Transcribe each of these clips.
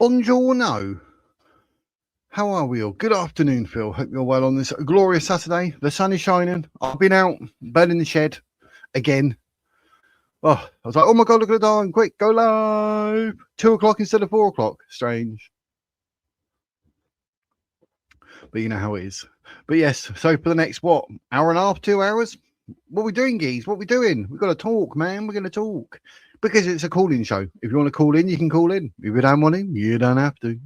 Buongiorno. How are we all? Good afternoon, Phil. Hope you're well on this glorious Saturday. The sun is shining. I've been out, bed in the shed again. Oh, I was like, oh my God, look at the time. Quick, go live. 2 o'clock instead of 4 o'clock. Strange. But you know how it is. But yes, so for the next, hour and a half, 2 hours? What are we doing, geez? What are we doing? We've got to talk, man. We're going to talk. Because it's a call-in show. If you want to call in, you can call in. If you don't want to, you don't have to.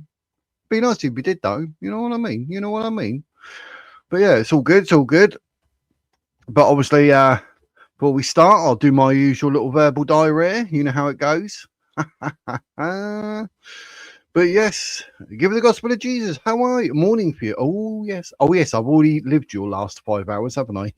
Be nice if you did, though. You know what I mean? You know what I mean? But yeah, it's all good. It's all good. But obviously, before we start, I'll do my usual little verbal diarrhea. You know how it goes. But yes, give it the gospel of Jesus. How are you? Morning for you. Oh, yes. Oh, yes. I've already lived your last 5 hours, haven't I?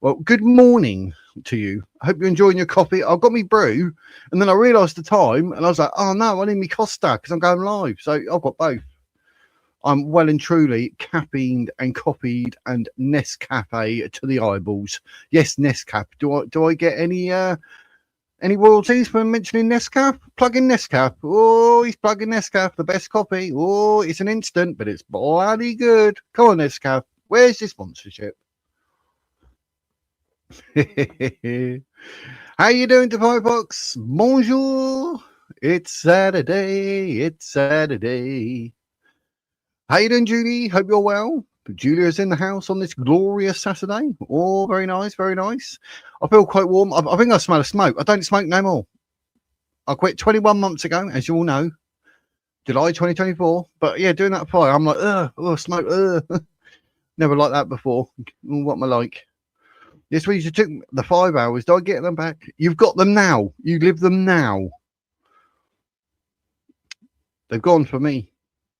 Well, good morning to you. I hope you're enjoying your coffee. I've got me brew, and then I realised the time, and I was like, oh, no, I need me Costa because I'm going live. So I've got both. I'm well and truly caffeined and coffeed and Nescafe to the eyeballs. Yes, Nescafe. Do I get any royalties for mentioning Nescafe? Plug in Nescafe. Oh, he's plugging Nescafe, the best coffee. Oh, it's an instant, but it's bloody good. Come on, Nescafe. Where's your sponsorship? How you doing, Defy Fox? Bonjour. It's Saturday. It's Saturday. How you doing, Julie? Hope you're well. Julia's in the house on this glorious Saturday. Oh, very nice, very nice. I feel quite warm. I think I smell a smoke. I don't smoke no more. I quit 21 months ago, as you all know. July 2024. But yeah, doing that fire, I'm like, smoke. Never liked that before. What am I like? This week you took the 5 hours. Do I get them back? You've got them now. You live them now. They've gone for me.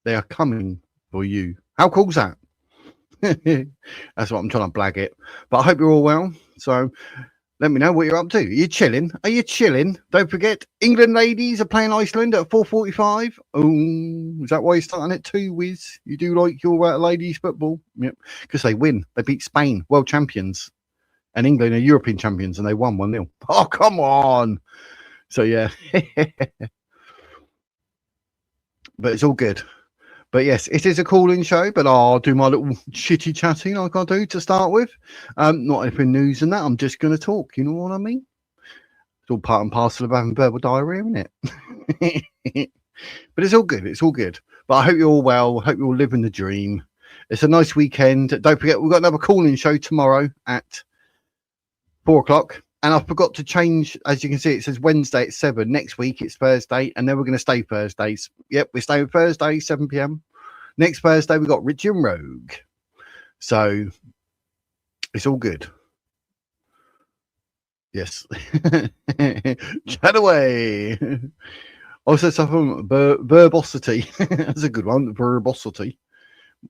They are coming for you. How cool's that? That's what I'm trying to blag it. But I hope you're all well. So let me know what you're up to. Are you chilling? Are you chilling? Don't forget, England ladies are playing Iceland at 4:45. Oh, is that why you're starting at 2, Wiz? You do like your ladies football? Yep. Because they win. They beat Spain, world champions. And England are European champions, and they won 1-0. Oh, come on. So, yeah. But it's all good. But yes, it is a call-in show, but I'll do my little shitty chatting like I do to start with. Not anything news and that. I'm just going to talk. You know what I mean? It's all part and parcel of having verbal diarrhea, isn't it? But it's all good. It's all good. But I hope you're all well. I hope you're all living the dream. It's a nice weekend. Don't forget, we've got another call-in show tomorrow at 4 o'clock. And I forgot to change, as you can see, it says Wednesday at 7. Next week it's Thursday, and then we're going to stay Thursdays. Yep, we're staying Thursday, 7 p.m. Next Thursday, we've got Richie and Rogue. So it's all good. Yes. Chat away. Also, something verbosity. That's a good one. Verbosity.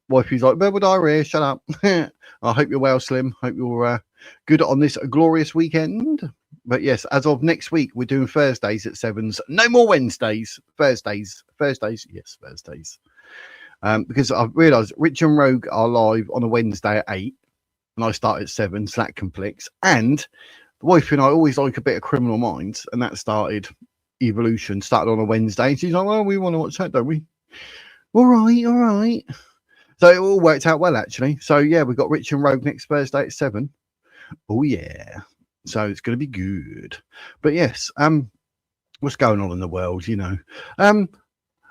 Wifey's like, verbal diarrhea, shut up. I hope you're well, Slim. Hope you're good on this glorious weekend. But yes, as of next week, we're doing Thursdays at 7s. No more Wednesdays. Thursdays. Yes, Thursdays. Because I've realised Rich and Rogue are live on a Wednesday at 8. And I start at 7, so that conflicts. And the wife and I always like a bit of Criminal Minds. And that started on a Wednesday. And she's like, well, we want to watch that, don't we? All right. So it all worked out well, actually. So, yeah, we've got Rich and Rogue next Thursday at 7. Oh, yeah. So it's going to be good. But, yes, what's going on in the world, you know? I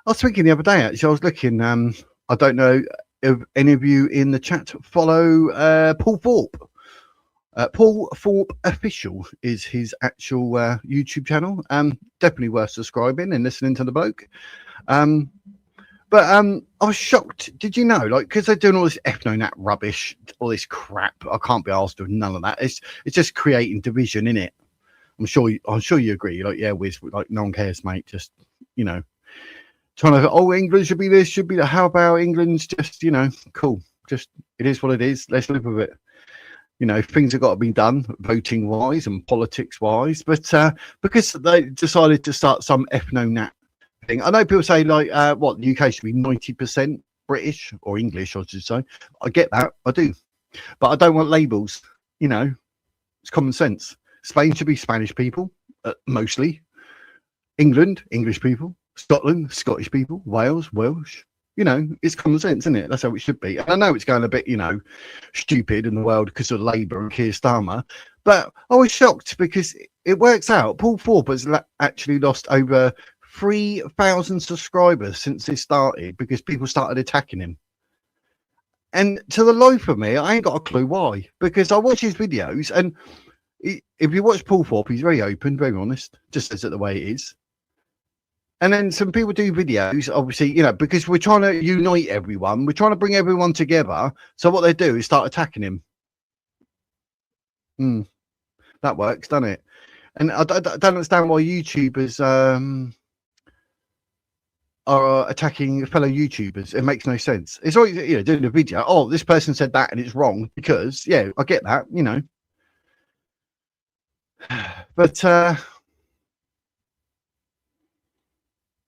was thinking the other day, actually, I was looking, I don't know if any of you in the chat follow Paul Thorp. Paul Thorp Official is his actual YouTube channel. Definitely worth subscribing and listening to the bloke. But I was shocked. Did you know, like, because they're doing all this ethno-nat rubbish, all this crap. I can't be asked with none of that. It's just creating division, innit? I'm sure you agree. Like, yeah, Wiz, like, no one cares, mate. Just, you know, trying to, England should be this, should be that. How about England's just, you know, cool. Just, it is what it is. Let's live with it. You know, things have got to be done voting wise and politics wise. But because they decided to start some ethno-nat thing. I know people say, like, the UK should be 90% British or English, I should say. I get that. I do. But I don't want labels. You know, it's common sense. Spain should be Spanish people, mostly. England, English people. Scotland, Scottish people, Wales, Welsh. You know, it's common sense, isn't it? That's how it should be. And I know it's going a bit, you know, stupid in the world because of Labour and Keir Starmer, but I was shocked because it works out. Paul Thorp has actually lost over 3,000 subscribers since he started because people started attacking him. And to the life of me, I ain't got a clue why. Because I watch his videos, and if you watch Paul Thorp, he's very open, very honest, just says it the way it is. And then some people do videos, obviously, you know, because we're trying to unite everyone. We're trying to bring everyone together. So what they do is start attacking him. That works, doesn't it? And I don't understand why YouTubers are attacking fellow YouTubers. It makes no sense. It's always, you know, doing a video. Oh, this person said that and it's wrong because, yeah, I get that, you know. But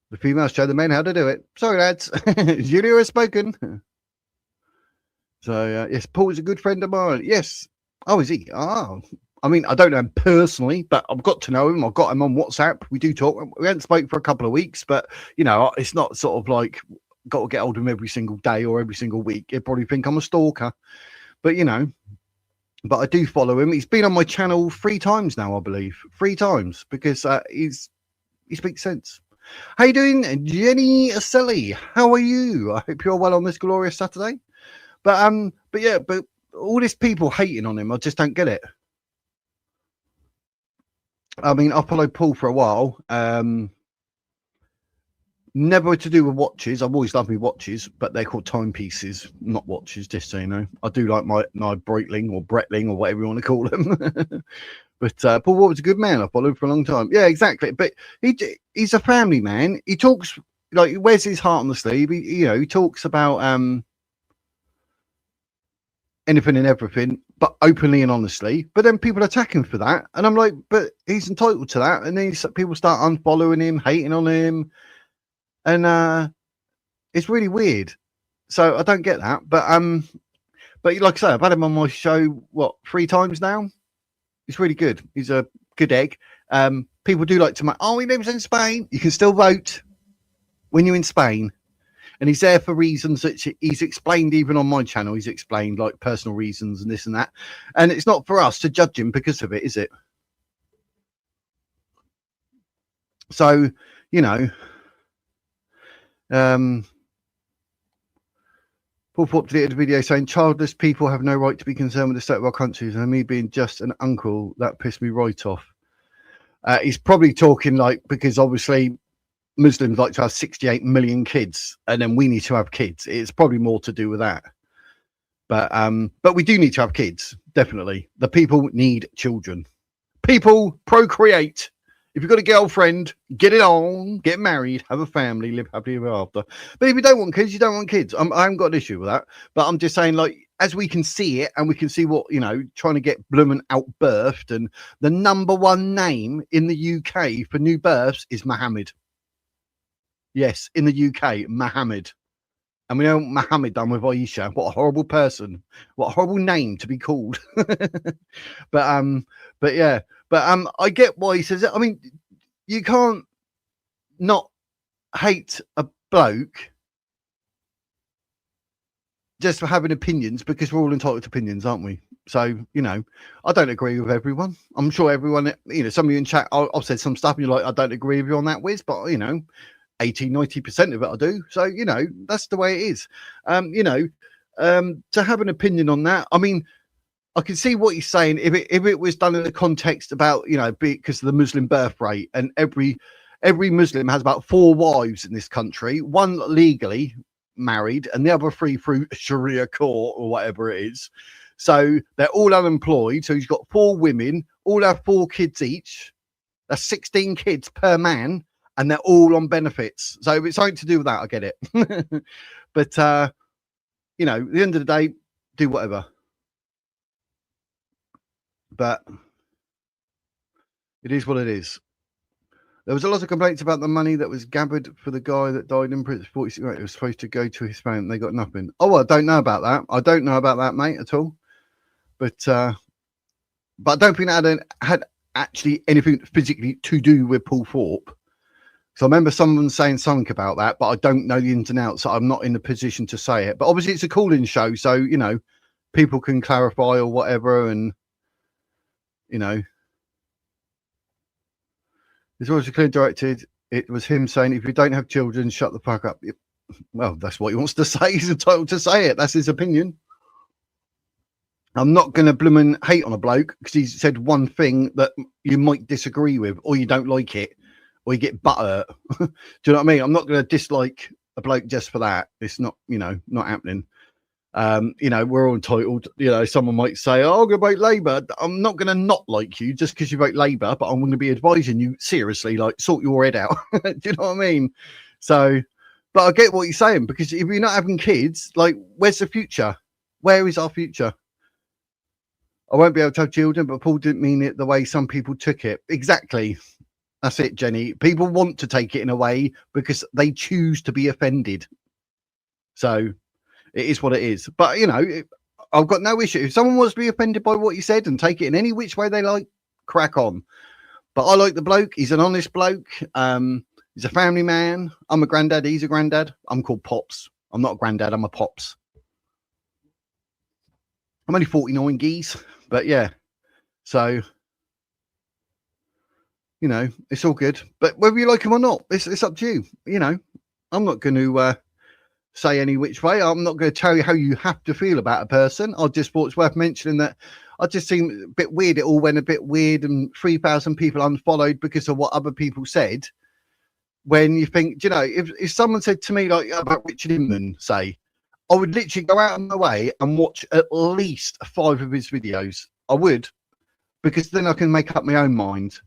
the females show the men how to do it. Sorry, lads. Julia has spoken. So, yes, Paul's a good friend of mine. Yes. Oh, is he? Oh, I mean, I don't know him personally, but I've got to know him. I've got him on WhatsApp. We do talk. We haven't spoken for a couple of weeks, but, you know, it's not sort of like got to get hold of him every single day or every single week. He'd probably think I'm a stalker. But, you know, but I do follow him. He's been on my channel 3 times now, I believe. 3 times because he speaks sense. How you doing, Jenny Aselli? How are you? I hope you're well on this glorious Saturday. But yeah, but all these people hating on him, I just don't get it. I mean, I followed Paul for a while. Never to do with watches. I've always loved me watches, but they're called timepieces, not watches, just so you know. I do like my Breitling or Breitling or whatever you want to call them. But Paul Thorp was a good man. I followed for a long time. Yeah, exactly. But he's a family man. He talks like he wears his heart on the sleeve. He talks about anything and everything, but openly and honestly. But then people attack him for that, and I'm like, but he's entitled to that. And then people start unfollowing him, hating on him, and it's really weird. So I don't get that. But like I say, I've had him on my show 3 times now. He's really good. He's a good egg. People do like to he lives in Spain. You can still vote when you're in Spain. And he's there for reasons that he's explained even on my channel. He's explained like personal reasons and this and that. And it's not for us to judge him because of it, is it? So, you know, Paul Thorp deleted a video saying childless people have no right to be concerned with the state of our countries, and me being just an uncle, that pissed me right off. He's probably talking like, because obviously Muslims like to have 68 million kids, and then we need to have kids. It's probably more to do with that. But we do need to have kids, definitely. The people need children. People procreate. If you've got a girlfriend, get it on, get married, have a family, live happily ever after. But if you don't want kids, you don't want kids. I haven't got an issue with that. But I'm just saying, like, as we can see it, and we can see what, you know, trying to get blooming outbirthed, and the #1 name in the UK for new births is Mohammed. Yes, in the UK, Mohammed. And we know Mohammed done with Aisha. What a horrible person. What a horrible name to be called. But yeah. But I get why he says it. I mean, you can't not hate a bloke just for having opinions, because we're all entitled to opinions, aren't we? So, you know, I don't agree with everyone. I'm sure everyone, you know, some of you in chat, I've said some stuff and you're like, I don't agree with you on that, Wiz, but, you know, 80-90% of it I do. So, you know, that's the way it is. You know, to have an opinion on that, I mean, I can see what he's saying if it was done in the context about, you know, because of the Muslim birth rate, and every Muslim has about 4 wives in this country, 1 legally married and the other 3 through Sharia court or whatever it is. So they're all unemployed. So he's got 4 women, all have 4 kids each. That's 16 kids per man, and they're all on benefits. So if it's something to do with that, I get it. But you know, at the end of the day, do whatever. But it is what it is. There was a lot of complaints about the money that was gathered for the guy that died in prison. 46, right, it was supposed to go to his family. They got nothing. Oh, I don't know about that. I don't know about that, mate, at all. But I don't think that had actually anything physically to do with Paul Thorp. So I remember someone saying something about that, but I don't know the ins and outs. So I'm not in the position to say it. But obviously, it's a call-in show, so you know, people can clarify or whatever, and you know, it's always clearly directed. It was him saying, "If you don't have children, shut the fuck up." Well, that's what he wants to say. He's entitled to say it. That's his opinion. I'm not going to bloomin' hate on a bloke because he said one thing that you might disagree with, or you don't like it, or you get butthurt. Do you know what I mean? I'm not going to dislike a bloke just for that. It's not, you know, not happening. You know, we're all entitled. You know, someone might say, "Oh, I'm going to vote Labour." I'm not going to not like you just because you vote Labour, but I'm going to be advising you seriously, like, sort your head out. Do you know what I mean? So, but I get what you're saying, because if you're not having kids, like, where's the future? Where is our future? I won't be able to have children, but Paul didn't mean it the way some people took it. Exactly. That's it, Jenny. People want to take it in a way because they choose to be offended. So it is what it is. But, you know, I've got no issue. If someone wants to be offended by what you said and take it in any which way they like, crack on. But I like the bloke. He's an honest bloke. He's a family man. I'm a granddad. He's a granddad. I'm called Pops. I'm not a granddad. I'm a Pops. I'm only 49 geese. But yeah, so, you know, it's all good. But whether you like him or not, it's up to you. You know, I'm not going to say any which way. I'm not going to tell you how you have to feel about a person. I just thought it's worth mentioning that I just seemed a bit weird. It all went a bit weird, and 3,000 people unfollowed because of what other people said. When you think, you know, if someone said to me, like, about Richard Inman, say, I would literally go out of my way and watch at least 5 of his videos. I would, because then I can make up my own mind.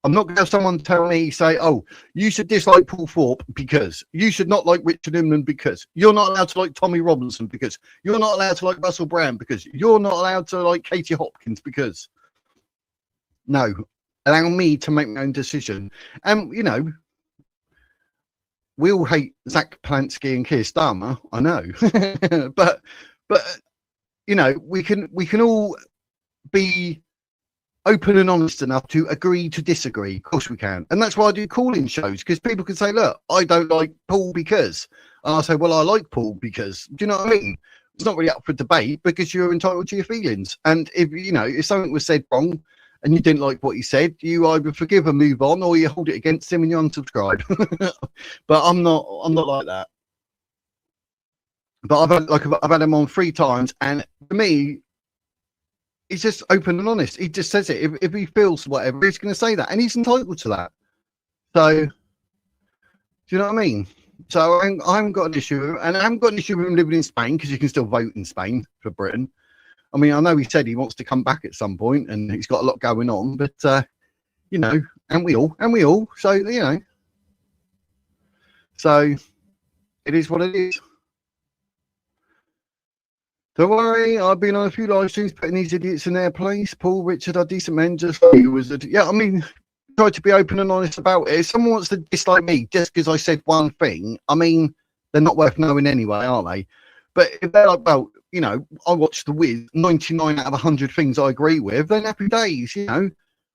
I'm not going to have someone tell me, say, "Oh, you should dislike Paul Thorp because you should not like Richard Inman because you're not allowed to like Tommy Robinson because you're not allowed to like Russell Brand because you're not allowed to like Katie Hopkins because." No, allow me to make my own decision. And, you know, we all hate Zach Palansky and Keir Starmer, I know, but you know, we can all be open and honest enough to agree to disagree. Of course we can, and that's why I do call-in shows, because people can say, "Look, I don't like Paul because," and I say, "Well, I like Paul because." Do you know what I mean? It's not really up for debate because you're entitled to your feelings. And if you know, if something was said wrong and you didn't like what he said, you either forgive and move on, or you hold it against him and you unsubscribe. But I'm not like that. But I've had him on 3 times, and for me, he's just open and honest. He just says it. If he feels whatever, he's going to say that, and he's entitled to that. So, do you know what I mean? So I haven't got an issue with him, and I haven't got an issue with him living in Spain, because you can still vote in Spain for Britain. I mean, I know he said he wants to come back at some point, and he's got a lot going on, but you know, and we all. So, you know, so it is what it is. Don't worry, I've been on a few live streams putting these idiots in their place. Paul, Richard are decent men, just like you was. Yeah, I mean, try to be open and honest about it. If someone wants to dislike me just because I said one thing, I mean, they're not worth knowing anyway, are they? But if they're like, well, you know, I watched The Wiz, 99 out of 100 things I agree with, then happy days, you know.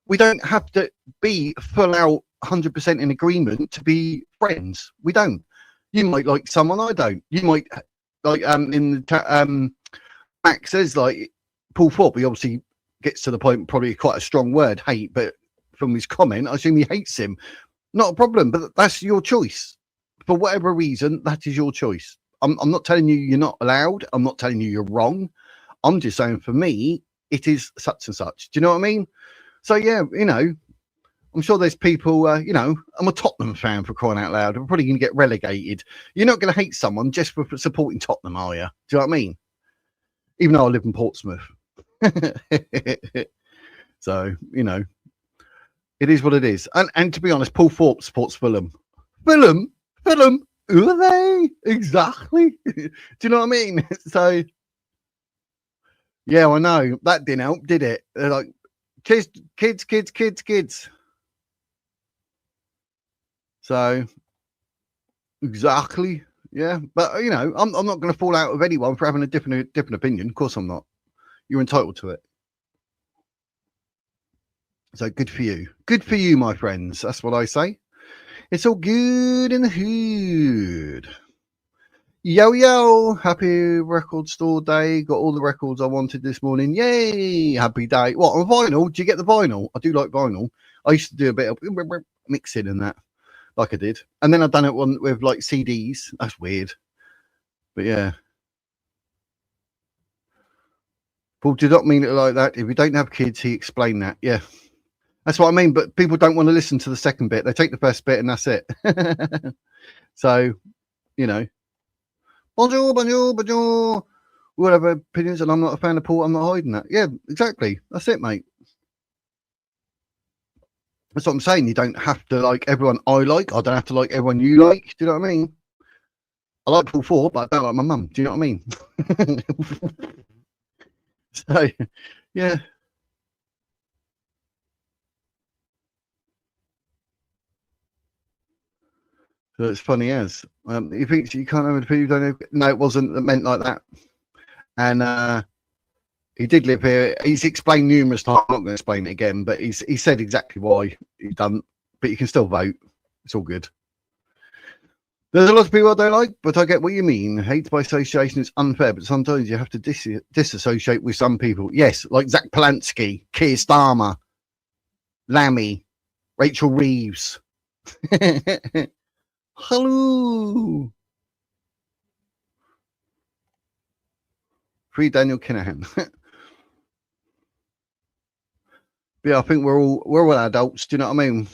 We don't have to be full out 100% in agreement to be friends. We don't. You might like someone, I don't. You might, like, in the Max says, like, Paul Thorp, he obviously gets to the point, probably quite a strong word, hate, but from his comment, I assume he hates him. Not a problem, but that's your choice. For whatever reason, that is your choice. I'm not telling you you're not allowed. I'm not telling you you're wrong. I'm just saying, for me, it is such and such. Do you know what I mean? So, yeah, you know, I'm sure there's people, you know, I'm a Tottenham fan, for crying out loud. I'm probably going to get relegated. You're not going to hate someone just for supporting Tottenham, are you? Do you know what I mean? Even though I live in Portsmouth. So, you know, it is what it is. And to be honest, Paul Thorp supports Fulham. Fulham? Who are they? Exactly. Do you know what I mean? So, yeah, I know. That didn't help, did it? They're like, kids. So, exactly. Yeah. But, you know, I'm not going to fall out with anyone for having a different opinion. Of course I'm not. You're entitled to it. So good for you. Good for you, my friends. That's what I say. It's all good in the hood. Yo, yo, happy record store day. Got all the records I wanted this morning. Yay, happy day. What, on vinyl? Do you get the vinyl? I do like vinyl. I used to do a bit of mixing and that, like I did. And then I've done it with like CDs. That's weird. But yeah. Paul did not mean it like that. If you don't have kids, he explained that. Yeah. That's what I mean. But people don't want to listen to the second bit. They take the first bit and that's it. So, you know. Bonjour, bonjour, bonjour. Whatever opinions, and I'm not a fan of Paul, I'm not hiding that. Yeah, exactly. That's it, mate. That's what I'm saying. You don't have to like everyone I like. I don't have to like everyone you like. Do you know what I mean? I like Paul Thorp, but I don't like my mum. Do you know what I mean? So, yeah. So it's funny as he thinks you can't have an opinion. You don't have, no, it wasn't meant like that. And he did live here. He's explained numerous times. I'm not going to explain it again, but he said exactly why he done. But you can still vote. It's all good. There's a lot of people I don't like, but I get what you mean. Hate by association is unfair, but sometimes you have to disassociate with some people. Yes, like Zach Polanski, Keir Starmer, Lammy, Rachel Reeves. Hello. Free Daniel Kinahan. Yeah, I think we're all adults. Do you know what I mean?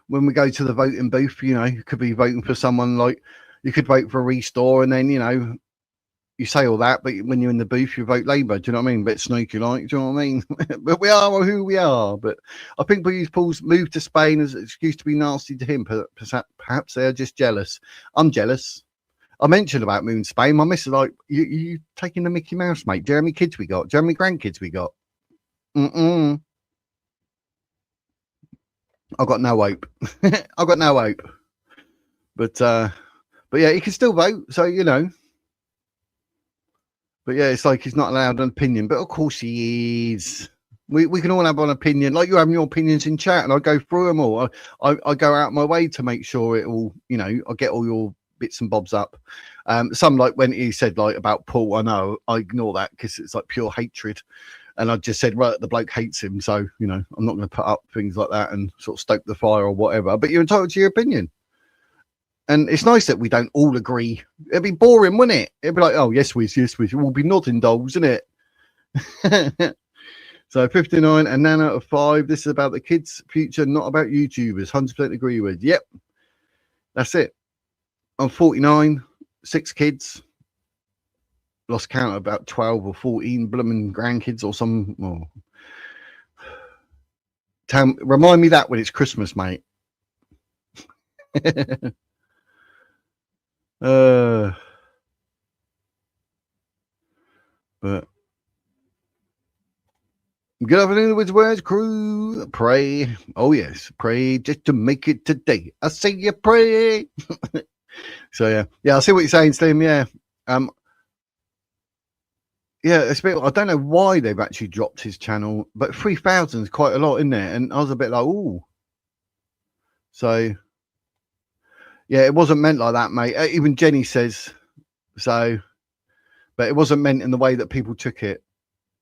When we go to the voting booth, you know, you could be voting for someone like you could vote for a Restore, and then you know, you say all that, but when you're in the booth, you vote Labour. Do you know what I mean? Bit sneaky, like, do you know what I mean? But we are who we are. But I think we use Paul's move to Spain as an excuse to be nasty to him. Perhaps they're just jealous. I'm jealous. I mentioned about moving to Spain. My missus like, you taking the Mickey Mouse, mate? Do you know how many kids we got? Do you know how many grandkids we got? I've got no hope. I've got no hope. But yeah, he can still vote. So, you know. But yeah, it's like he's not allowed an opinion. But of course he is. We can all have an opinion. Like you have your opinions in chat and I go through them all. I go out my way to make sure it all, you know, I get all your bits and bobs up. Some like when he said like about Paul, I know I ignore that because it's like pure hatred. And I just said, right, the bloke hates him. So, you know, I'm not going to put up things like that and sort of stoke the fire or whatever. But you're entitled to your opinion. And it's nice that we don't all agree. It'd be boring, wouldn't it? It'd be like, oh, yes, we. We'll be nodding dolls, isn't it? So 59 and Nana of 5. This is about the kids' future, not about YouTubers. 100% agree with. Yep. That's it. I'm 49, 6 kids. Lost count of about 12 or 14 blooming grandkids or some. Remind me that when it's Christmas, mate. But good afternoon, the Wizard Words crew. Pray. Oh, yes. Pray just to make it today. I say you pray. So, yeah. Yeah, I see what you're saying, Slim. Yeah. Yeah, it's a bit, I don't know why they've actually dropped his channel, but 3,000 is quite a lot, isn't it? And I was a bit like, ooh. So, yeah, it wasn't meant like that, mate. Even Jenny says so, but it wasn't meant in the way that people took it.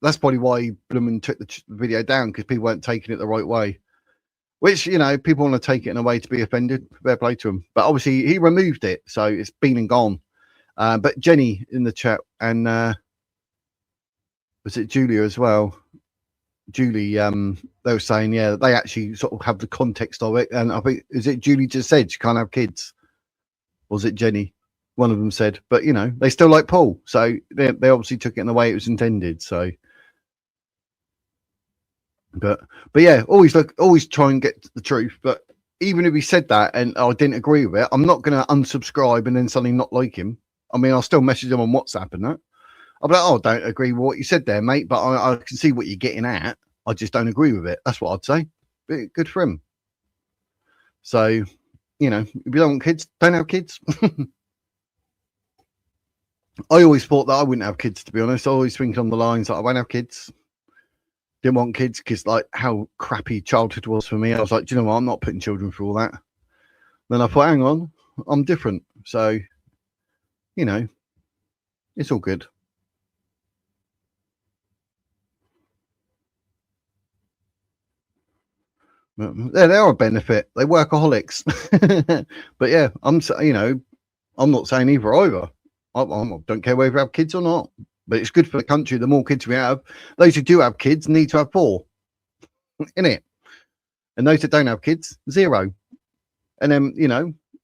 That's probably why he blooming took the video down, because people weren't taking it the right way. Which, you know, people want to take it in a way to be offended. Fair play to him. But obviously, he removed it, so it's been and gone. But Jenny in the chat, and was it Julia as well? Julie, they were saying, yeah, they actually sort of have the context of it. And I think, is it Julie just said she can't have kids? Or was it Jenny? One of them said, but, you know, they still like Paul. So they obviously took it in the way it was intended. So, but yeah, always try and get the truth. But even if he said that and I didn't agree with it, I'm not going to unsubscribe and then suddenly not like him. I mean, I'll still message him on WhatsApp and that. I'll be like, oh, don't agree with what you said there, mate, but I can see what you're getting at. I just don't agree with it. That's what I'd say. But good for him. So, you know, if you don't want kids, don't have kids. I always thought that I wouldn't have kids, to be honest. I always think on the lines that I won't have kids. Didn't want kids because, like, how crappy childhood was for me. I was like, do you know what? I'm not putting children through all that. Then I thought, hang on, I'm different. So, you know, it's all good. Yeah, they are a benefit. They workaholics. But yeah, I'm not saying either. I don't care whether you have kids or not. But it's good for the country. The more kids we have, those who do have kids need to have 4, in it. And those that don't have kids, 0. And then,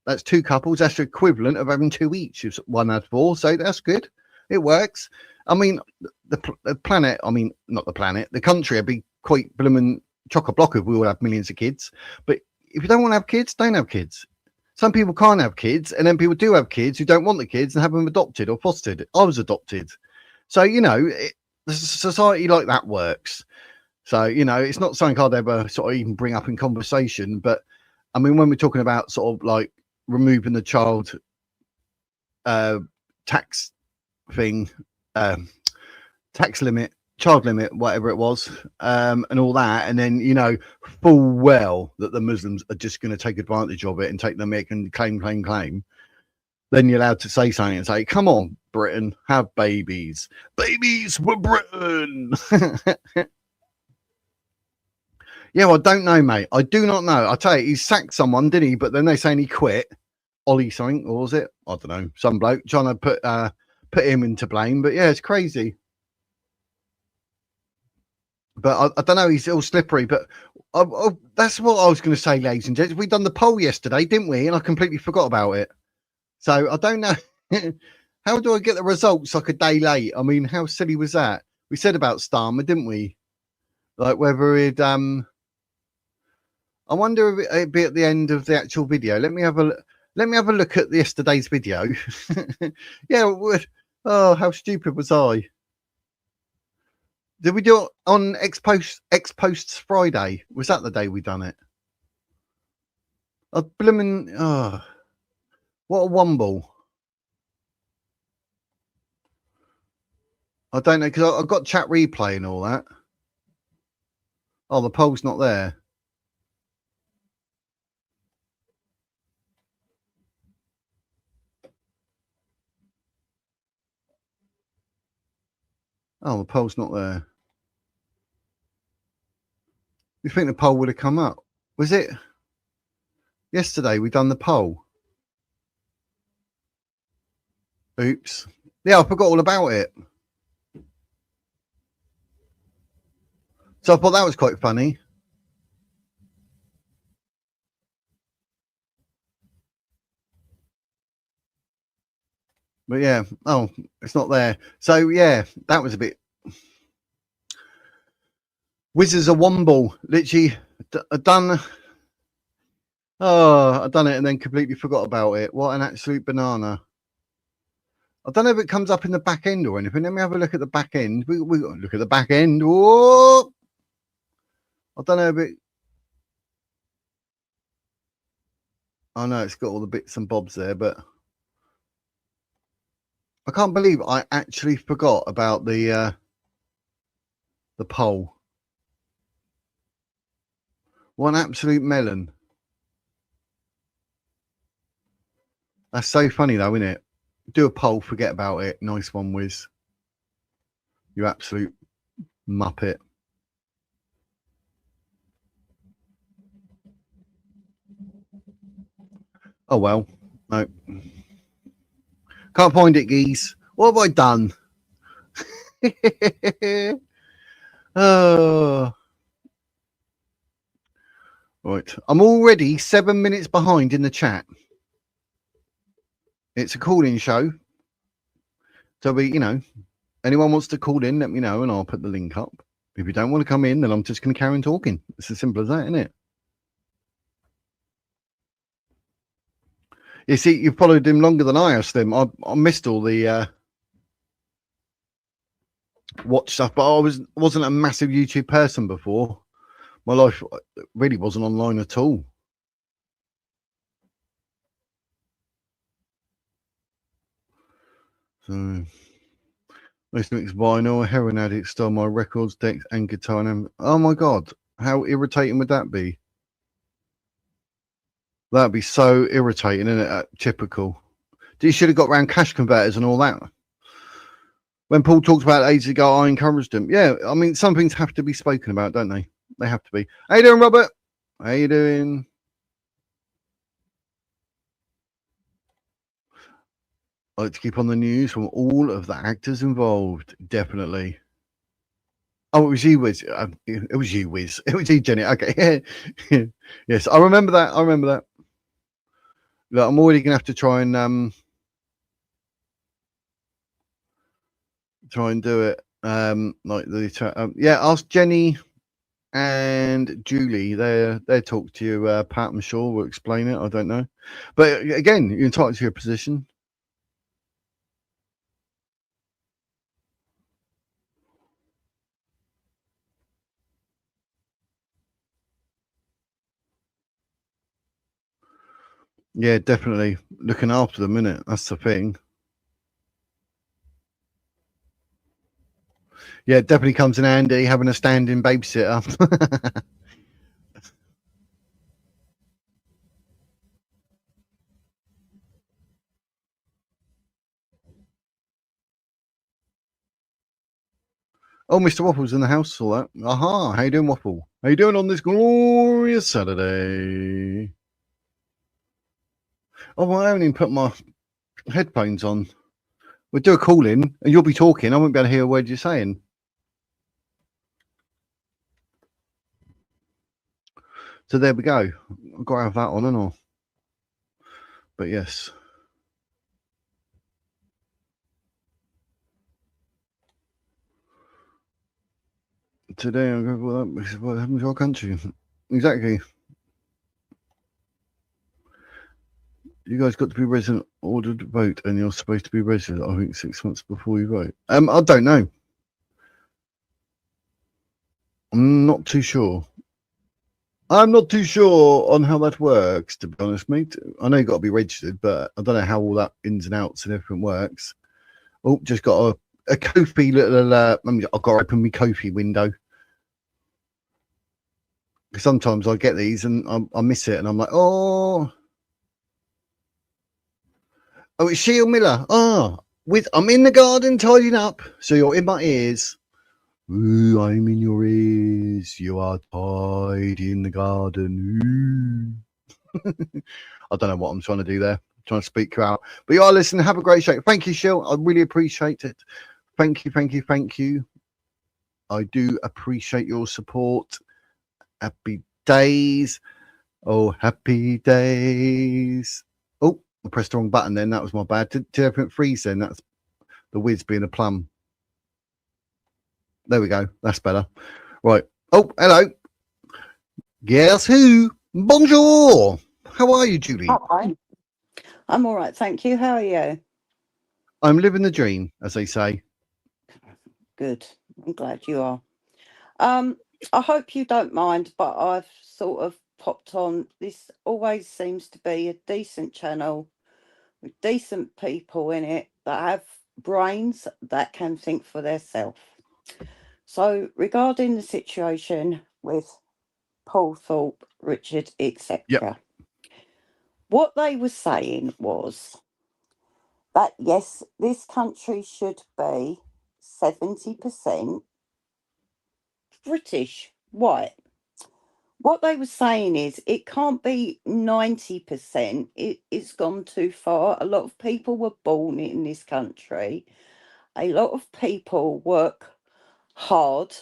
that's 2 couples. That's the equivalent of having 2 each if one had 4. So that's good. It works. I mean, the planet, not the planet, the country would be quite blooming chock-a-block if we all have millions of kids. But if you don't want to have kids, don't have kids. Some people can't have kids, and then people do have kids who don't want the kids and have them adopted or fostered. I was adopted. So, the society like that works. So, it's not something I'd ever sort of even bring up in conversation. But, when we're talking about sort of like removing the child tax thing, tax limit, child limit, whatever it was, and all that, and then full well that the Muslims are just going to take advantage of it and take the mick and claim, then you're allowed to say something and say, come on, Britain, have babies for Britain. Yeah, well, I don't know, mate. I do not know. I tell you, he sacked someone, didn't he? But then they saying he quit. Ollie something, or was it? I don't know. Some bloke trying to put him into blame. But yeah, it's crazy. But I don't know. He's all slippery. But that's what I was going to say, ladies and gents. We done the poll yesterday, didn't we? And I completely forgot about it. So I don't know. How do I get the results like a day late? How silly was that? We said about Starmer, didn't we? Like whether he'd I wonder if it'd be at the end of the actual video. Let me have a look at yesterday's video. Yeah. Oh, how stupid was I? Did we do it on X Posts Friday? Was that the day we done it? What a wumble. I don't know, because I've got chat replay and all that. Oh, the poll's not there. Oh, the poll's not there. You think the poll would have come up? Was it yesterday we done the poll? Oops. Yeah, I forgot all about it. So I thought that was quite funny. But yeah, it's not there. So yeah, that was a bit. Wizards of Womble, literally done. Oh, I've done it and then completely forgot about it. What an absolute banana. I don't know if it comes up in the back end or anything. Let me have a look at the back end. We look at the back end. Whoa! I don't know if it. I know it's got all the bits and bobs there, but I can't believe I actually forgot about the poll. What an absolute melon. That's so funny though, isn't it? Do a poll, forget about it. Nice one, Wiz. You absolute muppet. Oh well. No. Can't find it, geese. What have I done? Oh. Right. I'm already 7 minutes behind in the chat. It's a call-in show. So anyone wants to call in, let me know and I'll put the link up. If you don't want to come in, then I'm just going to carry on talking. It's as simple as that, isn't it? You see, you've followed him longer than I have, Slim. I missed all the watch stuff, but I wasn't a massive YouTube person before. My life really wasn't online at all. So, most mix vinyl, heroin addict stole my records, decks, and guitar. And oh my god, how irritating would that be? That'd be so irritating, isn't it? Typical. You should have got around cash converters and all that. When Paul talked about it ages ago, I encouraged him. Yeah, I mean, some things have to be spoken about, don't they? They have to be. How you doing, Robert? How you doing? I like to keep on the news from all of the actors involved. Definitely. Oh, it was you, Wiz. It was you, Wiz. It was you, Jenny. Okay. Yes, I remember that. I remember that. Look, I'm already gonna have to try and do it. Like the yeah. Ask Jenny and Julie. They talk to you. Pat, I'm sure will explain it. I don't know, but again, you're entitled to your position. Yeah, definitely looking after them, innit? That's the thing. Yeah, it definitely comes in handy having a standing babysitter. Oh, Mr. Waffle's in the house. All that. Aha! How you doing, Waffle? How you doing on this glorious Saturday? Oh, well, I haven't even put my headphones on. We'll do a call in, and you'll be talking. I won't be able to hear a word you're saying. So there we go. I've got to have that on and off. But yes. Today I'm going to what happens to our country. Exactly. You guys got to be resident ordered to vote, and you're supposed to be resident, I think, 6 months before you vote. I don't know. I'm not too sure. I'm not too sure on how that works, to be honest, mate. I know you've got to be registered, but I don't know how all that ins and outs and everything works. Oh, just got a Kofi little. I've got to open my Kofi window. Sometimes I get these and I miss it, and I'm like, oh, it's Shield Miller. I'm in the garden tidying up, so you're in my ears. Ooh, I'm in your ears. You are tidy in the garden. I don't know what I'm trying to do there. I'm trying to speak you out. But you are listening. Have a great show. Thank you, Shield. I really appreciate it. Thank you, thank you, thank you. I do appreciate your support. Happy days. Oh, happy days. Oh, I pressed the wrong button then. That was my bad. Did everything freeze then? That's the whiz being a plum. There we go. That's better. Right. Oh, hello. Guess who? Bonjour. How are you, Julie? Hi. I'm all right, thank you. How are you? I'm living the dream, as they say. Good. I'm glad you are. I hope you don't mind, but I've sort of popped on. This always seems to be a decent channel with decent people in it that have brains that can think for themselves. So, regarding the situation with Paul Thorp, Richard, etc., what they were saying was that yes, this country should be 70% British white. What they were saying is it can't be 90%. It's gone too far. A lot of people were born in this country. A lot of people work hard.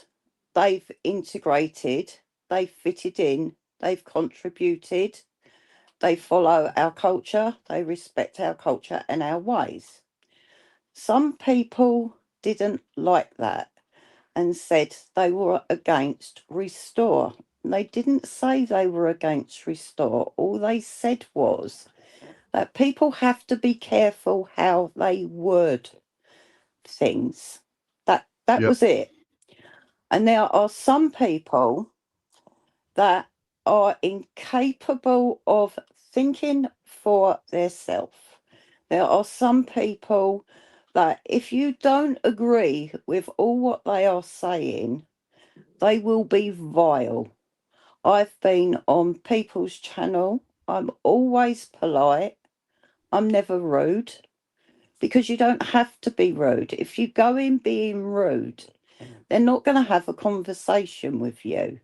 They've integrated. They've fitted in. They've contributed. They follow our culture. They respect our culture and our ways. Some people didn't like that and said they were against Restore. They didn't say they were against Restore. All they said was that people have to be careful how they word things. That was it. And there are some people that are incapable of thinking for themselves. There are some people that if you don't agree with all what they are saying, they will be vile. I've been on people's channel I'm always polite. I'm never rude, because you don't have to be rude. If you go in being rude, they're not going to have a conversation with you.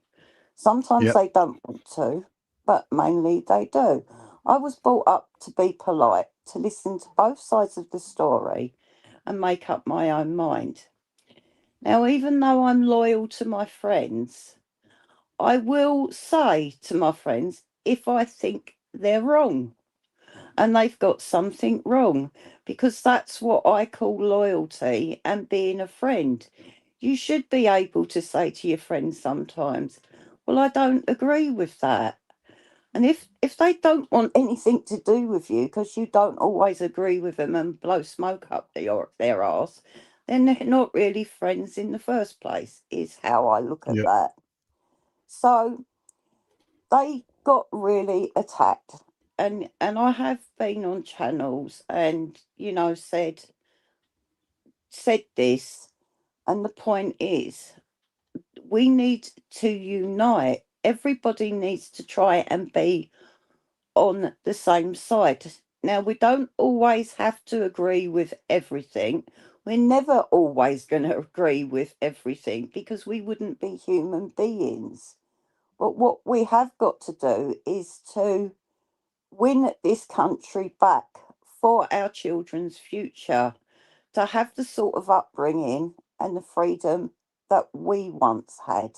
Sometimes Yep. they don't want to, but mainly they do. I was brought up to be polite, to listen to both sides of the story and make up my own mind. Now, even though I'm loyal to my friends, I will say to my friends if I think they're wrong and they've got something wrong, because that's what I call loyalty and being a friend. You should be able to say to your friends sometimes, well, I don't agree with that. And if they don't want anything to do with you because you don't always agree with them and blow smoke up their arse, then they're not really friends in the first place, is how I look at Yep. that. So they got really attacked. And I have been on channels and, said this, and the point is we need to unite. Everybody needs to try and be on the same side. Now, we don't always have to agree with everything. We're never always going to agree with everything because we wouldn't be human beings. But what we have got to do is to win this country back for our children's future, to have the sort of upbringing and the freedom that we once had.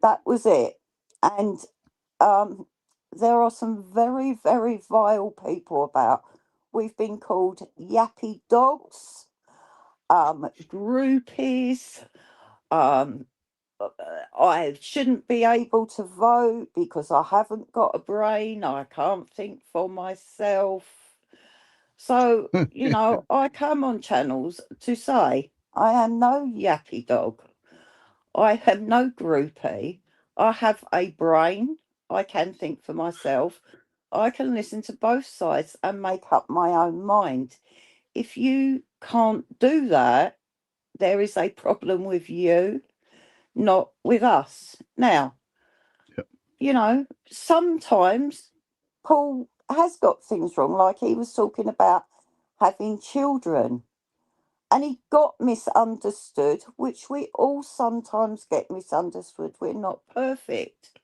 That was it. And um, there are some very, very vile people about. We've been called yappy dogs, groupies. Um, I shouldn't be able to vote because I haven't got a brain. I can't think for myself. So, I come on channels to say I am no yappy dog. I am no groupie. I have a brain. I can think for myself. I can listen to both sides and make up my own mind. If you can't do that, there is a problem with you, not with us. Now, Yep. sometimes Paul has got things wrong, like he was talking about having children. And he got misunderstood, which we all sometimes get misunderstood. We're not perfect.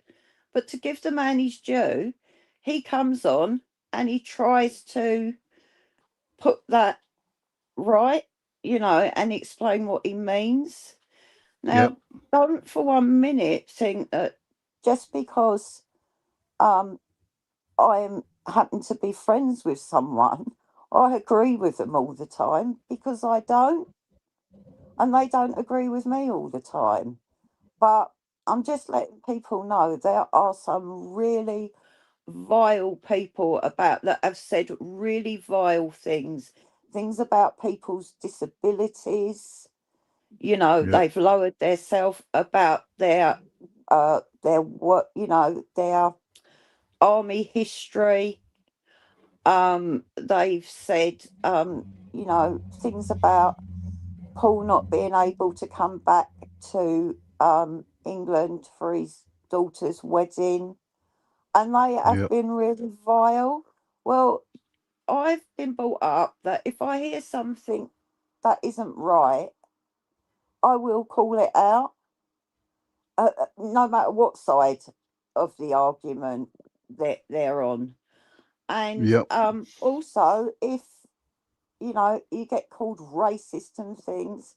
But to give the man his due, he comes on and he tries to put that right, and explain what he means. Yep. Now, don't for 1 minute think that just because um, I happen to be friends with someone, I agree with them all the time, because I don't, and they don't agree with me all the time. But I'm just letting people know there are some really vile people about that have said really vile things about people's disabilities. Yep. They've lowered their self about their what their army history. They've said things about Paul not being able to come back to England for his daughter's wedding, and they have Yep. been really vile. Well, I've been brought up that if I hear something that isn't right, I will call it out, no matter what side of the argument that they're on. And Yep. also, if you get called racist and things,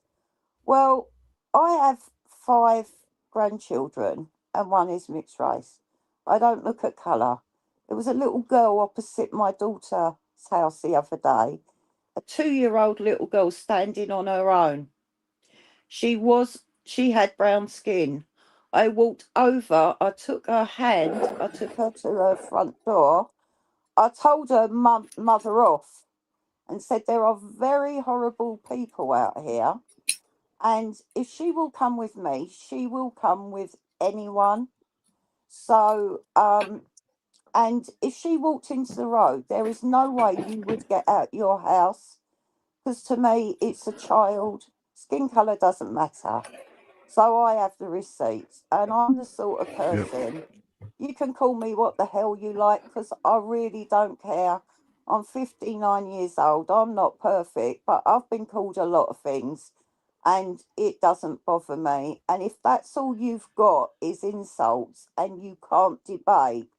well, I have 5 grandchildren and one is mixed race. I don't look at colour. There was a little girl opposite my daughter's house the other day, a 2-year-old little girl standing on her own. She had brown skin. I walked over, I took her hand, I took her to her front door. I told her mother off and said there are very horrible people out here. And if she will come with me, she will come with anyone. So, and if she walked into the road, there is no way you would get out your house, because to me, it's a child. Skin colour doesn't matter. So I have the receipts, and I'm the sort of Yep. person. You can call me what the hell you like, because I really don't care. I'm 59 years old. I'm not perfect, but I've been called a lot of things and it doesn't bother me. And if that's all you've got is insults and you can't debate,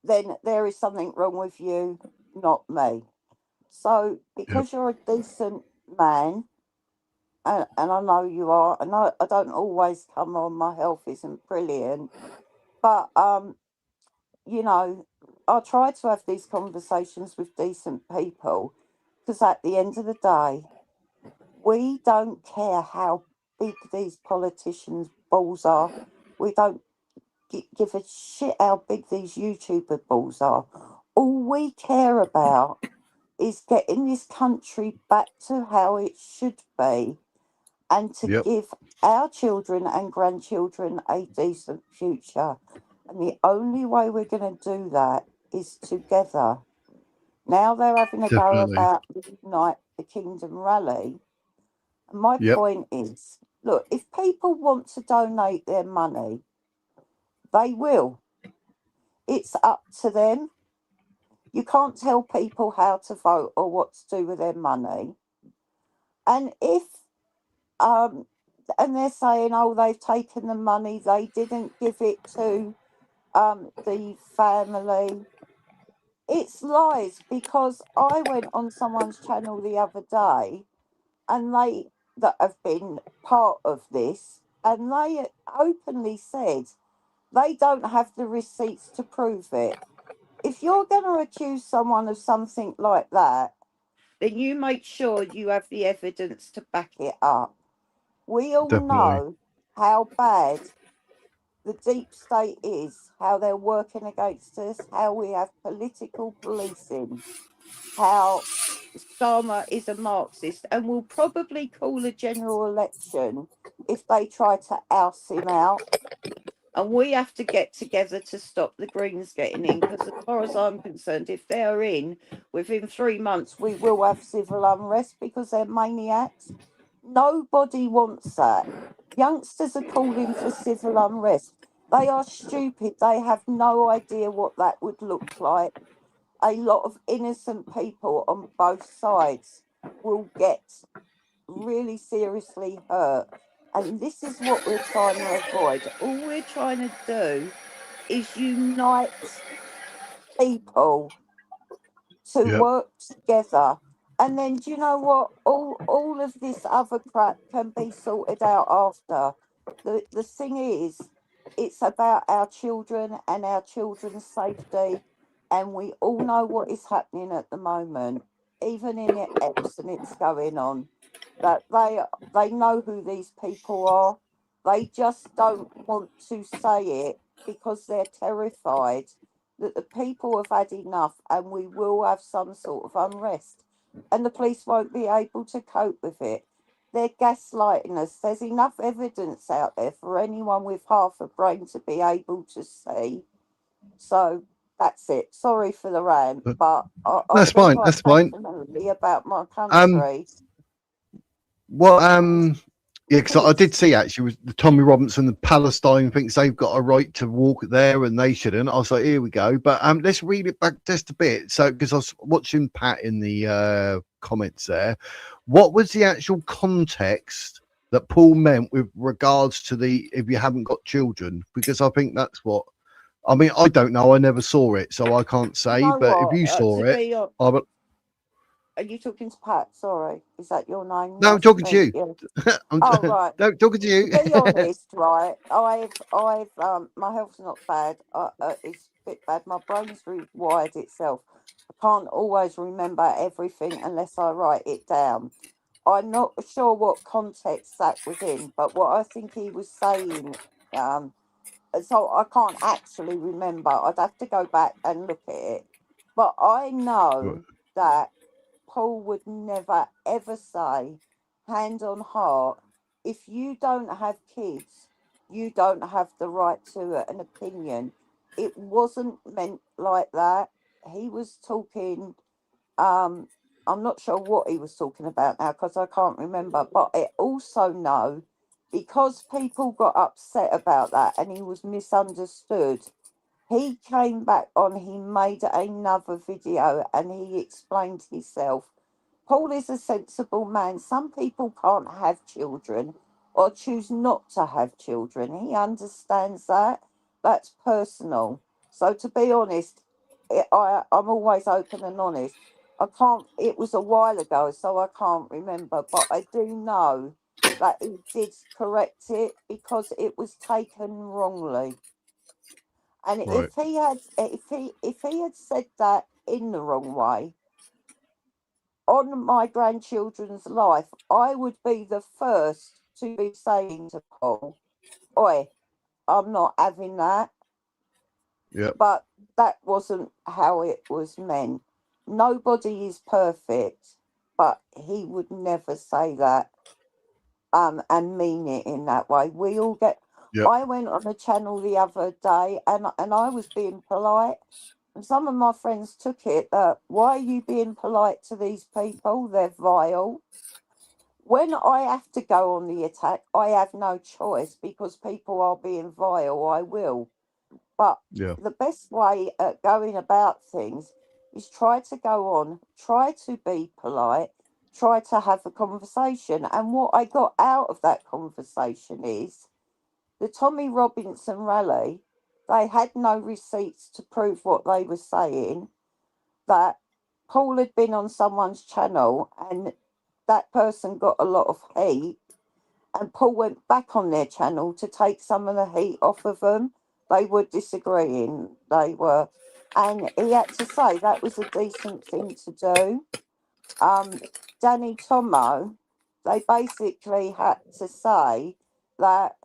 then there is something wrong with you, not me. So, Yep. because you're a decent man, and I know you are, and I don't always come on, my health isn't brilliant, but you know, I try to have these conversations with decent people, because at the end of the day, we don't care how big these politicians' balls are. We don't give a shit how big these YouTuber balls are. All we care about is getting this country back to how it should be, and to Yep. give our children and grandchildren a decent future. And the only way we're going to do that is together. Now they're having a go Definitely. about Unite the Kingdom rally. And my Yep. point is, look, if people want to donate their money, they will. It's up to them. You can't tell people how to vote or what to do with their money. And if and they're saying, oh, they've taken the money, they didn't give it to the family. It's lies, because I went on someone's channel the other day, and they that have been part of this, and they openly said they don't have the receipts to prove it. If you're going to accuse someone of something like that, then you make sure you have the evidence to back it up. We all Definitely. know how bad the deep state is, how they're working against us, how we have political policing, how Starmer is a Marxist and will probably call a general election if they try to oust him out. And we have to get together to stop the Greens getting in, because as far as I'm concerned, if they're in within 3 months, we will have civil unrest, because they're maniacs. Nobody wants that. Youngsters are calling for civil unrest. They are stupid. They have no idea what that would look like. A lot of innocent people on both sides will get really seriously hurt. And this is what we're trying to avoid. All we're trying to do is unite people to Yep. work together. And then, do you know what? All of this other crap can be sorted out after. The thing is, it's about our children and our children's safety. And we all know what is happening at the moment. Even in Epsom, it's going on. That they know who these people are. They just don't want to say it, because they're terrified that the people have had enough, and we will have some sort of unrest, and the police won't be able to cope with it. They're gaslighting us. There's enough evidence out there for anyone with half a brain to be able to see. So that's it. Sorry for the rant, But but I that's feel fine. quite That's fine. passionately about my Um, country. what Yeah, because I Please. did see actually was the Tommy Robinson, the Palestine thinks they've got a right to walk there and they shouldn't. I was like, here we go. But let's read it back just a bit. So because I was watching Pat in the comments there, what was the actual context that Paul meant with regards to the if you haven't got children? Because I think that's what I mean. I don't know. I never saw it, so I can't You say. know But if what? you To saw it, be I would. are you talking to Pat? Sorry, is that your name? No, I'm Nice to talking to meet you. you. I'm Oh, right. no talking to To you. be honest, right, I've my health's not bad. It's a bit bad. My brain's rewired itself. I can't always remember everything unless I write it down. I'm not sure what context that was in, but what I think he was saying, um, so I can't actually remember. I'd have to go back and look at it. But I know that Paul would never ever say, hand on heart, if you don't have kids, you don't have the right to an opinion. It wasn't meant like that. He was talking, um, I'm not sure what he was talking about now, because I can't remember, but I also know because people got upset about that and he was misunderstood, he came back on, he made another video and he explained himself. Paul is a sensible man. Some people can't have children or choose not to have children. He understands that. That's personal. So to be honest, I'm always open and honest. I can't, it was a while ago, so I can't remember, but I do know that he did correct it because it was taken wrongly. And Right. if he had said that in the wrong way, on my grandchildren's life, I would be the first to be saying to Paul, "Oi, I'm not having that." Yep. But that wasn't how it was meant. Nobody is perfect, but he would never say that and mean it in that way. We all get. Yep. I went on a channel the other day and I was being polite. And some of my friends took it that, why are you being polite to these people? They're vile. When I have to go on the attack, I have no choice because people are being vile. I will. But Yeah. the best way at going about things is try to go on, try to be polite, try to have a conversation. And what I got out of that conversation is the Tommy Robinson rally, they had no receipts to prove what they were saying, that Paul had been on someone's channel and that person got a lot of heat, and Paul went back on their channel to take some of the heat off of them. They were disagreeing, they were, and he had to say that was a decent thing to do. Um, Danny Tomo, they basically had to say that,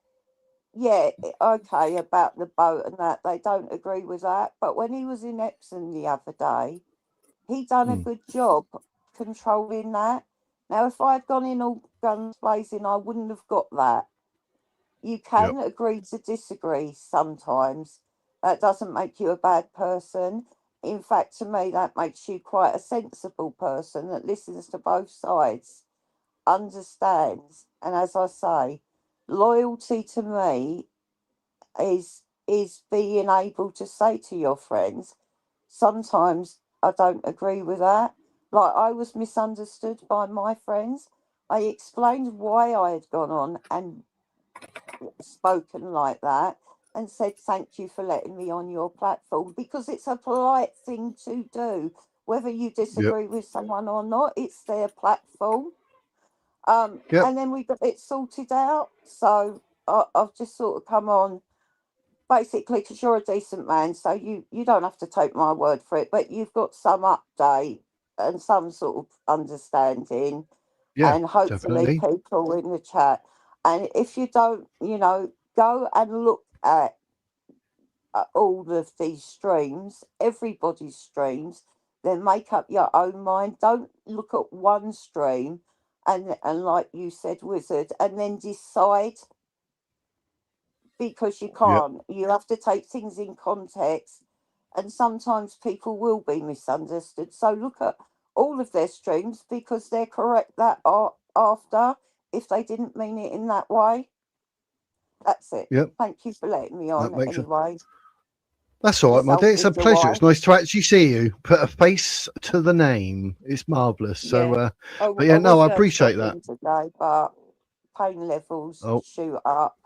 yeah, okay, about the boat and that, they don't agree with that. But when he was in Epsom the other day, he done a Mm. good job controlling that. Now, if I'd gone in all guns blazing, I wouldn't have got that. You Yep. can agree to disagree sometimes. That doesn't make you a bad person. In fact, to me, that makes you quite a sensible person that listens to both sides, understands, and as I say, loyalty to me is being able to say to your friends, sometimes I don't agree with that. Like, I was misunderstood by my friends. I explained why I had gone on and spoken like that and said thank you for letting me on your platform, because it's a polite thing to do. Whether you Yep. disagree with someone or not, it's their platform. Yep. And then we got it sorted out. So I've just sort of come on basically because you're a decent man, so you don't have to take my word for it, but you've got some update and some sort of understanding, Yeah. and hopefully Definitely. people in the chat. And if you don't, go and look at all of these streams, everybody's streams, then make up your own mind. Don't look at one stream and like you said, wizard, and then decide, because you Yep. can't. You have to take things in context, and sometimes people will be misunderstood. So look at all of their streams because they're correct that are after, if they didn't mean it in that way. That's it. Yep. Thank you for letting me That on makes it. anyway. That's all right, my dear. It's Selfish a pleasure. away. It's nice to actually see you. Put a face to the name. It's marvelous. So, Yeah. but I yeah, no, was I going appreciate that. shopping today, but pain levels Oh, shoot up.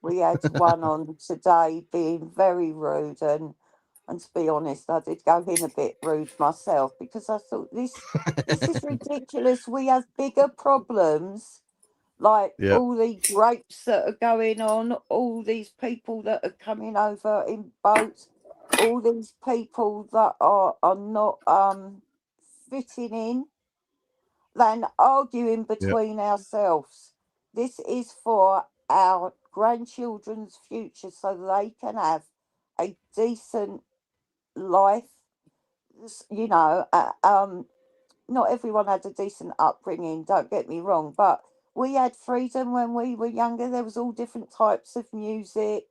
We had one on today being very rude, and to be honest, I did go in a bit rude myself because I thought this is ridiculous. We have bigger problems, like yeah, all these rapes that are going on, all these people that are coming over in boats, all these people that are not fitting in, than arguing yeah, between ourselves. This is for our grandchildren's future so they can have a decent life. Not everyone had a decent upbringing, don't get me wrong, but we had freedom when we were younger. There was all different types of music.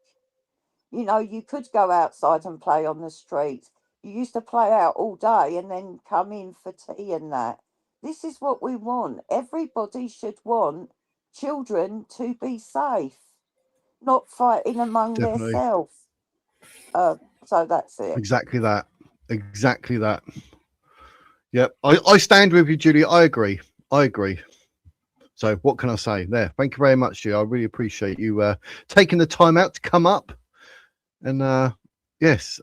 You could go outside and play on the street. You used to play out all day and then come in for tea and that. This is what we want. Everybody should want children to be safe, not fighting among Definitely. themselves. So that's it. Exactly that. Exactly that. Yep. I stand with you, Julie. I agree. So what can I say there? Thank you very much, Julie. I really appreciate you taking the time out to come up. And yes,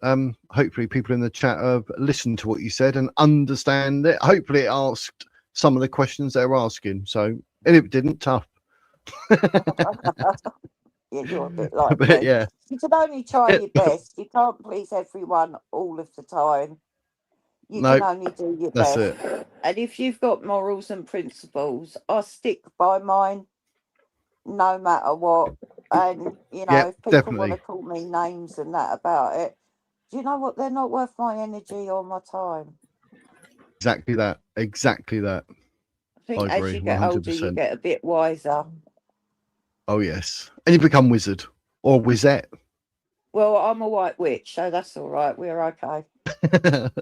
hopefully people in the chat have listened to what you said and understand it. Hopefully it asked some of the questions they're asking. So, and if it didn't, tough. Yeah, you're a bit like But me. yeah, You can only try your best. You can't please everyone all of the time. You no, can only do your that's best. it. And if you've got morals and principles, I stick by mine no matter what. And, you know, Yep, if people want definitely. to call me names and that about it, do you know what? They're not worth my energy or my time. Exactly that. Exactly that. I think I as agree, you get older, you 100%. get a bit wiser. Oh yes, and you become wizard or wizette. Well, I'm a white witch, so that's all right. We're okay.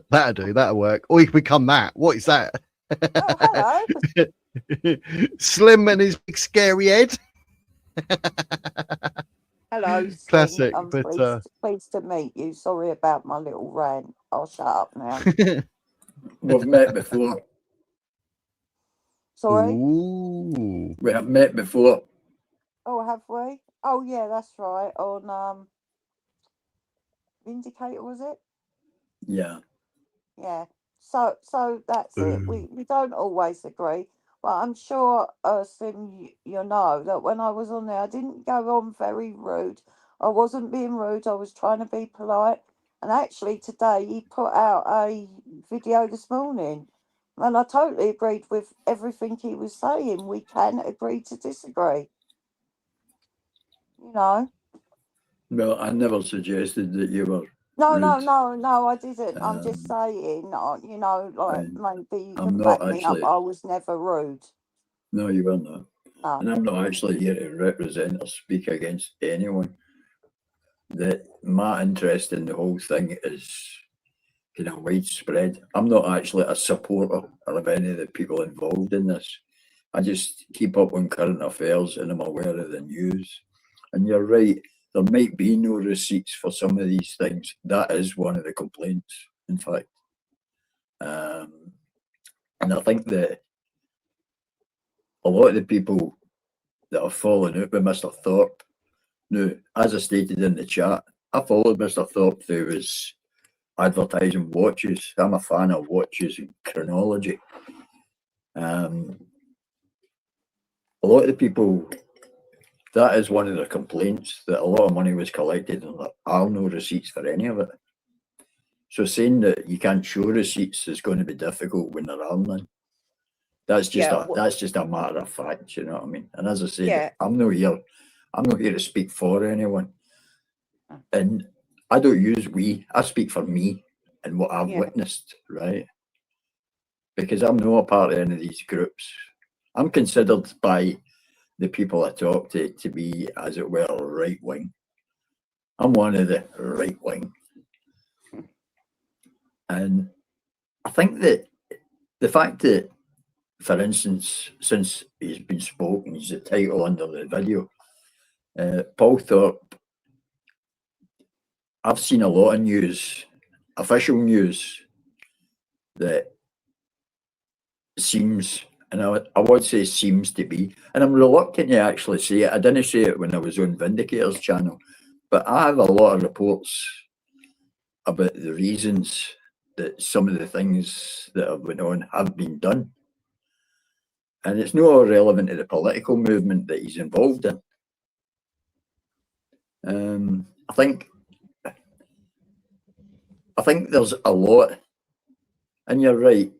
That'll do. That'll work. Or you can become that. What is that? Oh, hello. Slim and his big scary head. Hello, Slim. Classic. I'm But pleased to meet you. Sorry about my little rant. I'll shut up now. We've met before. Sorry? Ooh. We have met before. Oh, have we? Oh, yeah, that's right. On Vindicator, was it? Yeah. Yeah. So that's it. We don't always agree, but I'm sure, Slim, you know that when I was on there, I didn't go on very rude. I wasn't being rude. I was trying to be polite. And actually, today he put out a video this morning, and I totally agreed with everything he was saying. We can agree to disagree. You know. Well, I never suggested that you were No, rude. no, I didn't. I'm just saying, you know, like maybe you I'm can not back me up. actually. I was never rude. No, you were not. No. And I'm not actually here to represent or speak against anyone. That my interest in the whole thing is kind of widespread. I'm not actually a supporter of any of the people involved in this. I just keep up on current affairs and I'm aware of the news. And you're right, there might be no receipts for some of these things. That is one of the complaints, in fact. And I think that a lot of the people that have fallen out with Mr. Thorp, now, as I stated in the chat, I followed Mr. Thorp through his advertising watches. I'm a fan of watches and chronology. A lot of the people, that is one of their complaints, that a lot of money was collected and there are no receipts for any of it. So saying that you can't show receipts is going to be difficult when there are none. That's just a matter of fact, you know what I mean? And as I said, I'm not here to speak for anyone. And I don't use we, I speak for me and what I've witnessed, right? Because I'm not a part of any of these groups. I'm considered by the people I talk to be, as it were, right wing. I'm one of the right wing. And I think that the fact that, for instance, since he's been spoken, he's the title under the video, Paul Thorp, I've seen a lot of news, official news, that seems, and I would say seems to be, and I'm reluctant to actually say it. I didn't say it when I was on Vindicator's channel, but I have a lot of reports about the reasons that some of the things that have been on have been done. And it's not relevant to the political movement that he's involved in. I think there's a lot, and you're right,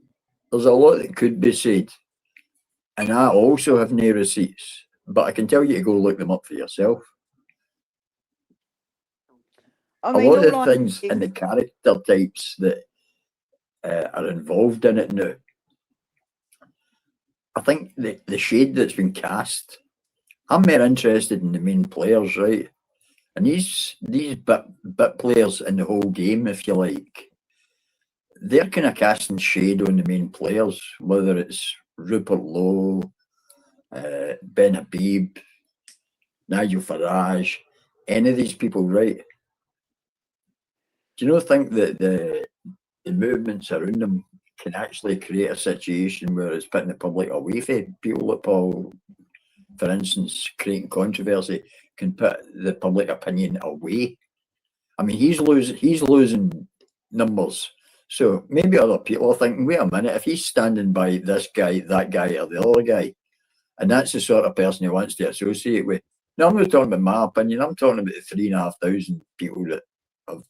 there's a lot that could be said. And I also have no receipts, but I can tell you to go look them up for yourself. I mean, a lot of the things and the character types that are involved in it now, I think the shade that's been cast, I'm more interested in the main players, right? And these bit players in the whole game, if you like, they're kind of casting shade on the main players, whether it's Rupert Lowe, Ben Habib, Nigel Farage, any of these people, right? Do you not think that the movements around them can actually create a situation where it's putting the public away from people like Paul, for instance, creating controversy, can put the public opinion away? I mean, he's losing numbers. So maybe other people are thinking, wait a minute, if he's standing by this guy, that guy, or the other guy, and that's the sort of person he wants to associate with. Now, I'm not talking about my opinion, I'm talking about the 3,500 people that have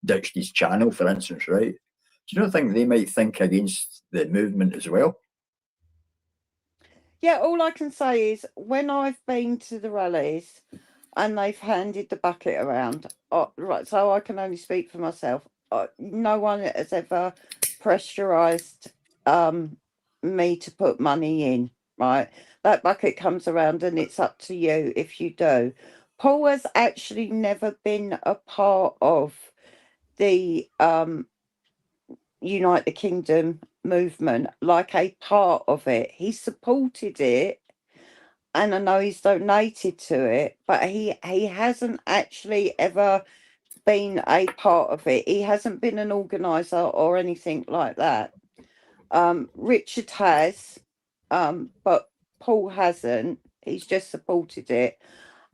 ditched his channel, for instance, right? Do you not think they might think against the movement as well? Yeah, all I can say is when I've been to the rallies and they've handed the bucket around, right, so I can only speak for myself. No one has ever pressurized me to put money in, right? That bucket comes around and it's up to you if you do. Paul has actually never been a part of the Unite the Kingdom movement, like a part of it. He supported it, and I know he's donated to it, but he hasn't actually ever been a part of it. He hasn't been an organizer or anything like that. Richard has, but Paul hasn't. He's just supported it.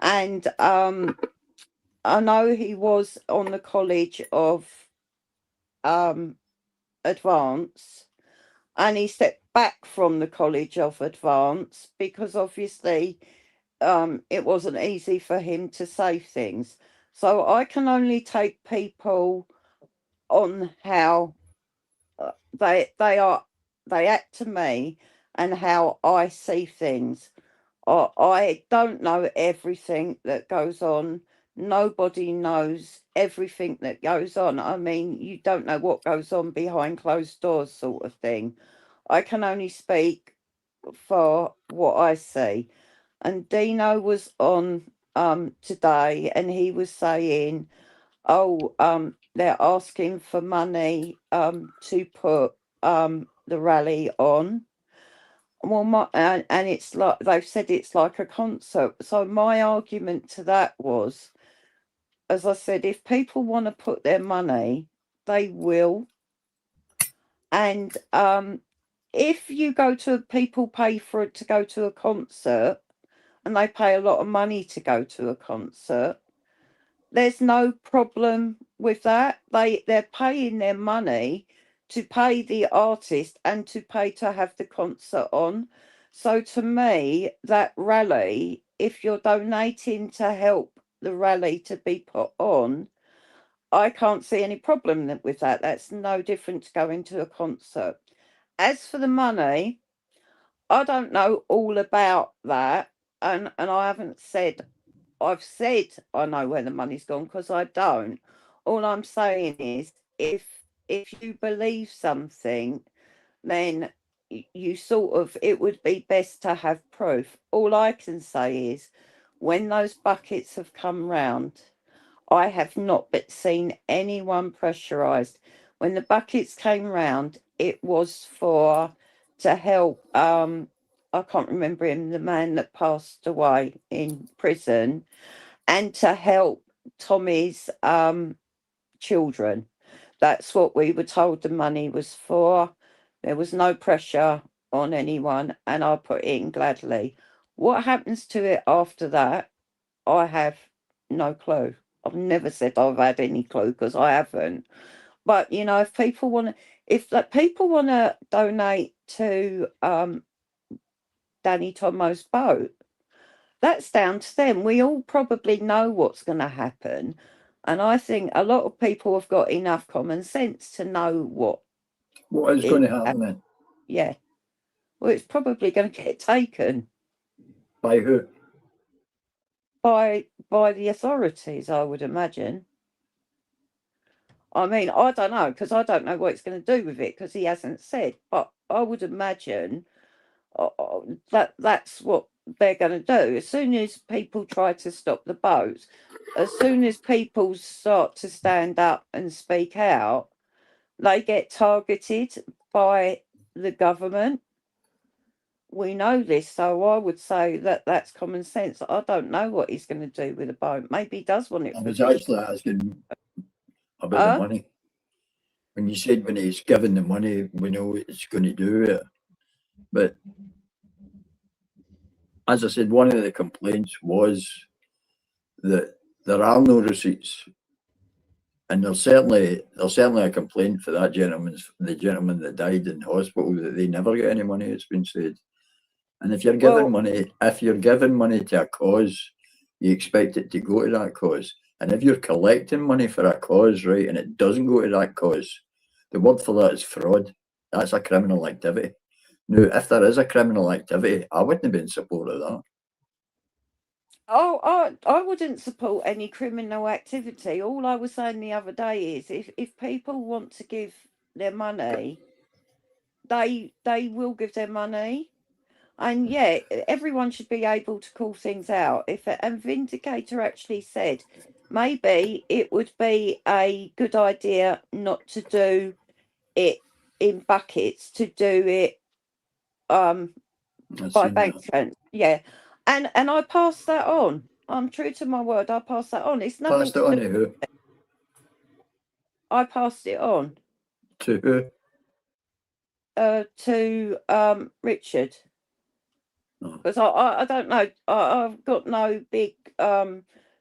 And I know he was on the College of Advance, and he stepped back from the College of Advance because obviously it wasn't easy for him to say things. So I can only take people on how they act to me and how I see things. I don't know everything that goes on. Nobody knows everything that goes on. I mean, you don't know what goes on behind closed doors, sort of thing. I can only speak for what I see. And Dino was on today, and he was saying, "Oh, they're asking for money to put the rally on." Well, and it's like they've said it's like a concert. So my argument to that was, as I said, if people want to put their money, they will. And if you go to people pay for it to go to a concert, and they pay a lot of money to go to a concert, there's no problem with that. They're paying their money to pay the artist and to pay to have the concert on. So to me, that rally, if you're donating to help the rally to be put on, I can't see any problem with that. That's no different to going to a concert. As for the money, I don't know all about that, and I haven't said I've said I know where the money's gone, because I don't. All I'm saying is if you believe something, then you sort of, it would be best to have proof. All I can say is when those buckets have come round, I have not but seen anyone pressurized. When the buckets came round, it was for to help I can't remember him, the man that passed away in prison, and to help Tommy's children. That's what we were told the money was for. There was no pressure on anyone, and I put it in gladly. What happens to it after that, I have no clue. I've never said I've had any clue, because I haven't. But you know, if people want to, people want to donate to Danny Tomo's boat, that's down to them. We all probably know what's going to happen. And I think a lot of people have got enough common sense to know what is going to happen then? Yeah. Well, it's probably going to get taken. By who? By the authorities, I would imagine. I mean, I don't know, because I don't know what it's going to do with it, because he hasn't said. But I would imagine that's what they're going to do. As soon as people try to stop the boats, as soon as people start to stand up and speak out, they get targeted by the government. we know this, so I would say that that's common sense. I don't know what he's going to do with the boat. Maybe he does want it I for was business. actually asking about the money. When you said when he's given the money, we know what he's going to do with it. But as I said, one of the complaints was that there are no receipts. And there's certainly a complaint for the gentleman that died in hospital, that they never get any money, it's been said. And if you're giving money to a cause, you expect it to go to that cause. And if you're collecting money for a cause, right, and it doesn't go to that cause, the word for that is fraud. That's a criminal activity. Now, if there is a criminal activity, I wouldn't be in support of that. Oh, I wouldn't support any criminal activity. All I was saying the other day is if people want to give their money, they will give their money. And yeah, everyone should be able to call things out. And Vindicator actually said maybe it would be a good idea not to do it in buckets, to do it by bank transfer. Yeah. And I passed that on. I'm true to my word, I passed that on. It's nothing Passed it on to who? I passed it on. To who? To Richard. Because I don't know. I've got no big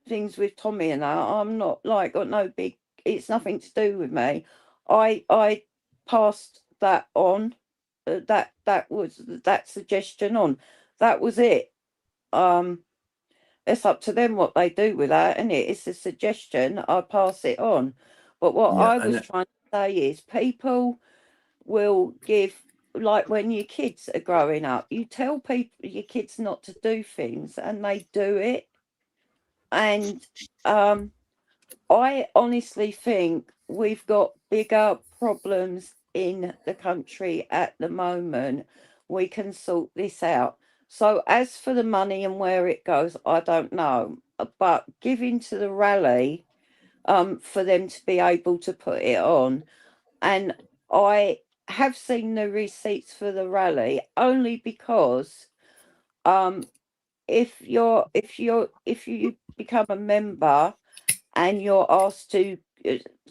things with Tommy and that. I'm not like got no big. It's nothing to do with me. I passed that on. That was that suggestion on. That was it. It's up to them what they do with that, isn't it? It's a suggestion. I pass it on. But what I was trying to say is people will give, like when your kids are growing up, you tell people your kids not to do things and they do it. And I honestly think we've got bigger problems in the country at the moment. We can sort this out. So as for the money and where it goes, I don't know. But giving to the rally, for them to be able to put it on, and I have seen the receipts for the rally only because if you become a member and you're asked to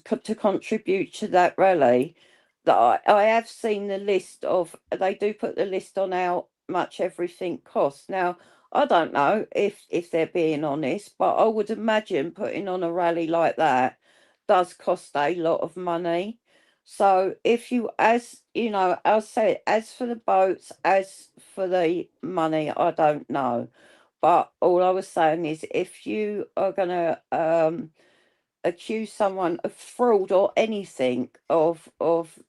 contribute to that rally, that I have seen the list of, they do put the list on how much everything costs. Now I don't know if they're being honest, but I would imagine putting on a rally like that does cost a lot of money. So if you, as you know, I'll say, as for the boats, as for the money, I don't know. But all I was saying is if you are going to accuse someone of fraud or anything, of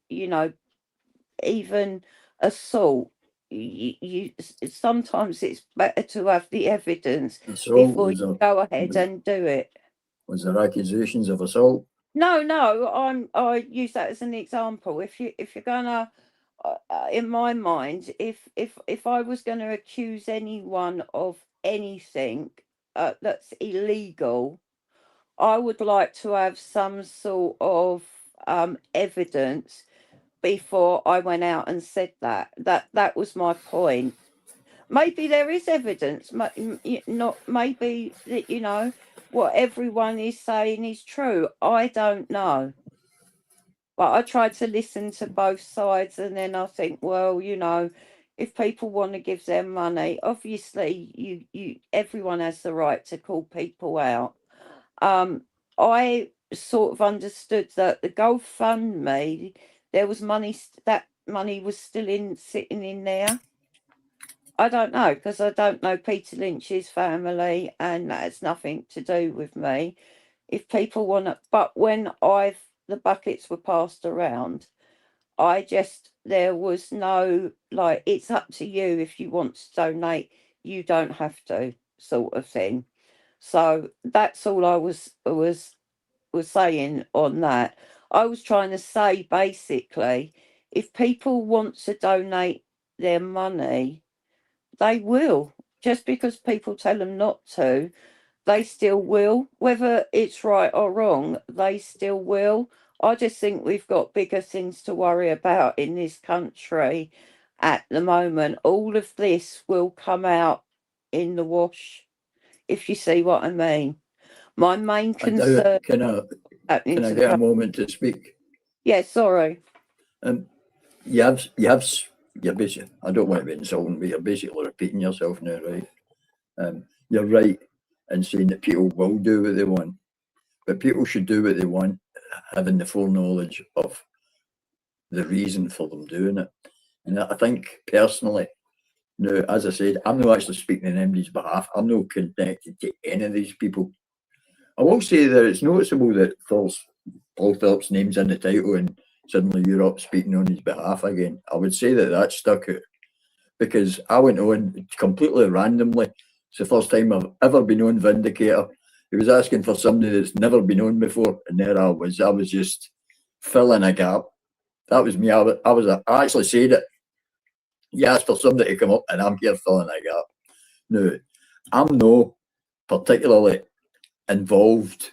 even assault, you sometimes it's better to have the evidence before you go ahead and do it. Was there accusations of assault? No, I use that as an example. If you're gonna, in my mind, if I was going to accuse anyone of anything that's illegal, I would like to have some sort of evidence before I went out and said that. That was my point. Maybe there is evidence, not maybe that what everyone is saying is true. I don't know. But I try to listen to both sides, and then I think, well, if people want to give their money, obviously everyone has the right to call people out. I sort of understood that the GoFundMe, there was money, that money was still sitting in there. I don't know, because I don't know Peter Lynch's family, and that has nothing to do with me. If people want to, but when the buckets were passed around, there was no, like, it's up to you if you want to donate, you don't have to, sort of thing. So that's all I was saying on that. I was trying to say, basically, if people want to donate their money, they will. Just because people tell them not to, they still will. Whether it's right or wrong, they still will. I just think we've got bigger things to worry about in this country. at the moment, all of this will come out in the wash, if you see what I mean. My main concern... Can I get a moment to speak? Yeah, sorry. You're basically, I don't want to be insulting, but you're basically repeating yourself now, right? You're right in saying that people will do what they want, but people should do what they want having the foreknowledge of the reason for them doing it. And I think personally, now, as I said, I'm not actually speaking on anybody's behalf. I'm not connected to any of these people. I will say that it's noticeable that Paul Thorp's name's in the title and suddenly you're up speaking on his behalf again. I would say that stuck out because I went on completely randomly. It's the first time I've ever been on Vindicator. He was asking for somebody that's never been on before, and there I was just filling a gap. That was me. I actually said it. You asked for somebody to come up, and I'm here filling a gap. Now, I'm not particularly involved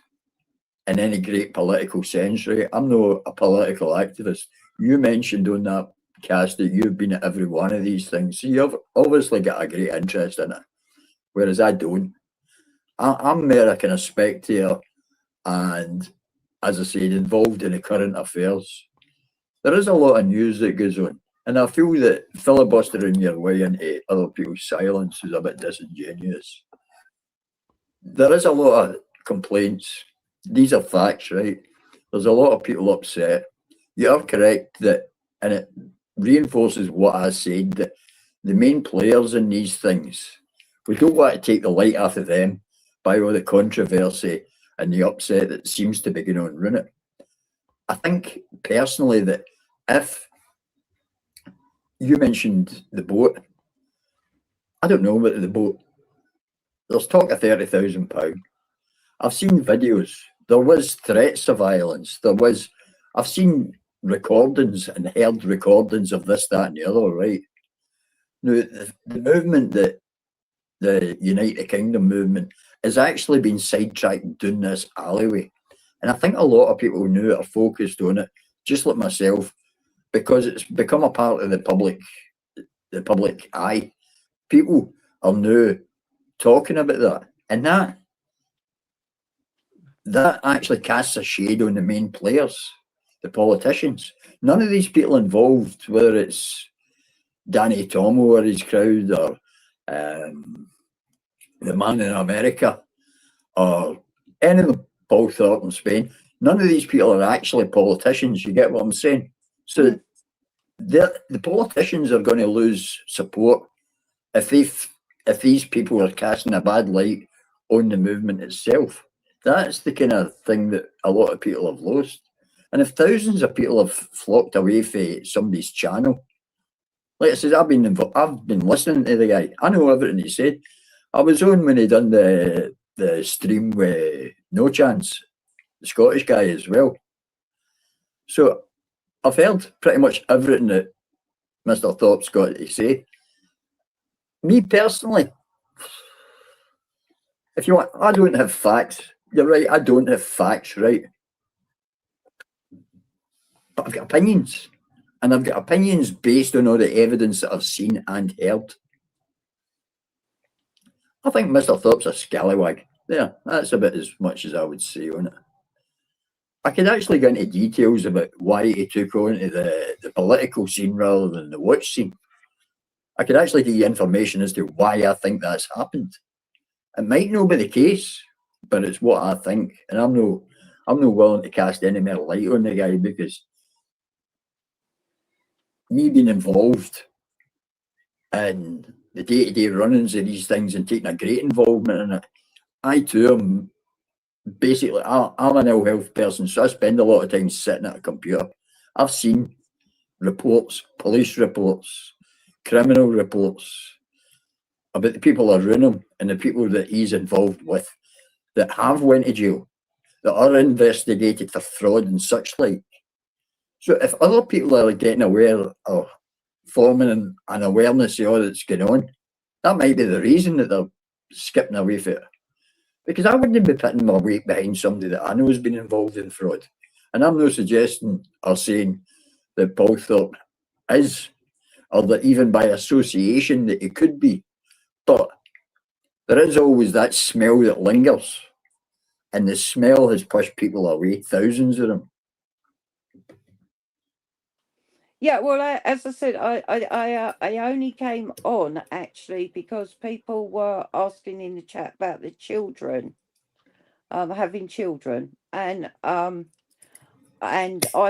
in any great political sense, right? I'm not a political activist. You mentioned on that cast that you've been at every one of these things, so you've obviously got a great interest in it, whereas I don't. I'm more a kind of spectator and, as I said, involved in the current affairs. There is a lot of news that goes on, and I feel that filibustering your way into other people's silence is a bit disingenuous. There is a lot of complaints. These are facts, right? There's a lot of people upset. You are correct that, and it reinforces what I said, that the main players in these things, we don't want to take the light off of them by all the controversy and the upset that seems to be going on around it. I think personally that if you mentioned the boat, I don't know about the boat. There's talk of £30,000. I've seen videos. There was threats of violence. I've seen recordings and heard recordings of this, that, and the other, right? Now, the movement that the United Kingdom movement has actually been sidetracked down this alleyway. And I think a lot of people now are focused on it, just like myself, because it's become a part of the public eye. People are now talking about that. And that actually casts a shade on the main players, the politicians. None of these people involved, whether it's Danny Tomo or his crowd, or the man in America, or any of them, Paul Thorp in Spain, none of these people are actually politicians. You get what I'm saying? So the politicians are going to lose support if these people are casting a bad light on the movement itself. That's the kind of thing that a lot of people have lost. And if thousands of people have flocked away from somebody's channel, like I said, I've been listening to the guy. I know everything he said. I was on when he done the stream with No Chance, the Scottish guy as well. So I've heard pretty much everything that Mr. Thorp's got to say. Me personally, if you want, I don't have facts. You're right, I don't have facts, right? But I've got opinions. And I've got opinions based on all the evidence that I've seen and heard. I think Mr. Thorp's a scallywag. Yeah, that's about as much as I would say on it. I could actually go into details about why he took on to the political scene rather than the watch scene. I could actually give you information as to why I think that's happened. It might not be the case, but it's what I think. And I'm not willing to cast any more light on the guy, because me being involved in the day-to-day runnings of these things and taking a great involvement in it, I too am basically, I'm an ill health person, so I spend a lot of time sitting at a computer. I've seen reports, police reports, criminal reports about the people around him and the people that he's involved with that have went to jail, that are investigated for fraud and such like. So if other people are getting aware or forming an awareness of all that's going on, that might be the reason that they're skipping away from it. Because I wouldn't be putting my weight behind somebody that I know has been involved in fraud. And I'm not suggesting or saying that Paul Thorp is or that even by association that it could be. But there is always that smell that lingers, and the smell has pushed people away, thousands of them. Yeah, well, as I said, I only came on actually because people were asking in the chat about the children, having children, and I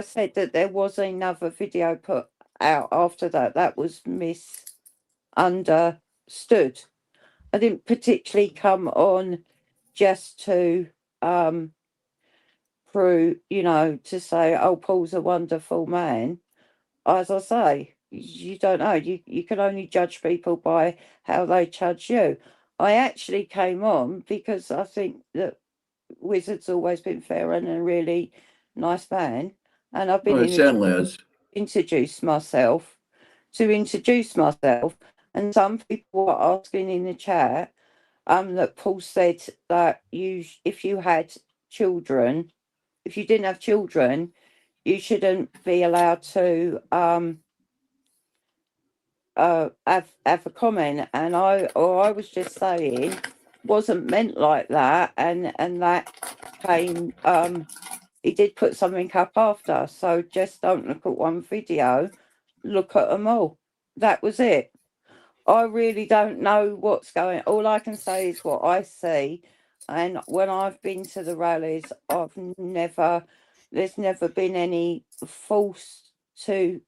said that there was another video put out after that. That was misunderstood. I didn't particularly come on just to prove, to say, oh, Paul's a wonderful man. As I say, you don't know. You can only judge people by how they judge you. I actually came on because I think that Wizard's always been fair and a really nice man. And I've been Well, it certainly is. introduce myself, and some people were asking in the chat that Paul said that if you had children, if you didn't have children, you shouldn't be allowed to have a comment. And I was just saying, wasn't meant like that, and that came. He did put something up after, so just don't look at one video, look at them all. That was it. I really don't know what's going. All I can say is what I see, and when I've been to the rallies, there's never been any force to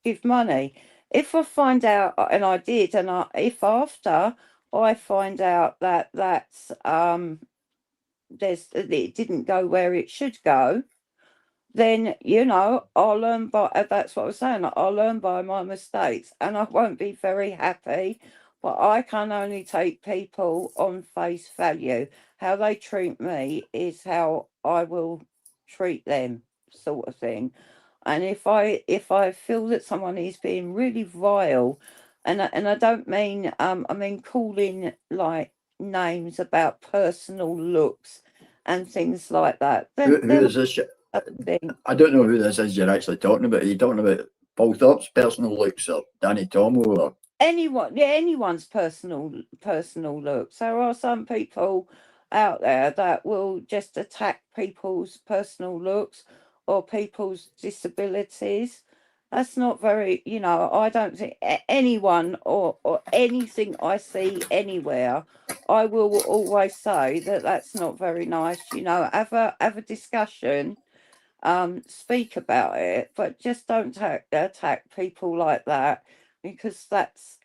give money. If I find out, and I did, and if after I find out that it didn't go where it should go, then I'll learn by. That's what I was saying. I'll learn by my mistakes, and I won't be very happy. But I can only take people on face value. How they treat me is how I will treat them, sort of thing. And if I feel that someone is being really vile, and I don't mean I mean calling like names about personal looks and things like that. Who is this? I don't know who this is you're actually talking about. Are you talking about Paul Thorp's personal looks or Danny Tomo or anyone's personal looks? There are some people out there that will just attack people's personal looks or people's disabilities. That's not very, I don't think anyone or anything I see anywhere, I will always say that that's not very nice. Have a discussion, speak about it, but just don't attack people like that, because that's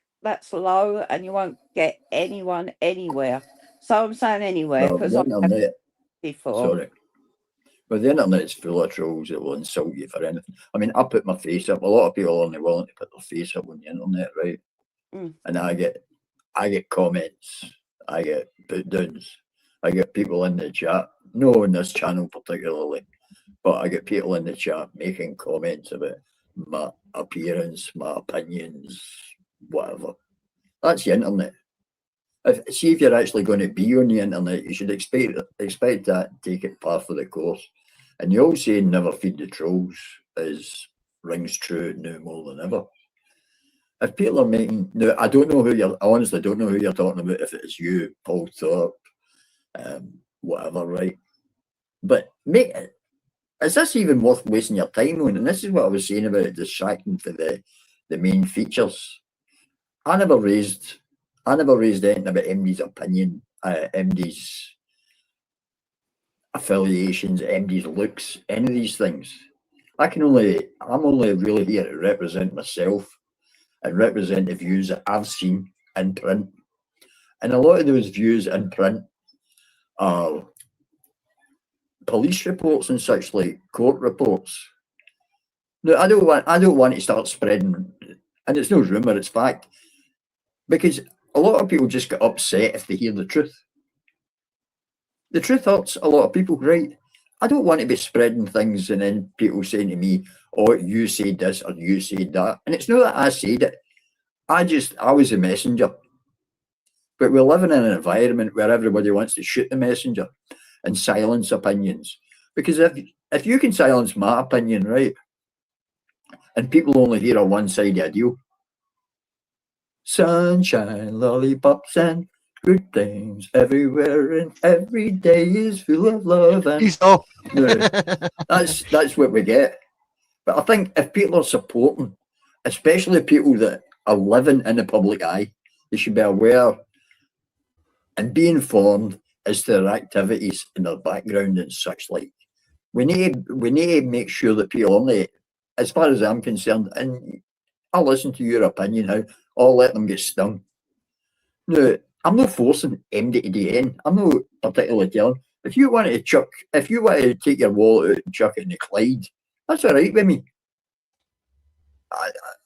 low, and you won't get anyone anywhere. So I'm saying anywhere because the internet. Before. Sorry. But the internet's full of trolls that will insult you for anything. I mean, I put my face up. A lot of people are only willing to put their face up on the internet, right? And I get comments, I get put downs, I get people in the chat, no on this channel particularly, but I get people in the chat making comments about my appearance, my opinions, whatever. That's the internet. See, if you're actually going to be on the internet, you should expect that, take it par for the course. And the old saying, never feed the trolls, rings true now more than ever. If people are making, now I don't know who I honestly don't know who you're talking about, if it's you, Paul Thorp, whatever, right? But is this even worth wasting your time on? And this is what I was saying about distracting for the main features. I never raised anything about MD's opinion, MD's affiliations, MD's looks, any of these things. I'm only really here to represent myself and represent the views that I've seen in print. And a lot of those views in print are police reports and such, like court reports. No, I don't want to start spreading, and it's no rumour, it's fact, because a lot of people just get upset if they hear the truth. The truth hurts a lot of people, right? I don't want to be spreading things and then people saying to me, oh, you said this or you said that. And it's not that I said it. I was a messenger. But we're living in an environment where everybody wants to shoot the messenger and silence opinions. Because if you can silence my opinion, right, and people only hear on one side of a deal, Sunshine, lollipops, and good things everywhere, and every day is full of love. And Stop. that's what we get. But I think if people are supporting, especially people that are living in the public eye, they should be aware and be informed as to their activities and their background and such like. We need to make sure that people only, as far as I'm concerned, and I'll listen to your opinion now, I'll let them get stung. No, I'm not forcing MD to DN. I'm not particularly telling. If you want to take your wallet out and chuck it in the Clyde, that's all right with me.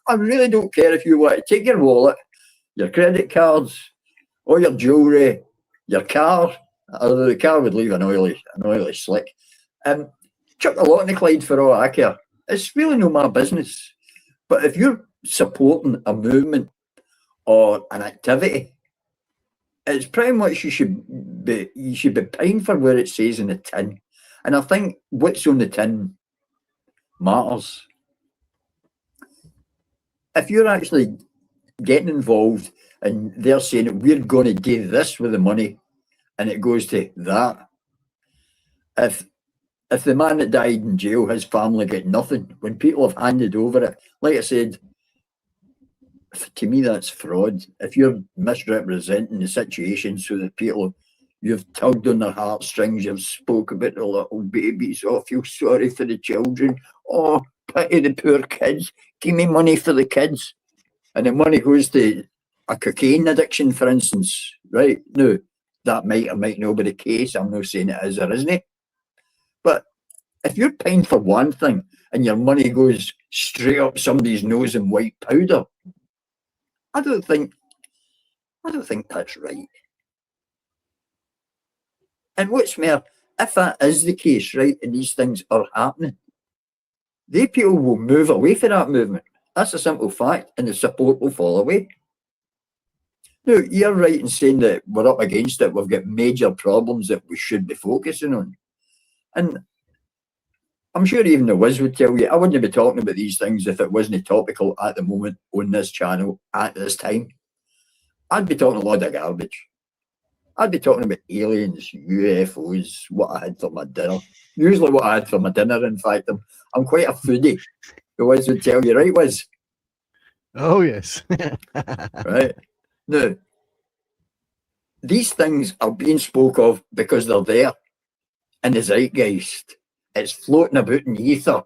I really don't care if you want to take your wallet, your credit cards, all your jewellery, your car, although the car would leave an oily slick. Chuck a lot in the Clyde for all I care. It's really no my business. But if you're supporting a movement or an activity, it's pretty much you should be paying for where it says in the tin. And I think what's on the tin matters. If you're actually getting involved and they're saying we're going to do this with the money and it goes to that, if the man that died in jail, his family get nothing, when people have handed over it, like I said, to me that's fraud. If you're misrepresenting the situation so that people, you've tugged on their heartstrings, you've spoke about the little babies, oh, I feel sorry for the children, oh, pity the poor kids, give me money for the kids. And the money goes to a cocaine addiction, for instance, right? No, that might or might not be the case. I'm not saying it is or isn't it. But if you're paying for one thing and your money goes straight up somebody's nose in white powder, I don't think that's right. And what's more, if that is the case, right, and these things are happening, they people will move away from that movement. That's a simple fact, and the support will fall away. Now, you're right in saying that we're up against it. We've got major problems that we should be focusing on. And I'm sure even the Wiz would tell you, I wouldn't be talking about these things if it wasn't topical at the moment on this channel at this time. I'd be talking a lot of garbage. I'd be talking about aliens, UFOs, what I had for my dinner. Usually what I had for my dinner, in fact. I'm quite a foodie. The Wiz would tell you, right, Wiz? Oh, yes. Right. Now, these things are being spoke of because they're there in the zeitgeist. It's floating about in the ether.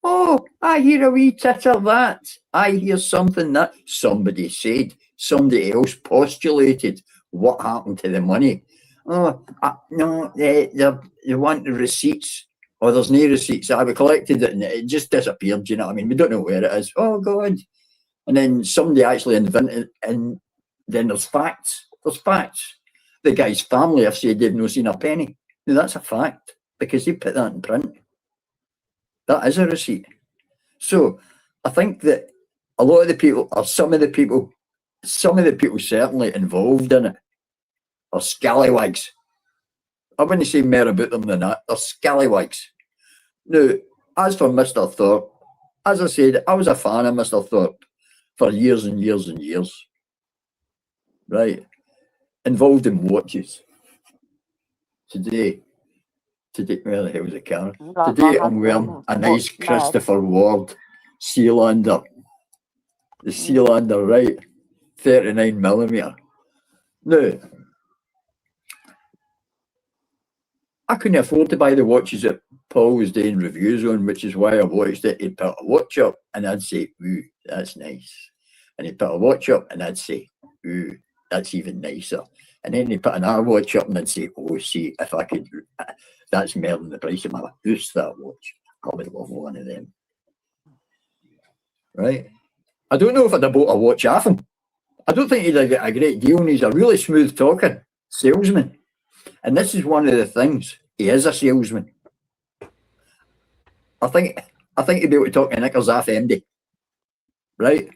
Oh, I hear a wee titter that. I hear something that somebody said. Somebody else postulated what happened to the money. Oh, no, they want the receipts. Oh, there's no receipts. We collected it and it just disappeared. Do you know what I mean? We don't know where it is. Oh, God. And then somebody actually invented it, and then there's facts. There's facts. The guy's family have said they've not seen a penny. Now, that's a fact because they put that in print. That is a receipt. So I think that a lot of the people, or some of the people certainly involved in it are scallywags. I wouldn't say more about them than that. They're scallywags. Now, as for Mr. Thorp, as I said, I was a fan of Mr. Thorp for years and years and years. Right? Involved in watches. Today, where the hell is the camera? Today I'm wearing a nice Christopher Ward Sealander. The Sealander, right? 39mm. Now, I couldn't afford to buy the watches that Paul was doing reviews on, which is why I watched it. He'd put a watch up and I'd say, ooh, that's nice. And he'd put a watch up and I'd say, ooh, that's even nicer. And then he'd put another watch up and I'd say, oh, see, if I could, that's more than the price of my house, that watch. I would love one of them. Right? I don't know if I'd have bought a watch off him. I don't think he'd have got a great deal, and he's a really smooth talking salesman. And this is one of the things. He is a salesman. I think he'd be able to talk to knickers off MD. Right?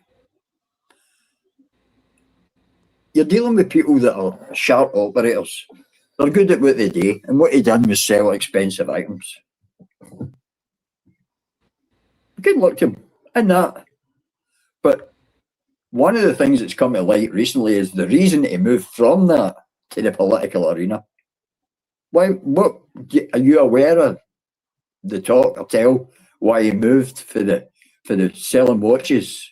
You're dealing with people that are sharp operators. They're good at what they do, and what he done was sell expensive items. Good luck to him in that. But one of the things that's come to light recently is the reason he moved from that to the political arena. Why? What are you aware of? The talk or tell why he moved for the selling watches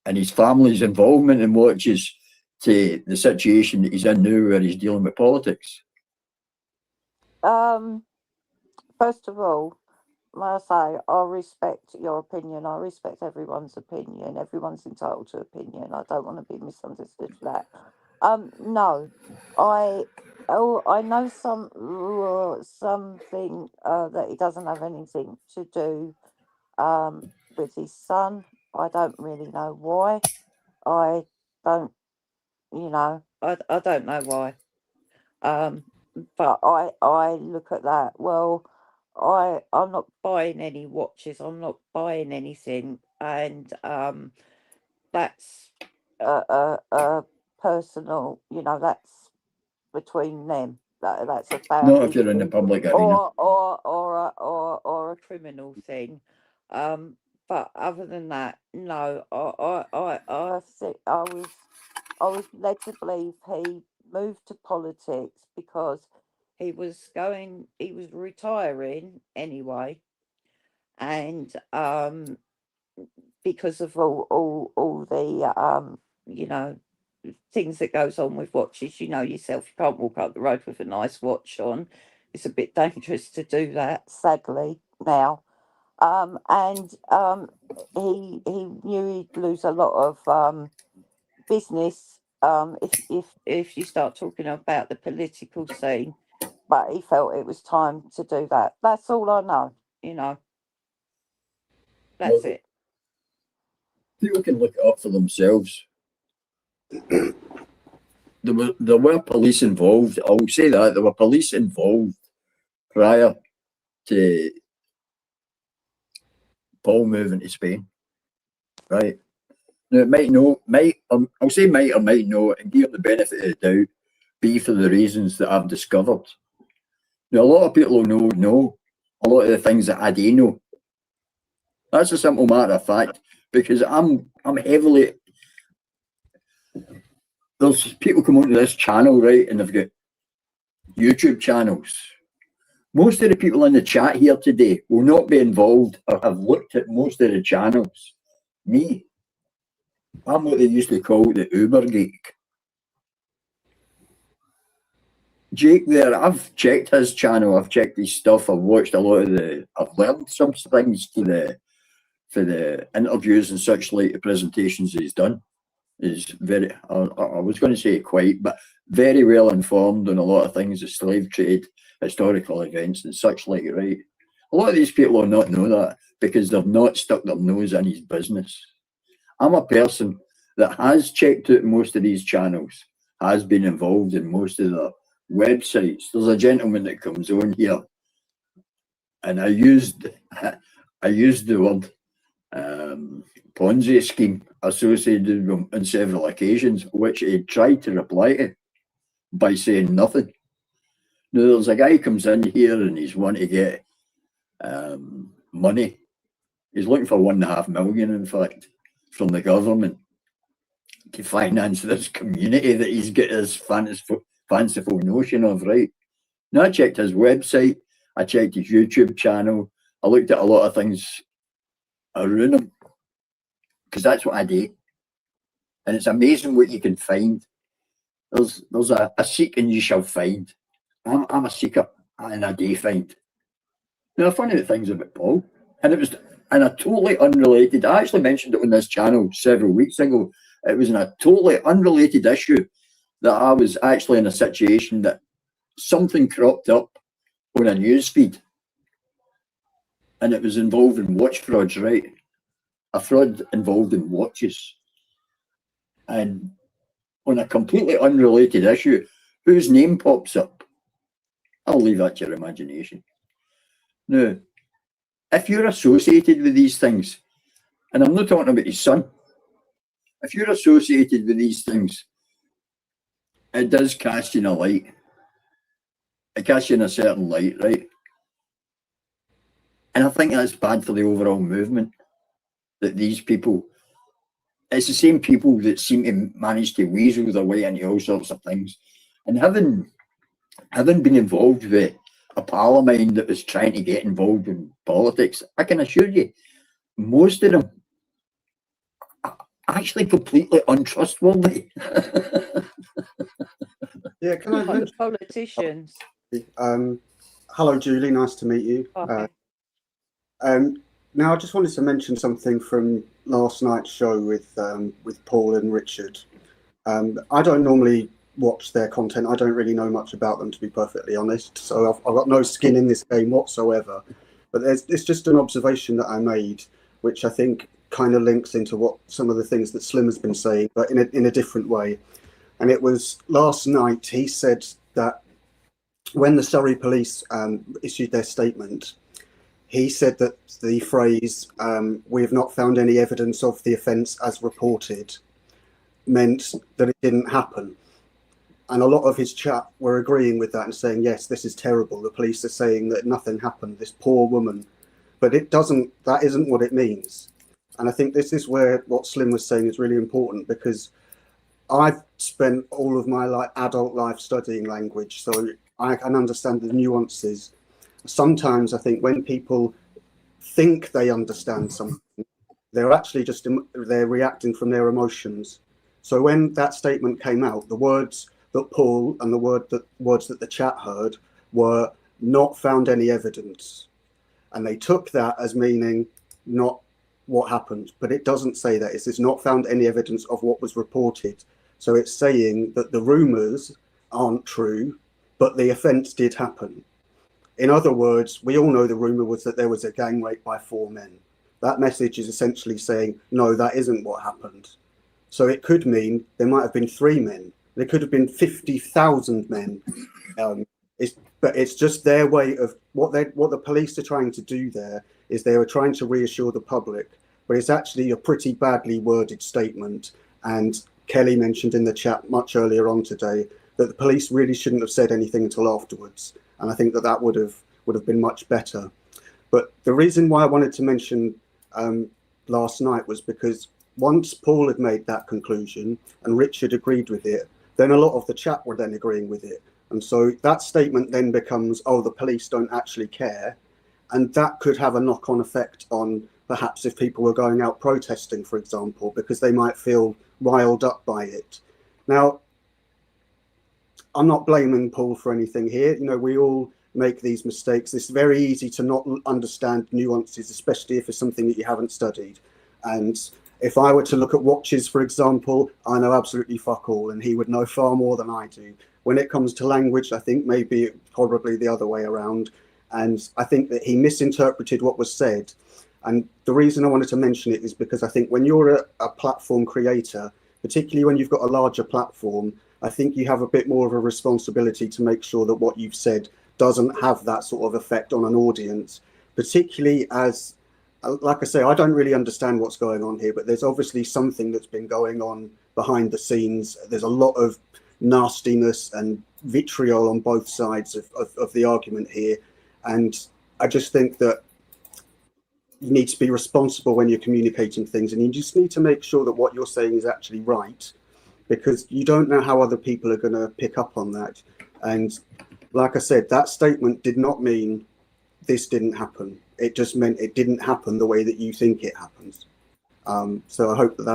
and his family's involvement in watches to the situation that he's in now, where he's dealing with politics. First of all, like I say, I respect your opinion. I respect everyone's opinion. Everyone's entitled to opinion. I don't want to be misunderstood for that. No, I know something that it doesn't have anything to do with his son. I don't really know why. I don't, I don't know why. But I look at that. Well, I'm not buying any watches. I'm not buying anything, and that's a personal. That's between them. That's a Not family if you're in the thing, public arena. or a criminal thing. But other than that, no. I think I was led to believe he moved to politics because he was retiring anyway, and because of all the things that goes on with watches. You know yourself, you can't walk up the road with a nice watch on. It's a bit dangerous to do that, sadly, now. And he knew he'd lose a lot of business if you start talking about the political scene, but he felt it was time to do that. That's all I know. That's Well, it. people can look it up for themselves. There were police involved. I will say that there were police involved prior to Paul moving to Spain, right? Now it I'll say might or might not, and give the benefit of the doubt, be for the reasons that I've discovered. Now a lot of people will know a lot of the things that I do know. That's a simple matter of fact, because I'm heavily. There's people come onto this channel, right, and they've got YouTube channels. Most of the people in the chat here today will not be involved or have looked at most of the channels. Me, I'm what they used to call the Uber geek. Jake there, I've checked his channel, I've checked his stuff, I've watched a lot of I've learned some things for the interviews and such like the presentations he's done. Is very, I was going to say quite, but very well informed on a lot of things, the slave trade, historical events and such like, right? A lot of these people will not know that because they've not stuck their nose in his business. I'm a person that has checked out most of these channels, has been involved in most of the websites. There's a gentleman that comes on here, and I used the word Ponzi scheme associated with him on several occasions, which he tried to reply to by saying nothing. Now, there's a guy who comes in here and he's wanting to get money. He's looking for $1.5 million, in fact, from the government to finance this community that he's got his fanciful notion of, right? Now, I checked his website, I checked his YouTube channel, I looked at a lot of things around him, because that's what I do. And it's amazing what you can find. There's a seek and you shall find. I'm a seeker and I do find. Now, one of the things about Paul, and it was in a totally unrelated, I actually mentioned it on this channel several weeks ago. It was in a totally unrelated issue that I was actually in a situation that something cropped up on a news feed. And it was involving watch frauds, right? A fraud involved in watches. And on a completely unrelated issue, whose name pops up? I'll leave that to your imagination. Now, if you're associated with these things, and I'm not talking about his son, if you're associated with these things, it does cast you in a light. It casts you in a certain light, right? And I think that's bad for the overall movement, that these people, it's the same people that seem to manage to weasel their way into all sorts of things. And having been involved with a pal of mine that was trying to get involved in politics, I can assure you, most of them are actually completely untrustworthy. Yeah, can I Like the mention? politicians. Hello, Julie. Nice to meet you. Okay. Now, I just wanted to mention something from last night's show with Paul and Richard. I don't normally watch their content. I don't really know much about them, to be perfectly honest. So I've got no skin in this game whatsoever. But it's just an observation that I made, which I think kind of links into what some of the things that Slim has been saying, but in a different way. And it was last night he said that when the Surrey police issued their statement, he said that the phrase, we have not found any evidence of the offence as reported, meant that it didn't happen. And a lot of his chat were agreeing with that and saying, yes, this is terrible. The police are saying that nothing happened, this poor woman. But that isn't what it means. And I think this is where what Slim was saying is really important, because I've spent all of my adult life studying language, so I can understand the nuances. Sometimes I think when people think they understand something, they're actually they're reacting from their emotions. So when that statement came out, the words that Paul and the words that the chat heard were not found any evidence. And they took that as meaning not what happened, but it doesn't say that. It says not found any evidence of what was reported. So it's saying that the rumours aren't true, but the offence did happen. In other words, we all know the rumour was that there was a gang rape by 4 men. That message is essentially saying, no, that isn't what happened. So it could mean there might have been 3 men. There could have been 50,000 men. But it's just their way of what the police are trying to do there is they were trying to reassure the public, but it's actually a pretty badly worded statement. And Kelly mentioned in the chat much earlier on today that the police really shouldn't have said anything until afterwards. And I think that would have been much better. But the reason why I wanted to mention last night was because once Paul had made that conclusion and Richard agreed with it, then a lot of the chat were then agreeing with it. And so that statement then becomes, oh, the police don't actually care. And that could have a knock-on effect on perhaps if people were going out protesting, for example, because they might feel riled up by it. Now, I'm not blaming Paul for anything here. You know, we all make these mistakes. It's very easy to not understand nuances, especially if it's something that you haven't studied. And if I were to look at watches, for example, I know absolutely fuck all, and he would know far more than I do. When it comes to language, I think maybe probably the other way around. And I think that he misinterpreted what was said. And the reason I wanted to mention it is because I think when you're a platform creator, particularly when you've got a larger platform, I think you have a bit more of a responsibility to make sure that what you've said doesn't have that sort of effect on an audience, particularly as, like I say, I don't really understand what's going on here, but there's obviously something that's been going on behind the scenes. There's a lot of nastiness and vitriol on both sides of the argument here. And I just think that you need to be responsible when you're communicating things, and you just need to make sure that what you're saying is actually right, because you don't know how other people are going to pick up on that. And like I said, that statement did not mean this didn't happen. It just meant it didn't happen the way that you think it happens. So I hope that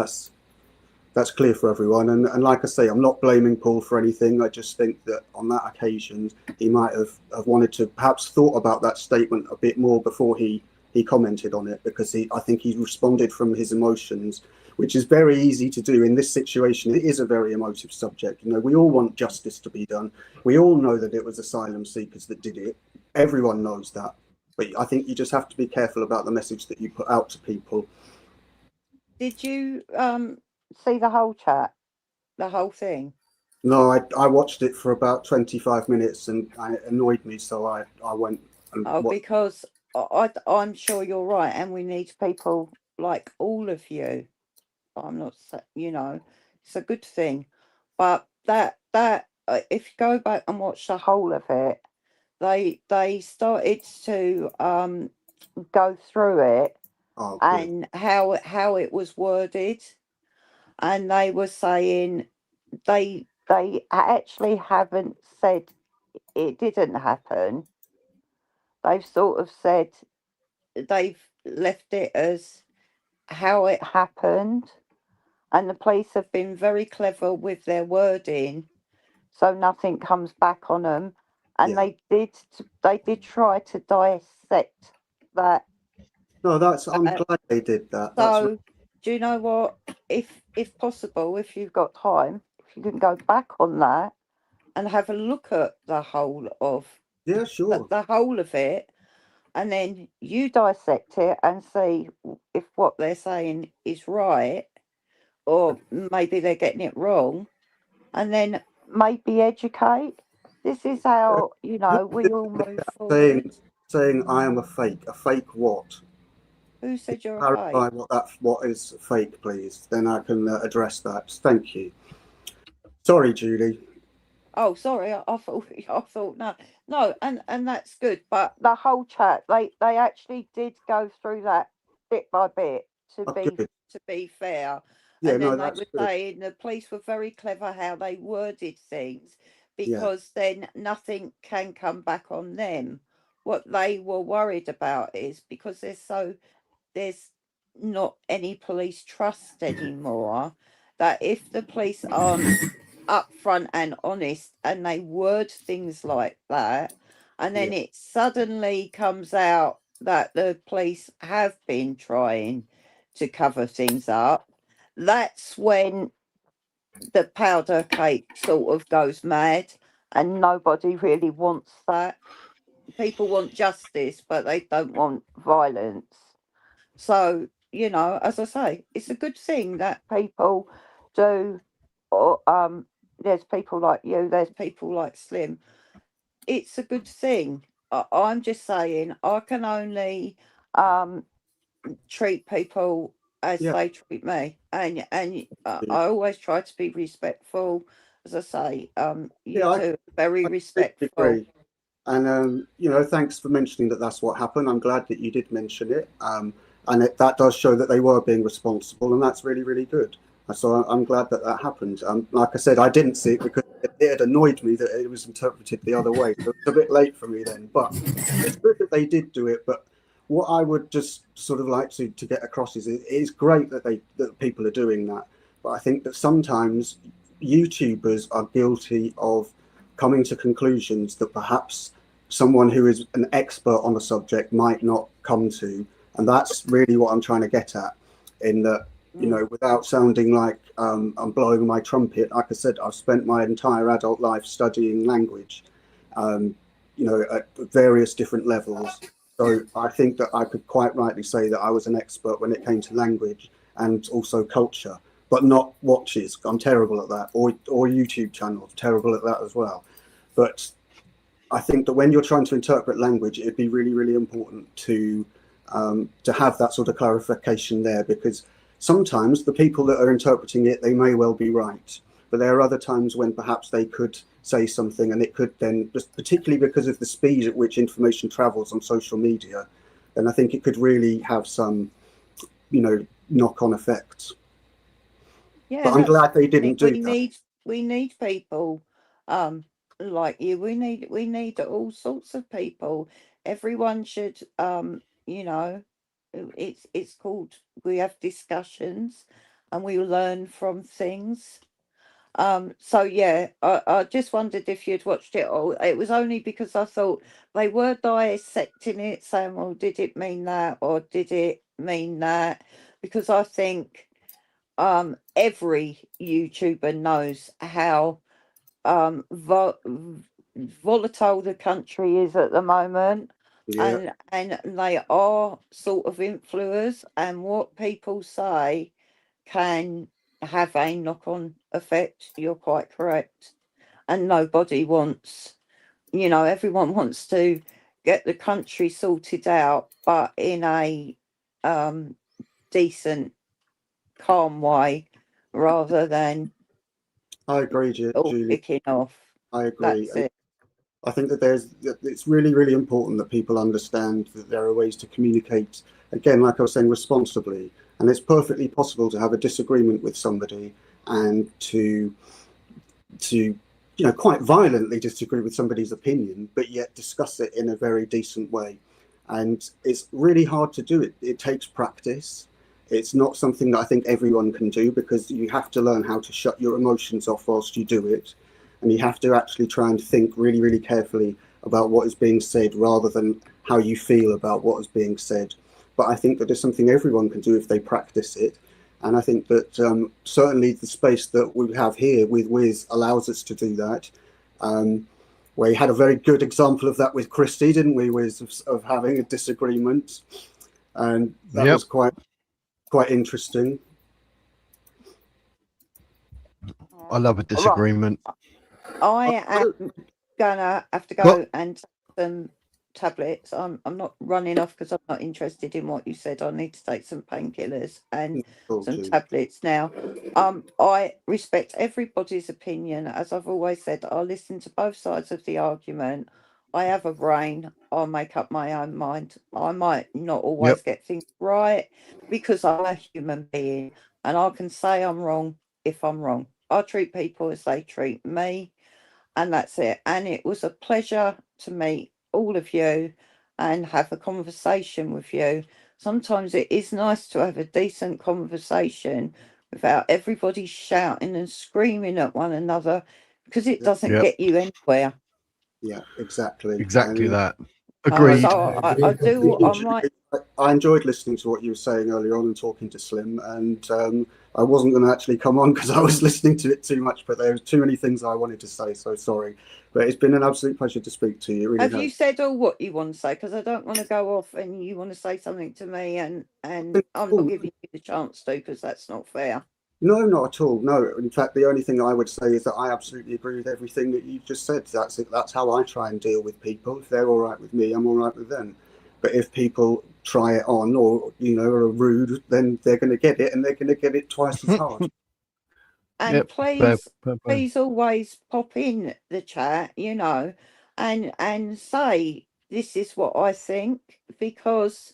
that's clear for everyone. And like I say, I'm not blaming Paul for anything. I just think that on that occasion, he might have wanted to perhaps thought about that statement a bit more before he commented on it, because I think he responded from his emotions, which is very easy to do in this situation. It is a very emotive subject. You know, we all want justice to be done. We all know that it was asylum seekers that did it. Everyone knows that. But I think you just have to be careful about the message that you put out to people. Did you see the whole chat, the whole thing? No, I watched it for about 25 minutes and it annoyed me, so I went and watched. Because I'm sure you're right, and we need people like all of you. I'm not, you know, it's a good thing, but that if you go back and watch the whole of it, they started to go through it and how it was worded, and they were saying they actually haven't said it didn't happen. They've sort of said they've left it as how it happened, and the police have been very clever with their wording, so nothing comes back on them. And Yeah. they did try to dissect that. No, I'm glad they did that. So, do you know what? If possible, if you've got time, if you can go back on that and have a look at the whole of yeah, sure. the whole of it, and then you dissect it and see if what they're saying is right, or maybe they're getting it wrong, and then maybe educate. This is how, you know, we all move forward. Saying I am a fake. A fake what? Who said you're a Clarify fake? what is fake, please. Then I can address that. Thank you. Sorry, Julie. Oh, sorry. I thought no, and that's good. But the whole chat, they actually did go through that bit by bit to Oh, be good. fair. Yeah, And no, then they that's were good. saying the police were very clever how they worded things, Yeah, because then nothing can come back on them. What they were worried about is because there's not any police trust anymore, that if the police aren't upfront and honest and they word things like that, and then yeah, it suddenly comes out that the police have been trying to cover things up, that's when the powder cake sort of goes mad, and nobody really wants that. People want justice, but they don't want violence. So, you know, as I say, it's a good thing that people do, or there's people like you, there's people like Slim. It's a good thing. I'm just saying I can only treat people as yeah. they treat me, and I always try to be respectful. As I say, you Yeah, two are very I completely respectful. agree. And thanks for mentioning that that's what happened. I'm glad that you did mention it. And that does show that they were being responsible, and that's really, really good. So I'm glad that that happened. Like I said, I didn't see it because it had annoyed me that it was interpreted the other way. So it's a bit late for me then, but it's good that they did do it. But what I would just sort of like to get across is it is great that that people are doing that. But I think that sometimes YouTubers are guilty of coming to conclusions that perhaps someone who is an expert on a subject might not come to. And that's really what I'm trying to get at, in that, without sounding like I'm blowing my trumpet, like I said, I've spent my entire adult life studying language, at various different levels. So I think that I could quite rightly say that I was an expert when it came to language and also culture, but not watches. I'm terrible at that, or YouTube channels, terrible at that as well. But I think that when you're trying to interpret language, it'd be really, really important to have that sort of clarification there, because sometimes the people that are interpreting it, they may well be right, but there are other times when perhaps they could say something and it could then, just particularly because of the speed at which information travels on social media, then I think it could really have some, knock-on effects. Yeah, But I'm that's glad they the thing. didn't do that. We need people like you. We need all sorts of people. Everyone should you know, it's called, we have discussions and we learn from things. So yeah, I just wondered if you'd watched it all. It was only because I thought they were dissecting it, saying, well, did it mean that or did it mean that? Because I think every YouTuber knows how volatile the country is at the moment, Yeah, and they are sort of influencers, and what people say can have a knock-on effect. You're quite correct, and nobody wants, everyone wants to get the country sorted out, but in a decent, calm way, rather than I agree, all Julie. kicking off. I agree. That's it. I think that it's really, really important that people understand that there are ways to communicate, again, like I was saying, responsibly. And it's perfectly possible to have a disagreement with somebody and to quite violently disagree with somebody's opinion, but yet discuss it in a very decent way. And it's really hard to do it. It takes practice. It's not something that I think everyone can do, because you have to learn how to shut your emotions off whilst you do it. And you have to actually try and think really, really carefully about what is being said rather than how you feel about what is being said. But I think that it's something everyone can do if they practice it. And I think that certainly the space that we have here with Wiz allows us to do that. We had a very good example of that with Christy, didn't we, Wiz, of having a disagreement. And that was quite interesting. I love a disagreement. I am gonna have to go and take some tablets. I'm not running off because I'm not interested in what you said. I need to take some painkillers and some tablets now. I respect everybody's opinion. As I've always said, I'll listen to both sides of the argument. I have a brain. I'll make up my own mind. I might not always get things right because I'm a human being, and I can say I'm wrong if I'm wrong. I treat people as they treat me, and that's it. And it was a pleasure to meet all of you and have a conversation with you. Sometimes it is nice to have a decent conversation without everybody shouting and screaming at one another, because it doesn't get you anywhere. Yeah, exactly. Exactly that. Agreed. I enjoyed listening to what you were saying earlier on and talking to Slim, and I wasn't going to actually come on because I was listening to it too much, but there were too many things I wanted to say, so sorry. But it's been an absolute pleasure to speak to you. Really have you said all what you want to say? Because I don't want to go off and you want to say something to me and I'm not giving you the chance to, because that's not fair. No, not at all. No, in fact, the only thing I would say is that I absolutely agree with everything that you just said. That's it. That's how I try and deal with people. If they're all right with me, I'm all right with them. But if people try it on, or are rude, then they're going to get it, and they're going to get it twice as hard. And please always pop in the chat, and say this is what I think, because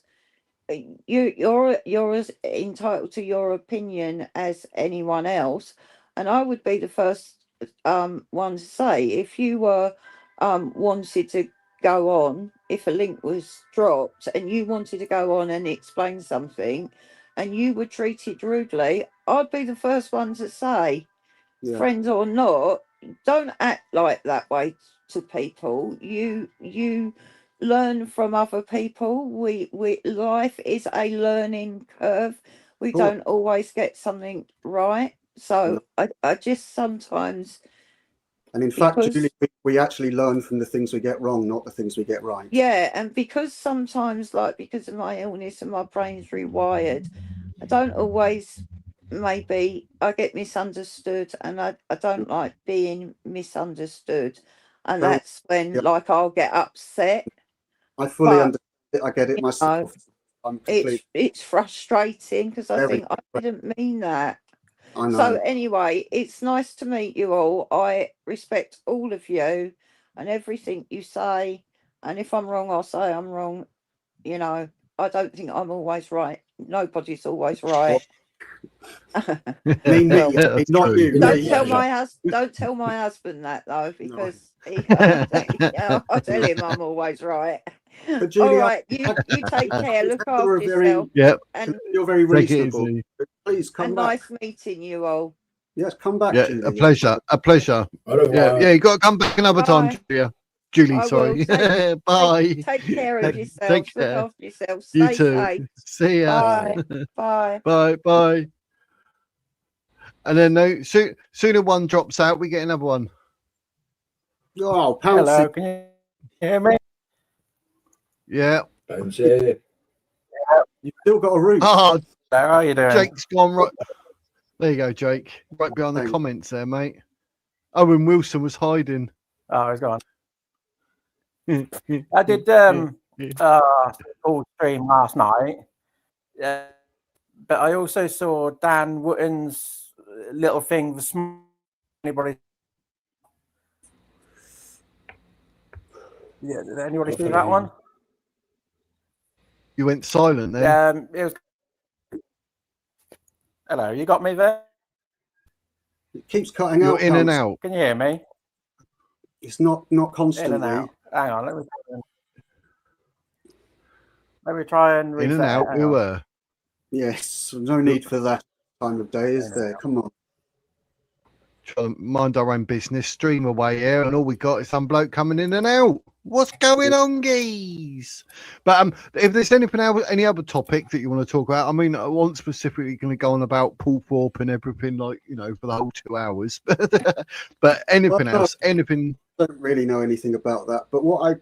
you're as entitled to your opinion as anyone else. And I would be the first one to say, if you were wanted to go on, if a link was dropped and you wanted to go on and explain something and you were treated rudely, I'd be the first one to say, friends or not, don't act like that way to people. You learn from other people. We life is a learning curve. We don't always get something right. So I just sometimes, and in fact, Julie, we actually learn from the things we get wrong, not the things we get right. Yeah, and because sometimes, because of my illness and my brain's rewired, I don't always, maybe I get misunderstood, and I don't like being misunderstood. And that's when, I'll get upset. I fully understand it. I get it myself. It's frustrating because I think I didn't mean that. I know. So anyway, it's nice to meet you all. I respect all of you and everything you say. And if I'm wrong, I'll say I'm wrong. I don't think I'm always right. Nobody's always right. Not you. Don't tell my husband that though, because I'll tell him I'm always right. But Julie, all right, you take care. Look after yourself. And you're very reasonable. Please come back. Nice meeting you all. Yes, come back. Yeah, Julie. a pleasure. A pleasure. Yeah, you got to come back another time, Julie. Sorry. Bye. Take care of yourself. Take care. Look after yourself. You Stay too. safe. See ya. Bye. Bye. Bye. Bye. And then sooner one drops out, we get another one. Oh, Pouncy. Hello, can you hear me? Yeah. Pouncy. You've still got a root. Oh, how are you doing? Jake's gone right. There you go, Jake. Right behind the comments there, mate. Owen Wilson was hiding. Oh, he's gone. I did full stream last night. But I also saw Dan Wotton's little thing for anybody. Yeah, did anybody see that one? You went silent then. It was... Hello, you got me there? It keeps cutting You're out. in and Guns. out. Can you hear me? It's not In constantly. and out. Hang on, let me try and reset. In and out. Hang We on. were. Yes, no need for that time of day, is there? Come on. Trying to mind our own business, stream away here, and all we got is some bloke coming in and out. What's going on, geez? But if there's anything else, any other topic that you want to talk about, I mean, I wasn't specifically going to go on about Paul Thorp and everything, like, you know, for the whole 2 hours. But anything else, anything. I don't really know anything about that, but what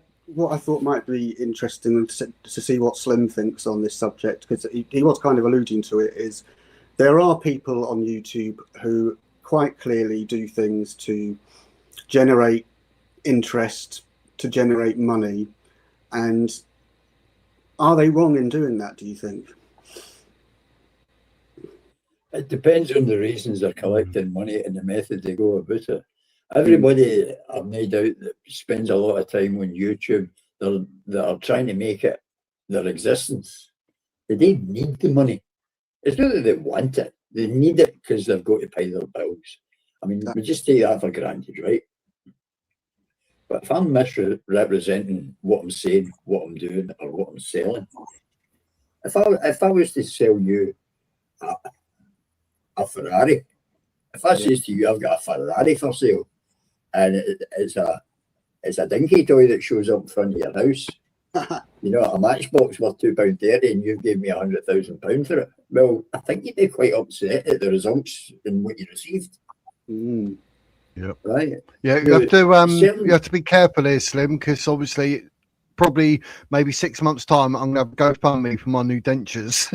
I thought might be interesting to see what Slim thinks on this subject, because he was kind of alluding to it, is there are people on YouTube who quite clearly do things to generate interest, to generate money, and are they wrong in doing that, do you think? It depends on the reasons they're collecting money and the method they go about it. Everybody, I've no doubt, that spends a lot of time on YouTube that are trying to make it their existence. They don't need the money. It's not that they want it. They need it because they've got to pay their bills. I mean, we just take that for granted, right? But if I'm misrepresenting what I'm saying, what I'm doing, or what I'm selling, if I was to sell you a Ferrari, if I says to you, I've got a Ferrari for sale, and it's a dinky toy that shows up in front of your house, you know, a Matchbox worth £2.30, and you gave me £100,000 for it. Well, I think you'd be quite upset at the results in what you received. Yep. Right. Yeah, you have to be careful here, Slim, because obviously, probably maybe 6 months' time, I'm going to have GoFundMe for my new dentures.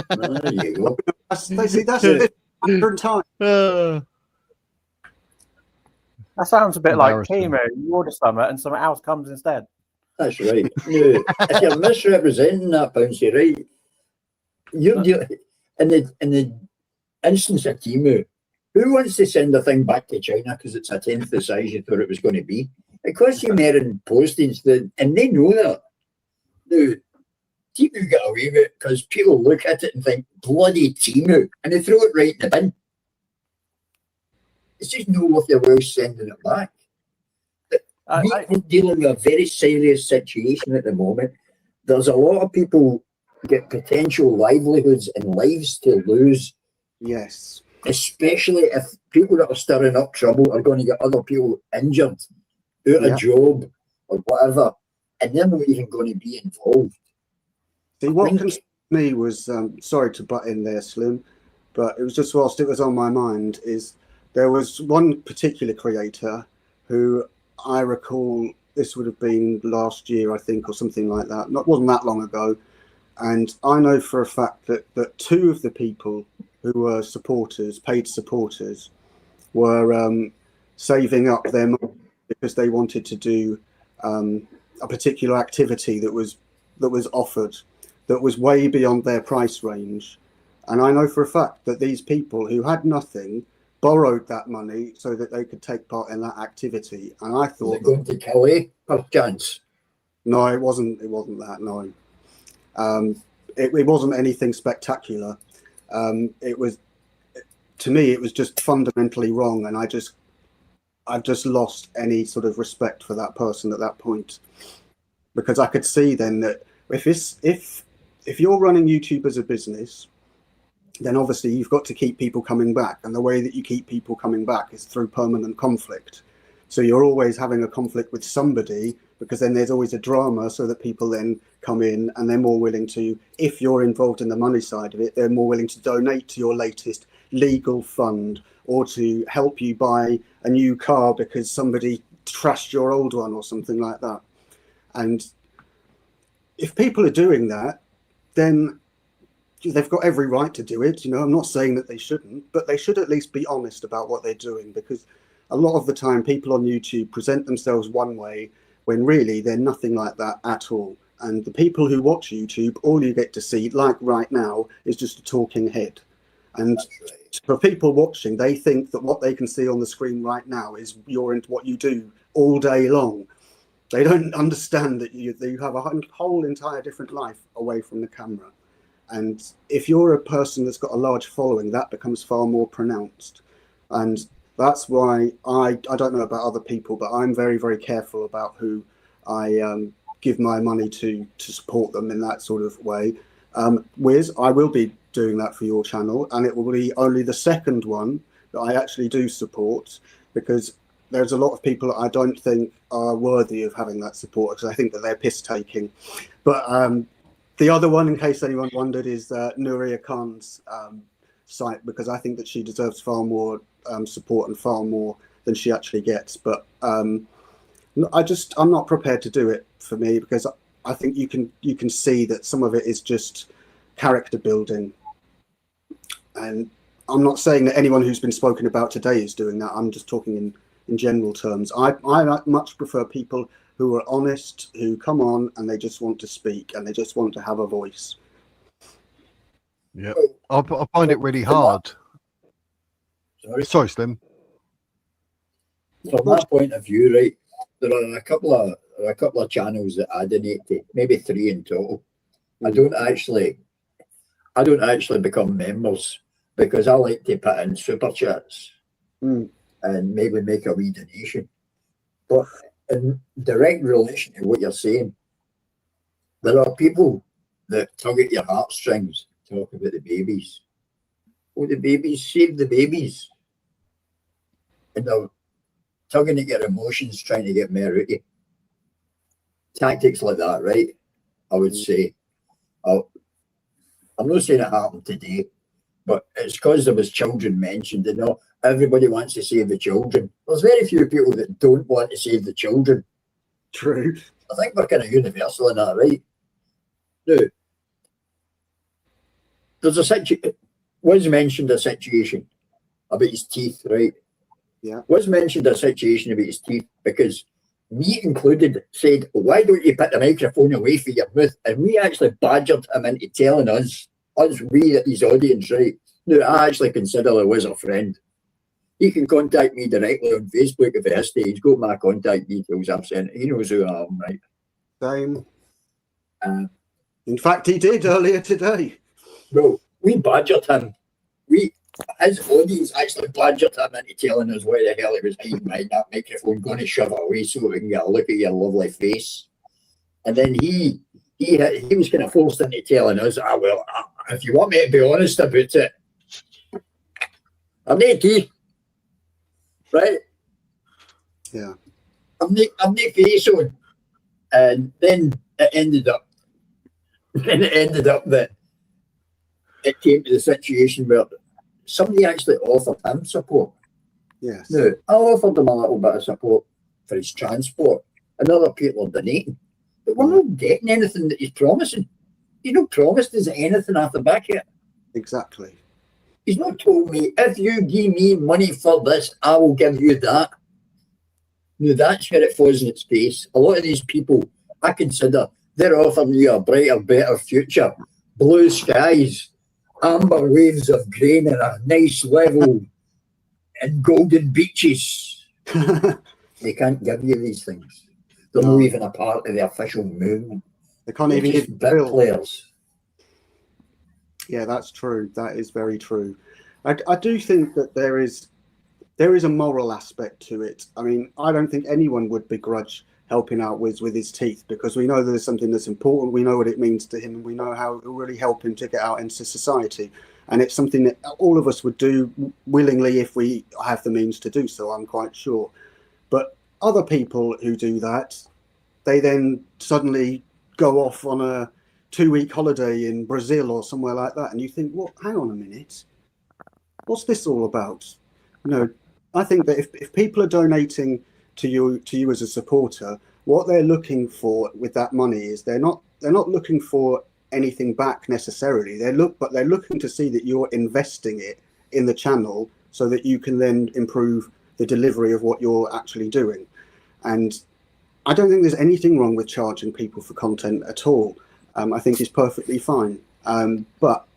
There you go. That's a different time. That sounds a bit like chemo. You order something and something else comes instead. That's right. No, if you're misrepresenting that, Bouncy, right? In the instance of Timu, who wants to send a thing back to China because it's a tenth the size you thought it was going to be? It costs you more in postage, and they know that. Now, Timu get away with it because people look at it and think, bloody Timu, and they throw it right in the bin. It's just not worth your while sending it back. We're dealing with a very serious situation at the moment. There's a lot of people get potential livelihoods and lives to lose. Yes. Especially if people that are stirring up trouble are going to get other people injured, out of job or whatever, and they're not even going to be involved. See, what concerned me was, sorry to butt in there, Slim, but it was just whilst it was on my mind, is there was one particular creator who I recall, this would have been last year, I think, or something like that. Wasn't that long ago. And I know for a fact that two of the people who were supporters, paid supporters, were saving up their money because they wanted to do a particular activity that was offered that was way beyond their price range. And I know for a fact that these people who had nothing borrowed that money so that they could take part in that activity. And I thought, going to Kelly, perchance? No, it wasn't that. No, it wasn't anything spectacular. It was, to me, it was just fundamentally wrong, and I've just lost any sort of respect for that person at that point, because I could see then that if you're running YouTube as a business, then obviously you've got to keep people coming back, and the way that you keep people coming back is through permanent conflict. So you're always having a conflict with somebody, because then there's always a drama, so that people then come in and they're more willing to, if you're involved in the money side of it, they're more willing to donate to your latest legal fund, or to help you buy a new car because somebody trashed your old one or something like that. And if people are doing that, then they've got every right to do it. You know, I'm not saying that they shouldn't, but they should at least be honest about what they're doing, because a lot of the time people on YouTube present themselves one way when really they're nothing like that at all. And the people who watch YouTube, all you get to see, like right now, is just a talking head. And for people watching, they think that what they can see on the screen right now is what you do all day long. They don't understand that you have a whole entire different life away from the camera. And if you're a person that's got a large following, that becomes far more pronounced. And that's why I don't know about other people, but I'm very, very careful about who I give my money to support them in that sort of way. Wiz, I will be doing that for your channel, and it will be only the second one that I actually do support, because there's a lot of people that I don't think are worthy of having that support, because I think that they're piss taking. But the other one, in case anyone wondered, is Nuria Khan's site, because I think that she deserves far more support and far more than she actually gets. But I'm not prepared to do it, for me, because I think you can see that some of it is just character building. And I'm not saying that anyone who's been spoken about today is doing that. I'm just talking in general terms. I much prefer people who are honest, who come on and they just want to speak and they just want to have a voice. Yeah, I find it really hard. Sorry, Slim. From that point of view, right, there are a couple of channels that I donate to, maybe 3 in total. I don't actually become members, because I like to put in super chats and maybe make a wee donation. But in direct relation to what you're saying, there are people that tug at your heartstrings, talk about the babies. Oh, the babies, save the babies. And they're tugging at your emotions, trying to get more out of you. Tactics like that, right? I would say. I'm not saying it happened today, but it's because there was children mentioned. And not everybody wants to save the children. There's very few people that don't want to save the children. True. I think we're kind of universal in that, right? Now, there's a situation. Was mentioned a situation about his teeth, right? Yeah. Was mentioned a situation about his teeth, because me included said, why don't you put the microphone away from your mouth? And we actually badgered him into telling us, we, his audience, right? Now, I actually consider there was a friend. He can contact me directly on Facebook if he has to. He's got my contact details. I've sent it. He knows who I am, right? Same. In fact, he did earlier today. Well, we badgered him. His audience actually badgered him into telling us where the hell he was hiding behind that microphone, going to shove it away so we can get a look at your lovely face. And then he was kind of forced into telling us, if you want me to be honest about it, I'm not teeth, right? Yeah. I'm not face on. And then it ended up that it came to the situation where somebody actually offered him support. Yes. Now, I offered him a little bit of support for his transport, and other people are donating. But we're not getting anything that he's promising. He's not promised us anything off the back yet. Exactly. He's not told me, if you give me money for this, I will give you that. Now, that's where it falls in its face. A lot of these people, I consider, they're offering you a brighter, better future, blue skies, amber waves of grain and a nice level and golden beaches. They can't give you these things. They're not even a part of the official movement. They can't even give bit players. Yeah, that's true. That is very true. I do think that there is a moral aspect to it. I mean, I don't think anyone would begrudge helping out Wiz with his teeth, because we know there's something that's important. We know what it means to him, and we know how it will really help him to get out into society. And it's something that all of us would do willingly if we have the means to do so, I'm quite sure. But other people who do that, they then suddenly go off on a 2-week holiday in Brazil or somewhere like that. And you think, well, hang on a minute. What's this all about? You know, I think that if people are donating to you as a supporter, what they're looking for with that money is they're not looking for anything back necessarily. They're looking to see that you're investing it in the channel so that you can then improve the delivery of what you're actually doing. And I don't think there's anything wrong with charging people for content at all. I think it's perfectly fine. But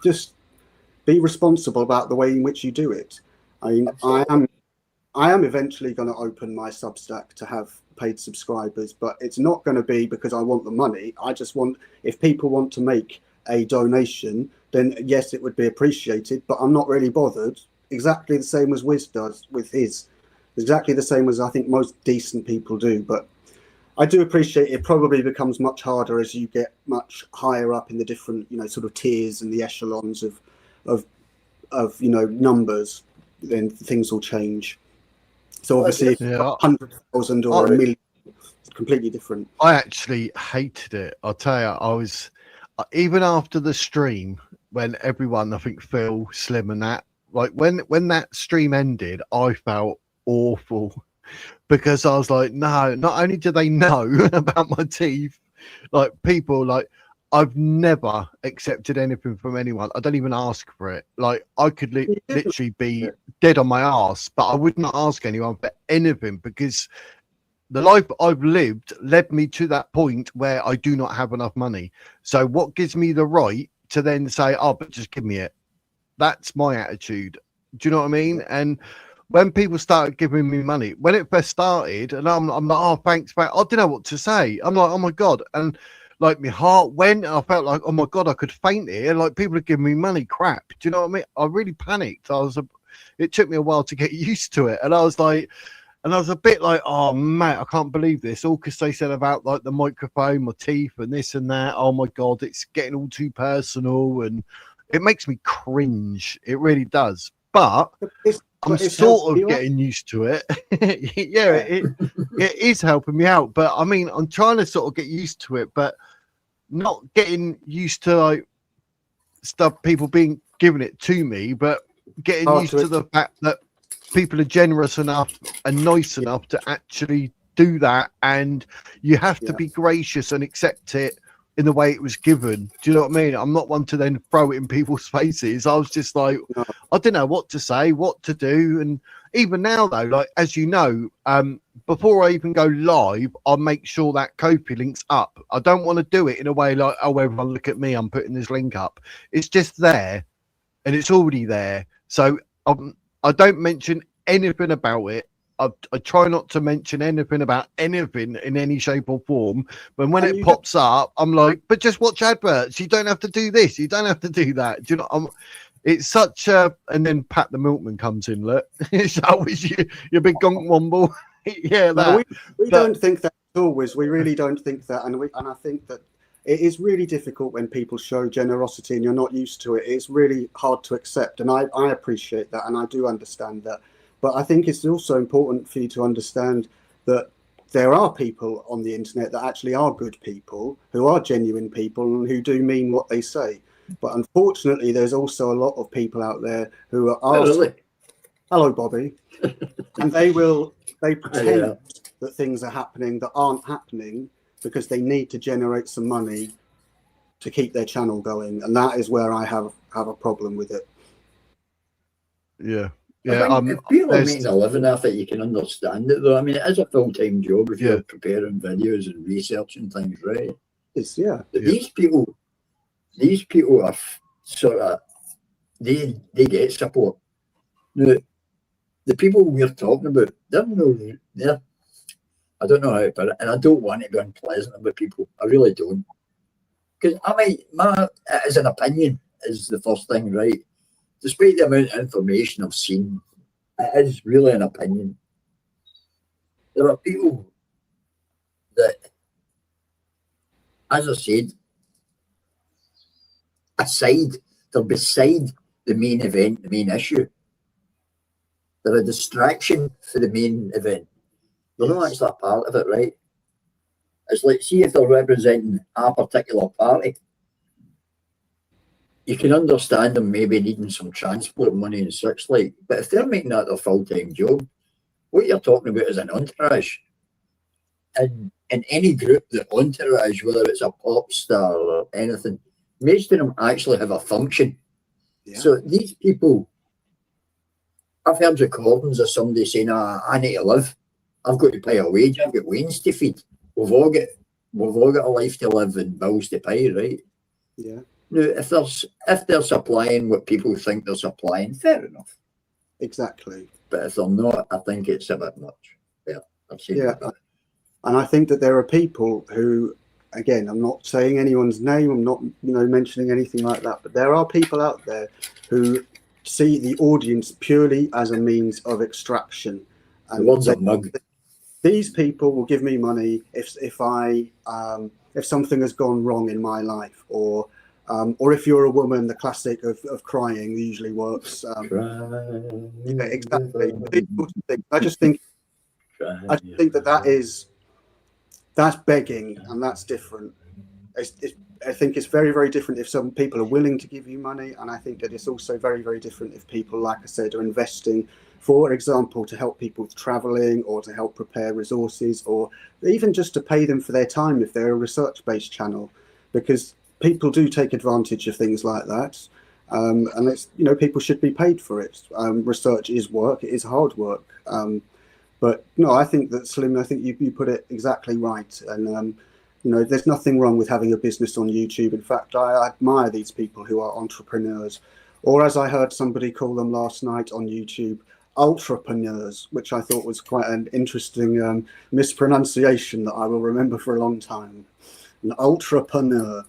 just be responsible about the way in which you do it. I mean, I am eventually going to open my Substack to have paid subscribers, but it's not going to be because I want the money. I just want, if people want to make a donation, then yes, it would be appreciated, but I'm not really bothered. Exactly the same as Wiz does with his. Exactly the same as I think most decent people do. But I do appreciate it probably becomes much harder as you get much higher up in the different, you know, sort of tiers and the echelons of you know, numbers. Then things will change. So obviously, if Yeah. 100,000 or a million, it's completely different. I actually hated it. I'll tell you, I was even after the stream when everyone, I think Phil, Slim, and that, like when that stream ended, I felt awful because I was like, no, not only do they know about my teeth, like people, like I've never accepted anything from anyone. I don't even ask for it. Like I could literally be dead on my ass, but I would not ask anyone for anything because the life I've lived led me to that point where I do not have enough money. So what gives me the right to then say, oh, but just give me it? That's my attitude. Do you know what I mean? And when people started giving me money, when it first started, and I'm like, oh, thanks, I didn't know what to say. I'm like, oh my God. And like my heart went, and I felt like, oh my God, I could faint here. Like people are giving me money, crap. Do you know what I mean? I really panicked. It took me a while to get used to it. And I was like, and I was a bit like, oh, mate, I can't believe this. All because they said about like the microphone, my teeth and this and that. Oh, my God, it's getting all too personal. And it makes me cringe. It really does. But I'm sort of getting used to it. Yeah, it is helping me out. But I mean, I'm trying to sort of get used to it, but not getting used to like stuff, people being giving it to me, but getting used to the fact that people are generous enough and nice enough to actually do that, and you have to be gracious and accept it in the way it was given. Do you know what I mean? I'm not one to then throw it in people's faces. I was just like, I don't know what to say, what to do. And even now though, like as you know, before I even go live, I'll make sure that Ko-fi link's up. I don't want to do it in a way like, oh, everyone look at me, I'm putting this link up. It's just there and it's already there. So I don't mention anything about it. I try not to mention anything about anything in any shape or form. But when it pops up, I'm like, but just watch adverts. You don't have to do this. You don't have to do that. Do you know? It's such a. And then Pat the Milkman comes in. Look, it's always you big gonk womble. Yeah, that. We don't think that at all, Wiz. We really don't think that, and I think that it is really difficult when people show generosity and you're not used to it. It's really hard to accept, and I appreciate that, and I do understand that. But I think it's also important for you to understand that there are people on the internet that actually are good people, who are genuine people, and who do mean what they say. But unfortunately, there's also a lot of people out there who are hello, Bobby, and they pretend that things are happening that aren't happening because they need to generate some money to keep their channel going, and that is where I have a problem with it. Yeah. Yeah, if people are making a living off it, you can understand it, though. I mean, it is a full-time job if you're preparing videos and researching things, right? It's But these people are sort of they get support. Now, the people we're talking about, I don't know how to put it, and I don't want to be unpleasant about people. I really don't, because it is an opinion is the first thing, right? Despite the amount of information I've seen, it is really an opinion. There are people that, as I said, they're beside the main event, the main issue. They're a distraction for the main event. They're not actually a part of it, right? It's like, see if they're representing a particular party, you can understand them maybe needing some transport money and such like, but if they're making that their full-time job, what you're talking about is an entourage. And in any group, the entourage, whether it's a pop star or anything, most of them actually have a function. Yeah. So these people, I've heard recordings of somebody saying, I need to live. I've got to pay a wage. I've got wains to feed. We've all got a life to live and bills to pay, right? Yeah. Now, if they're supplying what people think they're supplying, fair enough. Exactly. But if they're not, I think it's a bit much. Yeah, I've seen Yeah. that. And I think that there are people who, again, I'm not saying anyone's name, I'm not, mentioning anything like that, but there are people out there who see the audience purely as a means of extraction. The one's a mug. These people will give me money if something has gone wrong in my life, or if you're a woman, the classic of crying usually works. Yeah, exactly. I just think that's begging, and that's different. I think it's very, very different if some people are willing to give you money, and I think that it's also very, very different if people, like I said, are investing, for example, to help people with traveling, or to help prepare resources, or even just to pay them for their time if they're a research-based channel, because people do take advantage of things like that, and it's, people should be paid for it. Research is work; it is hard work. But no, I think that, Slim, I think you put it exactly right, and there's nothing wrong with having a business on YouTube. In fact, I admire these people who are entrepreneurs, or as I heard somebody call them last night on YouTube, ultrapreneurs, which I thought was quite an interesting mispronunciation that I will remember for a long time. An ultrapreneur.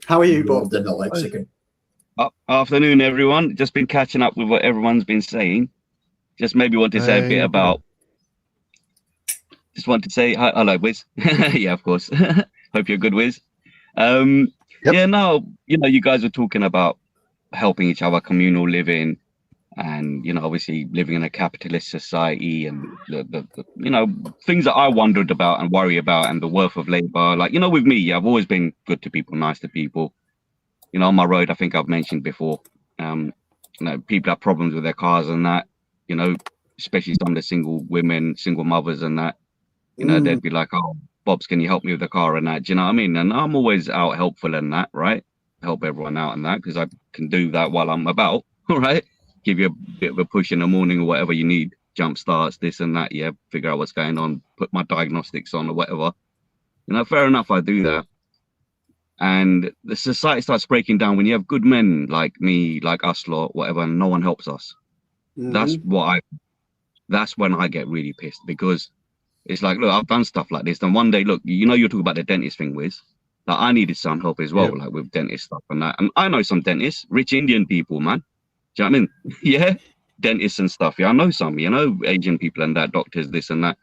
How are you, Bob? In the lexicon. Afternoon, everyone. Just been catching up with what everyone's been saying. Just maybe want to say a bit about. Just want to say hi, hello, Wiz. Yeah, of course. Hope you're good, Wiz. Yep. Yeah, no, you guys were talking about helping each other, communal living, and obviously living in a capitalist society, and the things that I wondered about and worry about, and the worth of labor. Like with me, I've always been good to people, nice to people. On my road, I think I've mentioned before. People have problems with their cars and that. Especially some of the single women, single mothers and that, they'd be like, oh, Bobs, can you help me with the car and that? Do you know what I mean? And I'm always out helpful in that, right? Help everyone out in that, because I can do that while I'm about, right? Give you a bit of a push in the morning or whatever you need, jump starts, this and that, yeah, figure out what's going on, put my diagnostics on or whatever. Fair enough, I do that. And the society starts breaking down when you have good men like me, like us lot, whatever, and no one helps us. That's when I get really pissed, because it's like, look, I've done stuff like this, and one day, look, you're talking about the dentist thing, Wiz. Like, I needed some help as well, like with dentist stuff and that. And I know some dentists, rich Indian people, man. Do you know what I mean? Yeah, dentists and stuff. Yeah, I know some, Asian people and that, doctors, this and that.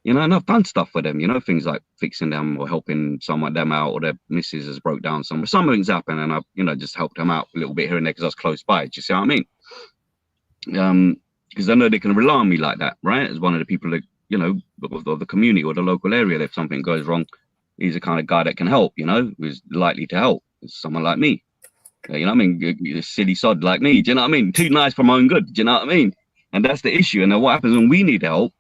And I've done stuff for them, things like fixing them or helping someone them out, or their missus has broke down somewhere. Something's happened, and I've, just helped them out a little bit here and there because I was close by. Do you see what I mean? Because I know they can rely on me like that, right? As one of the people that, of the community or the local area, if something goes wrong, he's the kind of guy that can help, who's likely to help. It's someone like me. You know what I mean? A silly sod like me, do you know what I mean? Too nice for my own good, do you know what I mean? And that's the issue. And then what happens when we need help?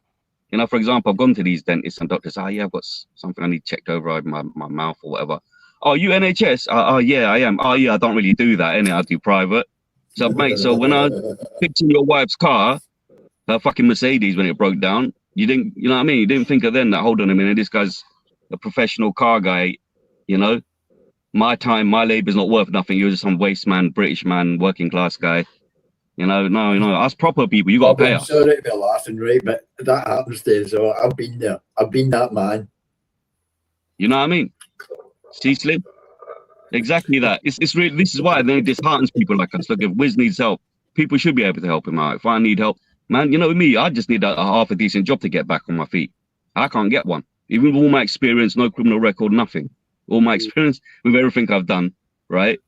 For example, I've gone to these dentists and doctors, oh yeah, I've got something I need checked over my mouth or whatever. Oh, you NHS? Oh yeah, I am. Oh yeah, I don't really do that, innit? I do private. So mate, so when I was fixing your wife's car, her fucking Mercedes, when it broke down, you didn't, you know what I mean? You didn't think of then that, hold on a minute, this guy's a professional car guy, my time, my labor's not worth nothing. You're just some waste man, British man, working class guy. No, us proper people, you got to pay us. I'm sorry to be laughing, right? But that happens to us. So I've been there. I've been that man. You know what I mean? See, Slim? Exactly that. It's really, this is why it disheartens people like us. Look, if Wiz needs help, people should be able to help him out. If I need help, man, me, I just need a half a decent job to get back on my feet. I can't get one. Even with all my experience, no criminal record, nothing. All my experience with everything I've done, right?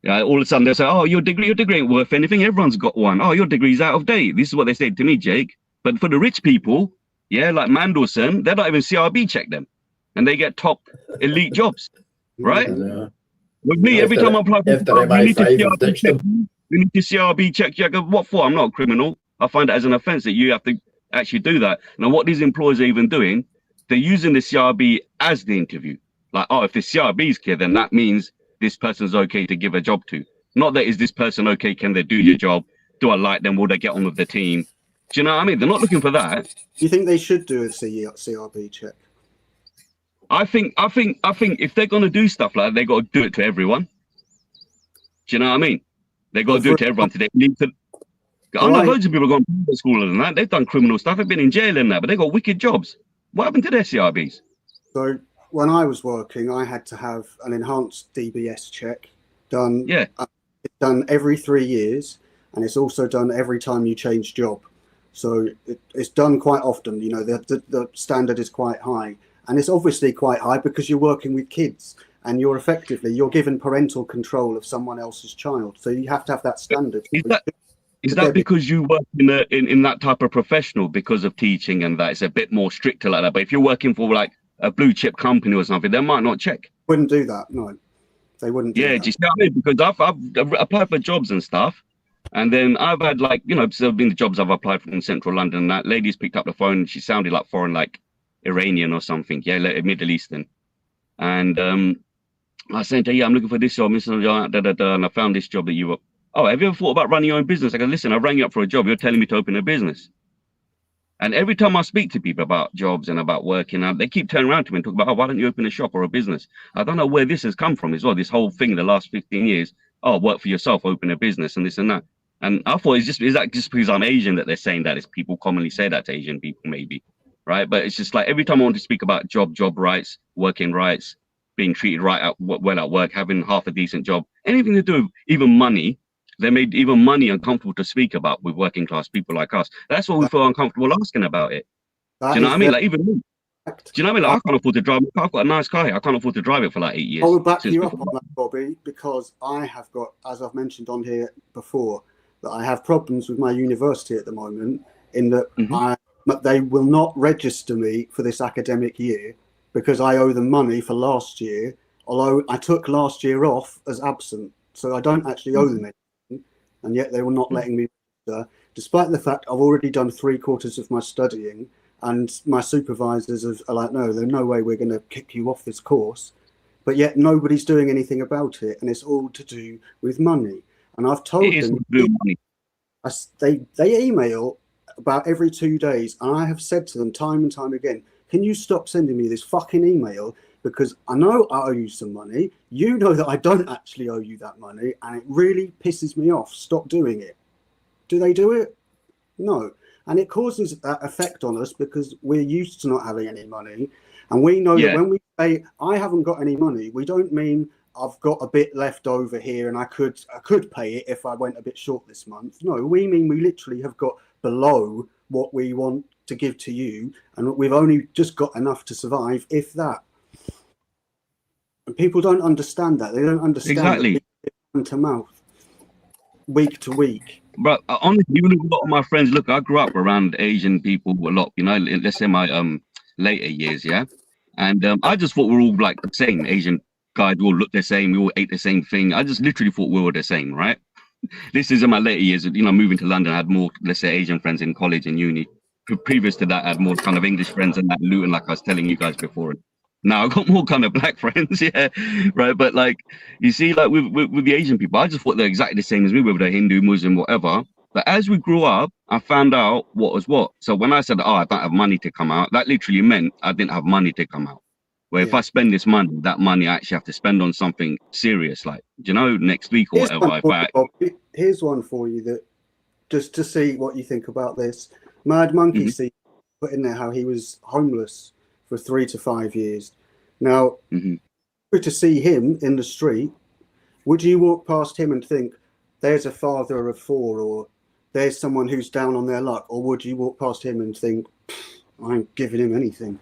Yeah, all of a sudden they say, oh, your degree ain't worth anything. Everyone's got one. Oh, your degree's out of date. This is what they said to me, Jake. But for the rich people, yeah, like Mandelson, they don't even CRB check them. And they get top elite jobs, right? Yeah. With me, every time I apply for a job, you need to CRB check. You need to CRB check. Yeah, what for? I'm not a criminal. I find it as an offence that you have to actually do that. Now, what these employers are even doing, they're using the CRB as the interview. Like, oh, if the CRB is clear, then that means this person's okay to give a job to. Not that is this person okay, can they do your job? Do I like them? Will they get on with the team? Do you know what I mean? They're not looking for that. Do you think they should do a CRB check? I think if they're gonna do stuff like that, they got to do it to everyone. Do you know what I mean? They got to do it to everyone today. I know loads of people have gone to private school and that. They've done criminal stuff. They've been in jail and that, but they got wicked jobs. What happened to their CRBs? So when I was working, I had to have an enhanced DBS check done. Yeah. It's done every 3 years, and it's also done every time you change job. So it's done quite often. You know, the standard is quite high, and it's obviously quite high because you're working with kids, and you're given parental control of someone else's child. So you have to have that standard. Is that because you work in that type of professional because of teaching and that it's a bit more stricter like that? But if you're working for like a blue chip company or something, they might not check. Wouldn't do that. No, they wouldn't. Do yeah, that. do you see what I mean? Because I've applied for jobs and stuff, and then I've had like, you know, so there have been the jobs I've applied for in central London. That lady's picked up the phone and she sounded like foreign, like Iranian or something. Yeah, like Middle Eastern. And I said to her, yeah, I'm looking for this job, and I found this job that you were. Oh, have you ever thought about running your own business? I go, listen, I rang you up for a job. You're telling me to open a business. And every time I speak to people about jobs and about working, they keep turning around to me and talk about, oh, why don't you open a shop or a business? I don't know where this has come from as well. This whole thing, the last 15 years, oh, work for yourself, open a business and this and that. And I thought, is that just because I'm Asian that they're saying that? Is people commonly say that to Asian people, maybe, right? But it's just like every time I want to speak about job rights, working rights, being treated right well at work, having half a decent job, anything to do with even money, they made even money uncomfortable to speak about with working class people like us. That's why we feel uncomfortable asking about it. Do you know what I mean? Like even me. Do you know what I mean? Like, I can't afford to drive. I've got a nice car here. I can't afford to drive it for like 8 years. I will back you up on that, Bobby, because I have got, as I've mentioned on here before, that I have problems with my university at the moment in that they will not register me for this academic year because I owe them money for last year, although I took last year off as absent. So I don't actually owe them anything, and yet they were not letting me register, despite the fact I've already done 3/4 of my studying, and my supervisors are like, no, there's no way we're going to kick you off this course. But yet nobody's doing anything about it, and it's all to do with money. And I've told them, they email about every 2 days, and I have said to them time and time again, can you stop sending me this fucking email? Because I know I owe you some money. You know that I don't actually owe you that money, and it really pisses me off. Stop doing it. Do they do it? No. And it causes that effect on us because we're used to not having any money. And we know that when we say, I haven't got any money, we don't mean I've got a bit left over here and I could pay it if I went a bit short this month. No, we mean we literally have got below what we want to give to you, and we've only just got enough to survive, if that. And people don't understand that. They don't understand exactly hand to mouth, week to week. But honestly, even a lot of my friends, look, I grew up around Asian people a lot, you know, let's say my later years, yeah. And I just thought we're all like the same. Asian guys, we all look the same, we all ate the same thing. I just literally thought we were the same, right? This is in my later years, you know, moving to London. I had more, let's say, Asian friends in college and uni. Previous to that, I had more kind of English friends and that Luton, like I was telling you guys before. Now I've got more kind of black friends, yeah, right. But like, you see, like with the Asian people, I just thought they're exactly the same as me, whether they're Hindu, Muslim, whatever. But as we grew up, I found out what was what. So when I said, oh, I don't have money to come out, that literally meant I didn't have money to come out. Where if I spend this money, that money I actually have to spend on something serious, like, you know, next week or whatever. Here's one for you that just to see what you think about this. Mad Monkey put in there how he was homeless for 3 to 5 years. Now, to see him in the street, would you walk past him and think, there's a father of 4, or there's someone who's down on their luck? Or would you walk past him and think, I ain't giving him anything?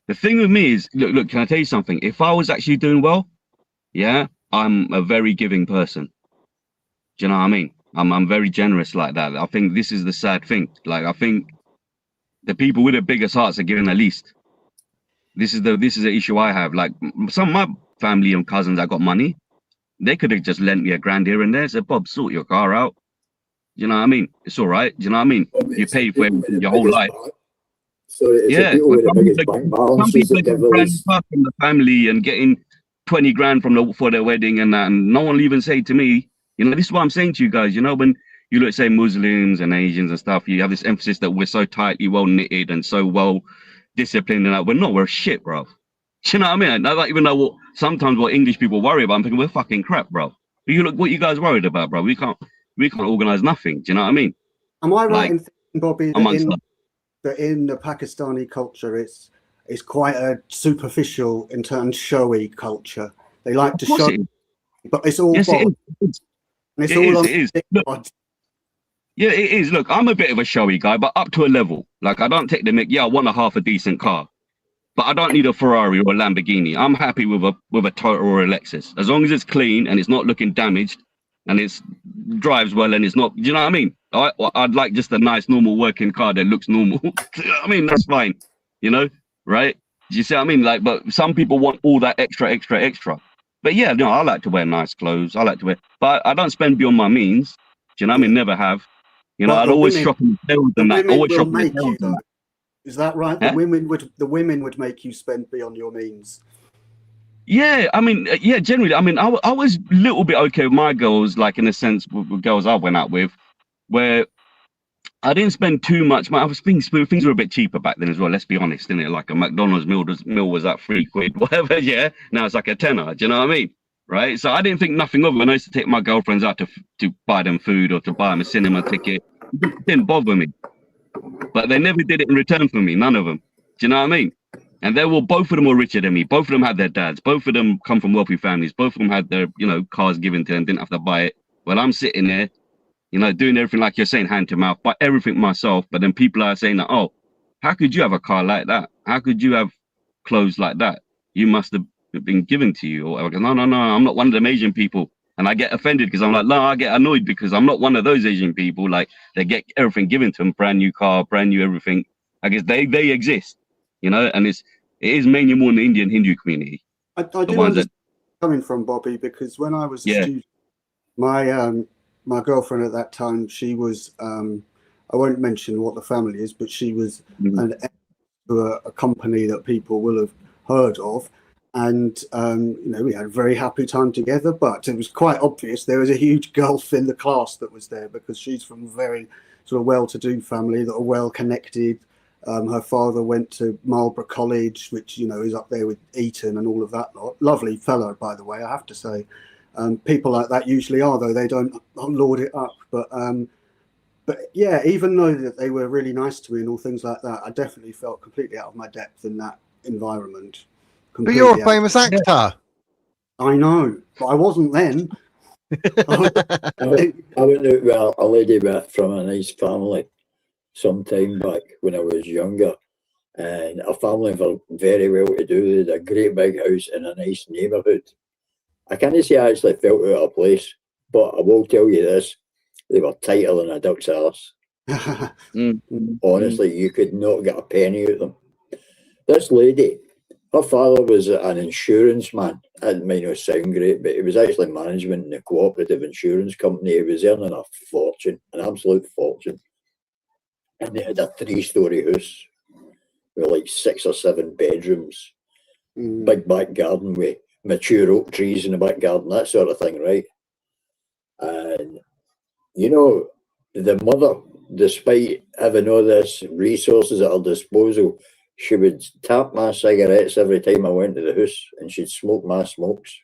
The thing with me is, look, can I tell you something? If I was actually doing well, yeah, I'm a very giving person. Do you know what I mean? I'm very generous like that. I think this is the sad thing. Like, I think the people with the biggest hearts are giving the least. This is the issue I have. Like, some of my family and cousins that got money, they could have just lent me a grand here and there. Said, Bob, sort your car out. You know what I mean? It's all right. Do you know what I mean? You pay for everything your whole life. So yeah, some people get grand stuff from the family and getting 20 grand for their wedding and that, and no one will even say to me, you know, this is what I'm saying to you guys, you know, when you look, say, Muslims and Asians and stuff, you have this emphasis that we're so tightly well knitted and so well disciplined, and that we're not, we're shit, bro. Do you know what I mean? I don't even know what English people worry about. I'm thinking, we're fucking crap, bro. You look what you guys worried about, bro. We can't, we can't organize nothing. Do you know what I mean? Am I right Like, in thinking, Bobby, amongst that in the Pakistani culture, it's quite a superficial, in terms showy culture. They like to show, but it's all yes, bod. it is. And it's It all is. Look, yeah, it is. Look, I'm a bit of a showy guy, but up to a level. Like, I don't take the mick. Yeah, I want a decent car, but I don't need a Ferrari or a Lamborghini. I'm happy with a Toyota or a Lexus, as long as it's clean and it's not looking damaged, and it's drives well and it's not. Do you know what I mean? I'd like just a nice, normal working car that looks normal. I mean, that's fine. You know, right? Do you see what I mean? Like, but some people want all that extra. But yeah, no, I like to wear nice clothes. I like to wear, but I don't spend beyond my means. Do you know what I mean? Never have. You know, But I'd the always women- shop in sales The and that. women Always will shop in make you, sales. though. Is that right? Huh? The women would make you spend beyond your means. Yeah, I mean, yeah, generally, I mean, I was a little bit okay with my girls, like in a sense, with girls I went out with, where I didn't spend too much. I was things were a bit cheaper back then as well. Let's be honest, innit? Like a McDonald's meal was at £3, whatever. Yeah, now it's like a tenner. Do you know what I mean? Right. So I didn't think nothing of it when I used to take my girlfriends out to buy them food or to buy them a cinema ticket. It didn't bother me. But they never did it in return for me. None of them. Do you know what I mean? And both of them were richer than me. Both of them had their dads. Both of them come from wealthy families. Both of them had their, cars given to them, didn't have to buy it. Well, I'm sitting there, doing everything like you're saying, hand to mouth, buy everything myself. But then people are saying that, oh, how could you have a car like that? How could you have clothes like that? You must have been given to you. Or no, I'm not one of them Asian people. And I get offended because I'm like, no, I get annoyed because I'm not one of those Asian people. Like, they get everything given to them, brand new car, brand new everything. I guess they exist, and it is mainly more in the Indian Hindu community. I do understand coming from, Bobby, because when I was a student, my girlfriend at that time, she was, I won't mention what the family is, but she was a company that people will have heard of. And, we had a very happy time together, but it was quite obvious there was a huge gulf in the class that was there, because she's from a very sort of well-to-do family that are well-connected. Her father went to Marlborough College, which, is up there with Eton and all of that lot. Lovely fellow, by the way, I have to say. People like that usually are, though. They don't lord it up. But yeah, even though that they were really nice to me and all things like that, I definitely felt completely out of my depth in that environment. But you're a famous actor. I know, but I wasn't then. I went out with a lady from a nice family some time back when I was younger, and our family were very well to do. They had a great big house in a nice neighbourhood. I can't say I actually felt out of place, but I will tell you this: they were tighter than a duck's arse. Honestly, you could not get a penny out of them. This lady, her father was an insurance man. It might not sound great, but he was actually management in the cooperative insurance company. He was earning a fortune, an absolute fortune. And they had a 3-story house with like 6 or 7 bedrooms, big back garden with mature oak trees in the back garden, that sort of thing, right? And, the mother, despite having all this resources at her disposal, she would tap my cigarettes every time I went to the house, and she'd smoke my smokes.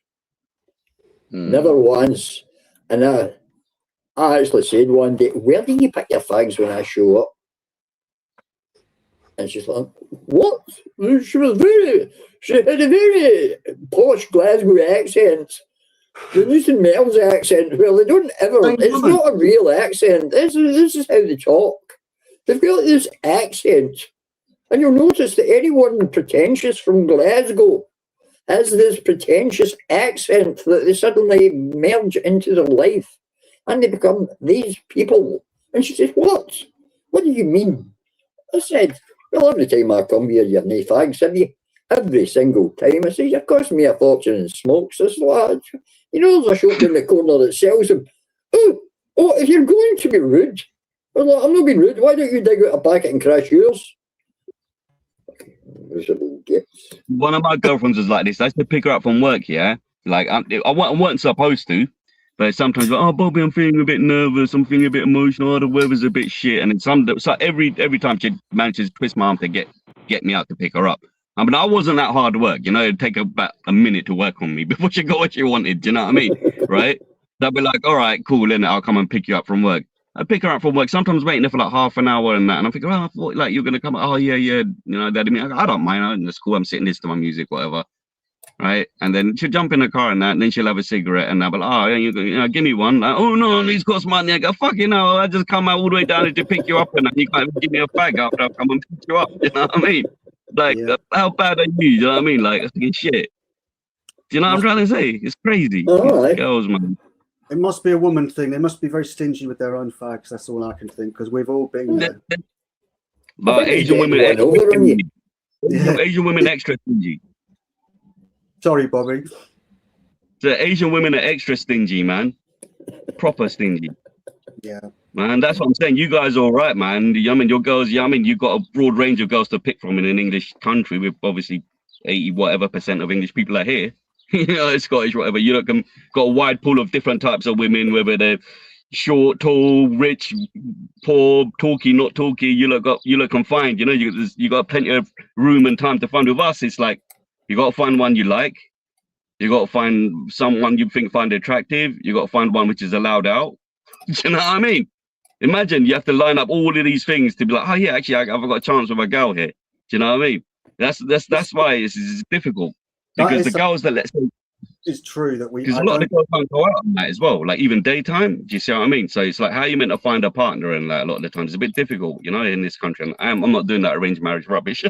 Never once. And I actually said one day, "Where do you pick your fags when I show up?" And she's like, "What?" She had a very posh Glasgow accent. They're using Mel's accent. Well, they don't ever, it's not a real accent. This is how they talk. They've got this accent. And you'll notice that anyone pretentious from Glasgow has this pretentious accent that they suddenly merge into their life. And they become these people. And she says, "What? What do you mean?" I said, "Well, every time I come here, you're no fags, have you?" Every single time. I say, "You're costing me a fortune in smokes." I said, "There's a shop in the corner that sells them." Oh, if you're going to be rude, I'm not being rude. Why don't you dig out a packet and crash yours? One of my girlfriends was like this. I used to pick her up from work, yeah? Like, I wasn't supposed to, but sometimes, like, "Oh, Bobby, I'm feeling a bit nervous. I'm feeling a bit emotional. Oh, the weather's a bit shit." And so every time she manages to twist my arm to get me out to pick her up. I mean, I wasn't that hard work, it'd take about a minute to work on me before she got what she wanted, do you know what I mean? Right? They'll be like, all right, cool, innit? I'll come and pick you up from work. I pick her up from work, sometimes waiting there for like half an hour and that. And I'm thinking, oh, I thought like you're going to come. Oh, yeah, you know, daddy, I don't mind. It's cool. I'm sitting listening to my music, whatever. Right. And then she'll jump in the car and that. And then she'll have a cigarette and I'll be like, oh, yeah, you know, give me one. Like, oh, no, these cost money. I go, fucking hell. I just come out all the way down here to pick you up and you can't even give me a fag after I come and pick you up. You know what I mean? Like, how bad are you? You know what I mean? Like, fucking shit. Do you know what I'm trying to say? It's crazy. These girls, man. It must be a woman thing. They must be very stingy with their own fags. That's all I can think, because we've all been there. But Asian women, Asian women extra stingy. Sorry, Bobby. So Asian women are extra stingy, man. Proper stingy. Yeah. Man, that's what I'm saying. You guys are all right, man. I mean, your girls, I mean, you've got a broad range of girls to pick from in an English country with obviously 80% of English people are here. You know, Scottish, whatever. You look, got a wide pool of different types of women, whether they're short, tall, rich, poor, talky, not talky. You look confined. You know, you got plenty of room and time to find. With us, it's like you got to find one you like. You got to find someone you find attractive. You got to find one which is allowed out. Do you know what I mean? Imagine you have to line up all of these things to be like, oh yeah, actually, I've got a chance with a girl here. Do you know what I mean? That's why it's difficult. Because the girls that, let's say, it's true that because a lot of the girls can't go out on that as well, like even daytime. Do you see what I mean? So it's like, how are you meant to find a partner? And like, a lot of the times it's a bit difficult, you know, in this country. And I'm not doing that arranged marriage rubbish.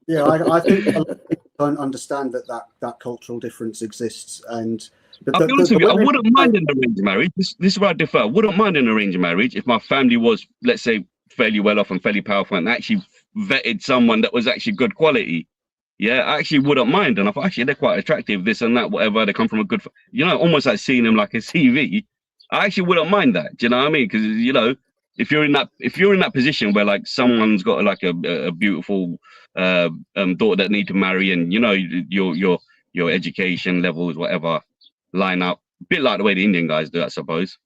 Yeah, I think a lot of people don't understand that cultural difference exists. And I'll be honest with you, I wouldn't mind an arranged marriage. This is where I differ. I wouldn't mind an arranged marriage if my family was, let's say, fairly well off and fairly powerful and actually vetted someone that was actually good quality. Yeah, I actually wouldn't mind. And I thought, actually, they're quite attractive, this and that, whatever. They come from a good, you know, almost like seeing them like a CV. I actually wouldn't mind that. Do you know what I mean? Because, you know, if you're in that position where like someone's got like a beautiful daughter that need to marry, and you know your education levels, whatever, line up, a bit like the way the Indian guys do, I suppose,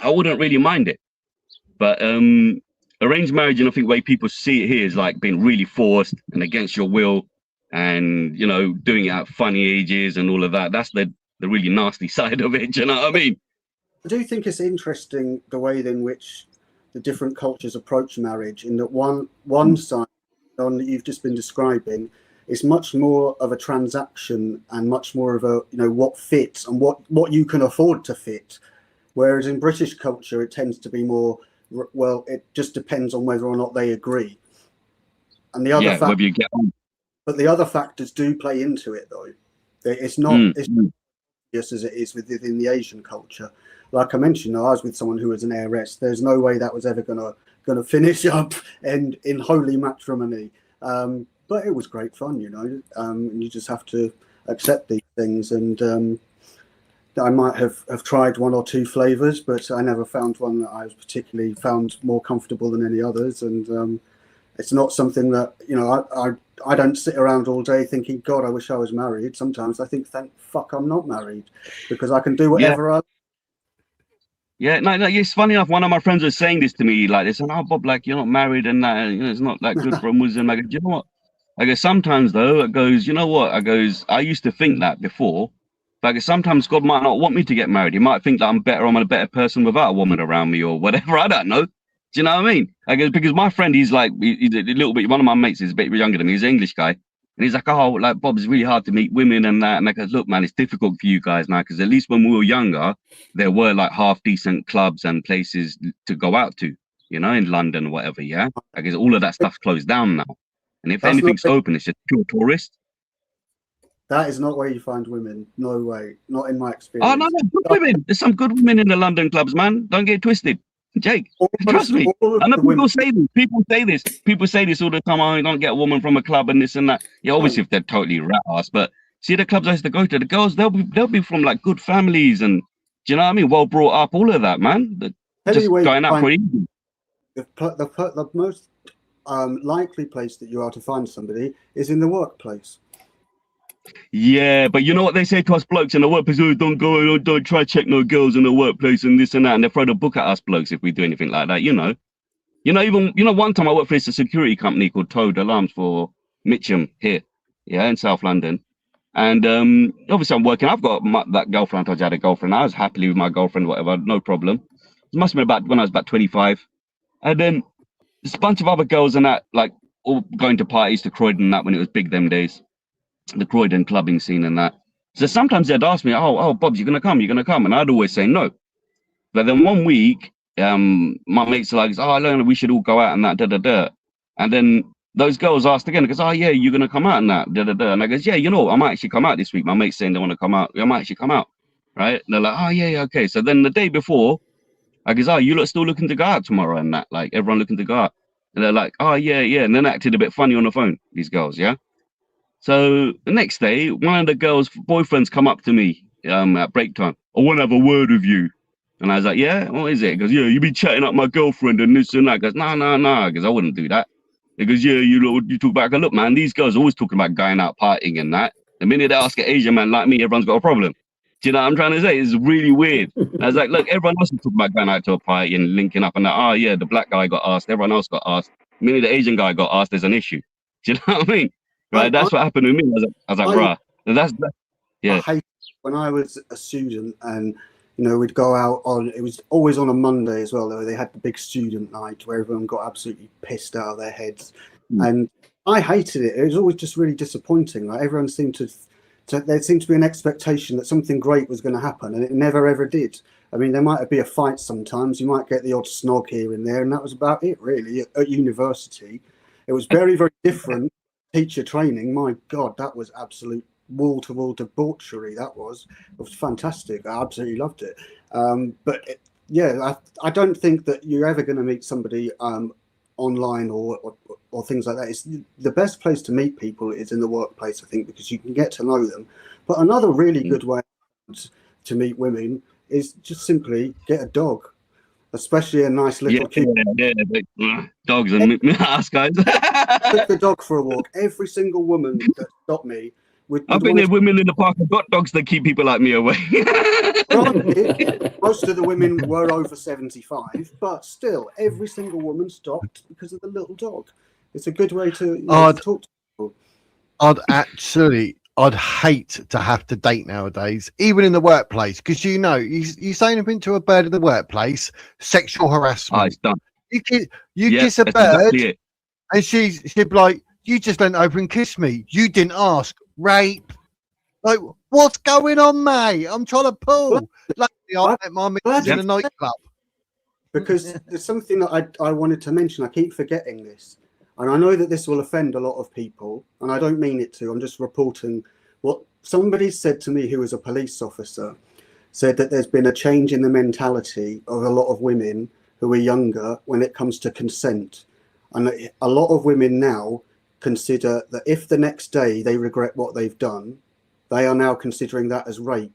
I wouldn't really mind it. But arranged marriage, and I think the way people see it here is like being really forced and against your will. And, you know, doing it at funny ages and all of that. That's the really nasty side of it. Do you know what I mean? I do think it's interesting the way in which the different cultures approach marriage, in that one side that you've just been describing is much more of a transaction and much more of a, you know, what fits and what you can afford to fit. Whereas in British culture, it tends to be more, well, it just depends on whether or not they agree. And the other whether you get on. But the other factors do play into it, though. It's not as obvious as it is within the Asian culture. Like I mentioned, I was with someone who was an heiress. There's no way that was ever gonna finish up in holy matrimony. But it was great fun, you know. And you just have to accept these things. And I might have tried one or two flavors, but I never found one that I particularly found more comfortable than any others. And it's not something that, you know, I don't sit around all day thinking, God, I wish I was married. Sometimes I think, thank fuck I'm not married, because I can do whatever I. Yeah, no, it's funny enough. One of my friends was saying this to me, like they said, "Oh, Bob, like you're not married, and that, you know, it's not that good for a Muslim." I go, "Do you know what?" I go, "Sometimes though," it goes, "You know what?" I goes, "I used to think that before, but I go, sometimes God might not want me to get married. He might think that I'm a better person without a woman around me or whatever. I don't know." Do you know what I mean? I guess because my friend, he's like, he's a little bit, one of my mates is a bit younger than me. He's an English guy. And he's like, oh, like, Bob, it's really hard to meet women and that. And I go, look, man, it's difficult for you guys now, because at least when we were younger, there were like half decent clubs and places to go out to, you know, in London or whatever, yeah? I guess all of that stuff's closed down now. And if anything's open, it's just pure tourist. That is not where you find women. No way. Not in my experience. Oh, no, good women. There's some good women in the London clubs, man. Don't get twisted. Jake, trust me. I know people say this. People say this all the time. Oh, you don't get a woman from a club and this and that. Yeah, obviously if they're totally rat ass. But see, the clubs I used to go to, the girls, they'll be from like good families and, do you know what I mean? Well brought up, all of that, man. Just going out for evening. The most likely place that you are to find somebody is in the workplace. Yeah, but you know what they say to us blokes in the workplace? Oh, don't try check no girls in the workplace and this and that, and they throw the book at us blokes if we do anything like that. You know, one time I worked for a security company called Toad Alarms for Mitcham here, yeah, in South London, And obviously I'm working. I've got that girlfriend. I told you I had a girlfriend. I was happily with my girlfriend, whatever, no problem. It must have been about when I was about 25. And then there's a bunch of other girls and that, like, all going to parties to Croydon and that when it was big them days, the Croydon clubbing scene and that. So sometimes they'd ask me, oh, Bobs, you're gonna come? And I'd always say no. But then one week, my mates are like, oh, Leonard, we should all go out and that, da-da-da. And then those girls asked again, because, oh, yeah, you're going to come out and that, da-da-da. And I goes, yeah, you know, I might actually come out this week. My mate's saying they want to come out. I might actually come out, right? And they're like, oh, yeah, okay. So then the day before, I goes, oh, you lot still looking to go out tomorrow and that? Like, everyone looking to go out. And they're like, oh, yeah. And then acted a bit funny on the phone, these girls, yeah? So the next day, one of the girls' boyfriends come up to me at break time. I want to have a word with you. And I was like, yeah, what is it? He goes, yeah, you be chatting up my girlfriend and this and that. I goes, no. Because I wouldn't do that. He goes, yeah, you talk back. I go, look, man, these girls are always talking about going out partying and that. The minute they ask an Asian man like me, everyone's got a problem. Do you know what I'm trying to say? It's really weird. And I was like, look, everyone else is talking about going out to a party and linking up and that. Oh, yeah, the black guy got asked. Everyone else got asked. The minute the Asian guy got asked, there's an issue. Do you know what I mean? Right, that's what happened to me. I was like, bruh. That's yeah. I hate when I was a student and, you know, we'd go out on, it was always on a Monday as well, though. They had the big student night where everyone got absolutely pissed out of their heads. And I hated it. It was always just really disappointing. Like, everyone seemed to there seemed to be an expectation that something great was going to happen, and it never ever did. I mean, there might be a fight sometimes. You might get the odd snog here and there, and that was about it, really, at university. It was very, very different. Teacher training, my God, that was absolute wall-to-wall debauchery. It was fantastic. I absolutely loved it. Yeah, I don't think that you're ever going to meet somebody online or things like that. It's the best place to meet people is in the workplace, I think, because you can get to know them. But another really good way to meet women is just simply get a dog. Especially a nice little kid. Dogs and us guys. Took the dog for a walk. Every single woman that stopped me I've been there women in the park have got dogs that keep people like me away. Most of the women were over 75, but still, every single woman stopped because of the little dog. It's a good way to, to talk to people. I'd hate to have to date nowadays, even in the workplace, because you say anything to a bird in the workplace, sexual harassment. Oh, it's done. You kiss a bird, exactly, and she'd be like, "You just leant over and kissed me. You didn't ask." Rape. Like, what's going on, mate? I'm trying to pull. Luckily, I met my missus in a nightclub. Because there's something that I wanted to mention. I keep forgetting this. And I know that this will offend a lot of people, and I don't mean it to. I'm just reporting what somebody said to me who was a police officer, said that there's been a change in the mentality of a lot of women who are younger when it comes to consent. And a lot of women now consider that if the next day they regret what they've done, they are now considering that as rape.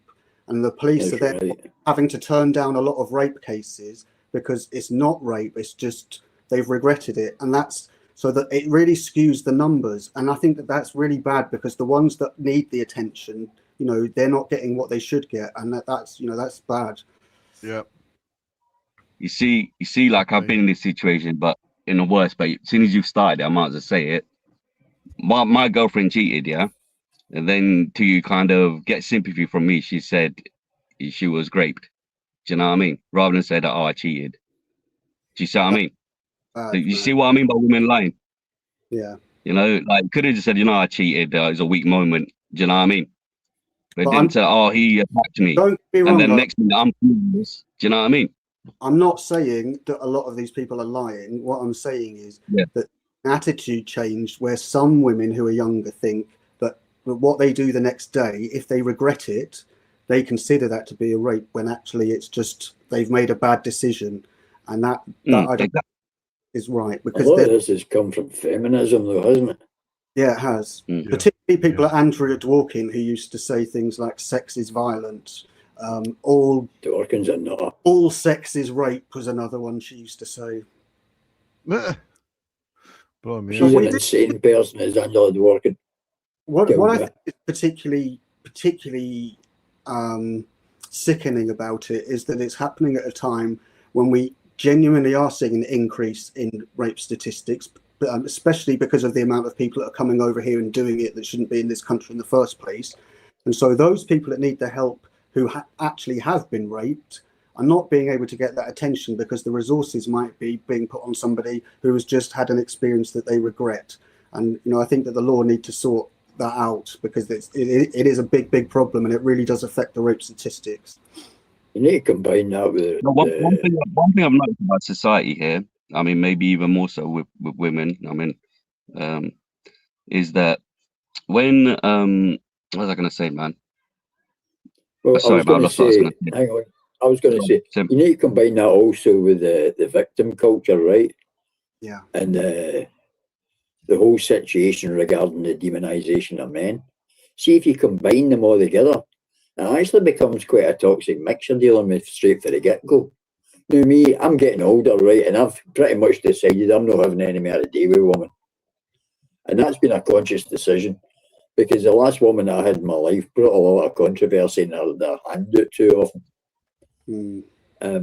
And the police are then having to turn down a lot of rape cases because it's not rape, it's just they've regretted it. And that's so that it really skews the numbers. And I think that that's really bad because the ones that need the attention, they're not getting what they should get. And that's bad. Yeah. You see, like I've been in this situation, but in the worst, but as soon as you've started it, I might as well say it. My girlfriend cheated, yeah? And then to kind of get sympathy from me, she said she was raped. Do you know what I mean? Rather than say that, I cheated. Do you see what I mean? So you see what I mean by women lying? Yeah. Like could have just said, I cheated. It was a weak moment. Do you know what I mean? But didn't say, he attacked me. Don't be wrong, and then next minute I'm furious. Do you know what I mean? I'm not saying that a lot of these people are lying. What I'm saying is that attitude changed where some women who are younger think that what they do the next day, if they regret it, they consider that to be a rape when actually it's just they've made a bad decision. And that I don't is right. Because a lot of this has come from feminism though, hasn't it? Yeah, it has. Particularly people like Andrea Dworkin, who used to say things like sex is violence. Dworkin's a nut. All sex is rape was another one she used to say. She's an insane person, is Angela Dworkin. What I think is particularly sickening about it is that it's happening at a time when we genuinely are seeing an increase in rape statistics, especially because of the amount of people that are coming over here and doing it that shouldn't be in this country in the first place. And so those people that need the help who actually have been raped are not being able to get that attention because the resources might be being put on somebody who has just had an experience that they regret. And, you know, I think that the law need to sort that out because it is a big problem and it really does affect the rape statistics. You need to combine that with One thing I've noticed about society here, I mean, maybe even more so with women, I mean, is that when, what was I going to say, man? Well, Sorry, hang on. I was going to say, you need to combine that also with the victim culture, right? Yeah. And the whole situation regarding the demonization of men. See if you combine them all together, it actually becomes quite a toxic mix you're dealing with straight from the get-go. Now me, I'm getting older, right, and I've pretty much decided I'm not having any more to do with women. And that's been a conscious decision. Because the last woman I had in my life brought a lot of controversy and I had their hand out too often. But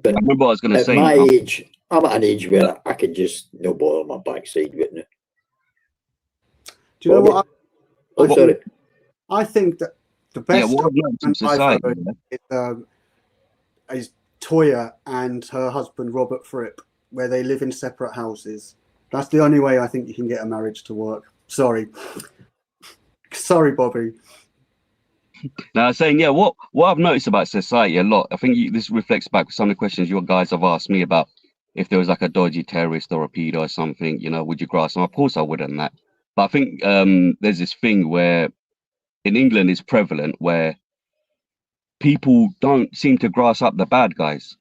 I remember what I was going to say. At my age, I'm at an age where I could just no bother my backside with it. Do you know what? Sorry. I think that the best society is Toya and her husband Robert Fripp, where they live in separate houses. That's the only way I think you can get a marriage to work. Sorry, Bobby. Now, I was saying, yeah, what I've noticed about society a lot, I think this reflects back to some of the questions you guys have asked me about if there was like a dodgy terrorist or a pedo or something, you know, would you grasp them? Of course I wouldn't that. But I think there's this thing where in England it's prevalent where people don't seem to grasp up the bad guys.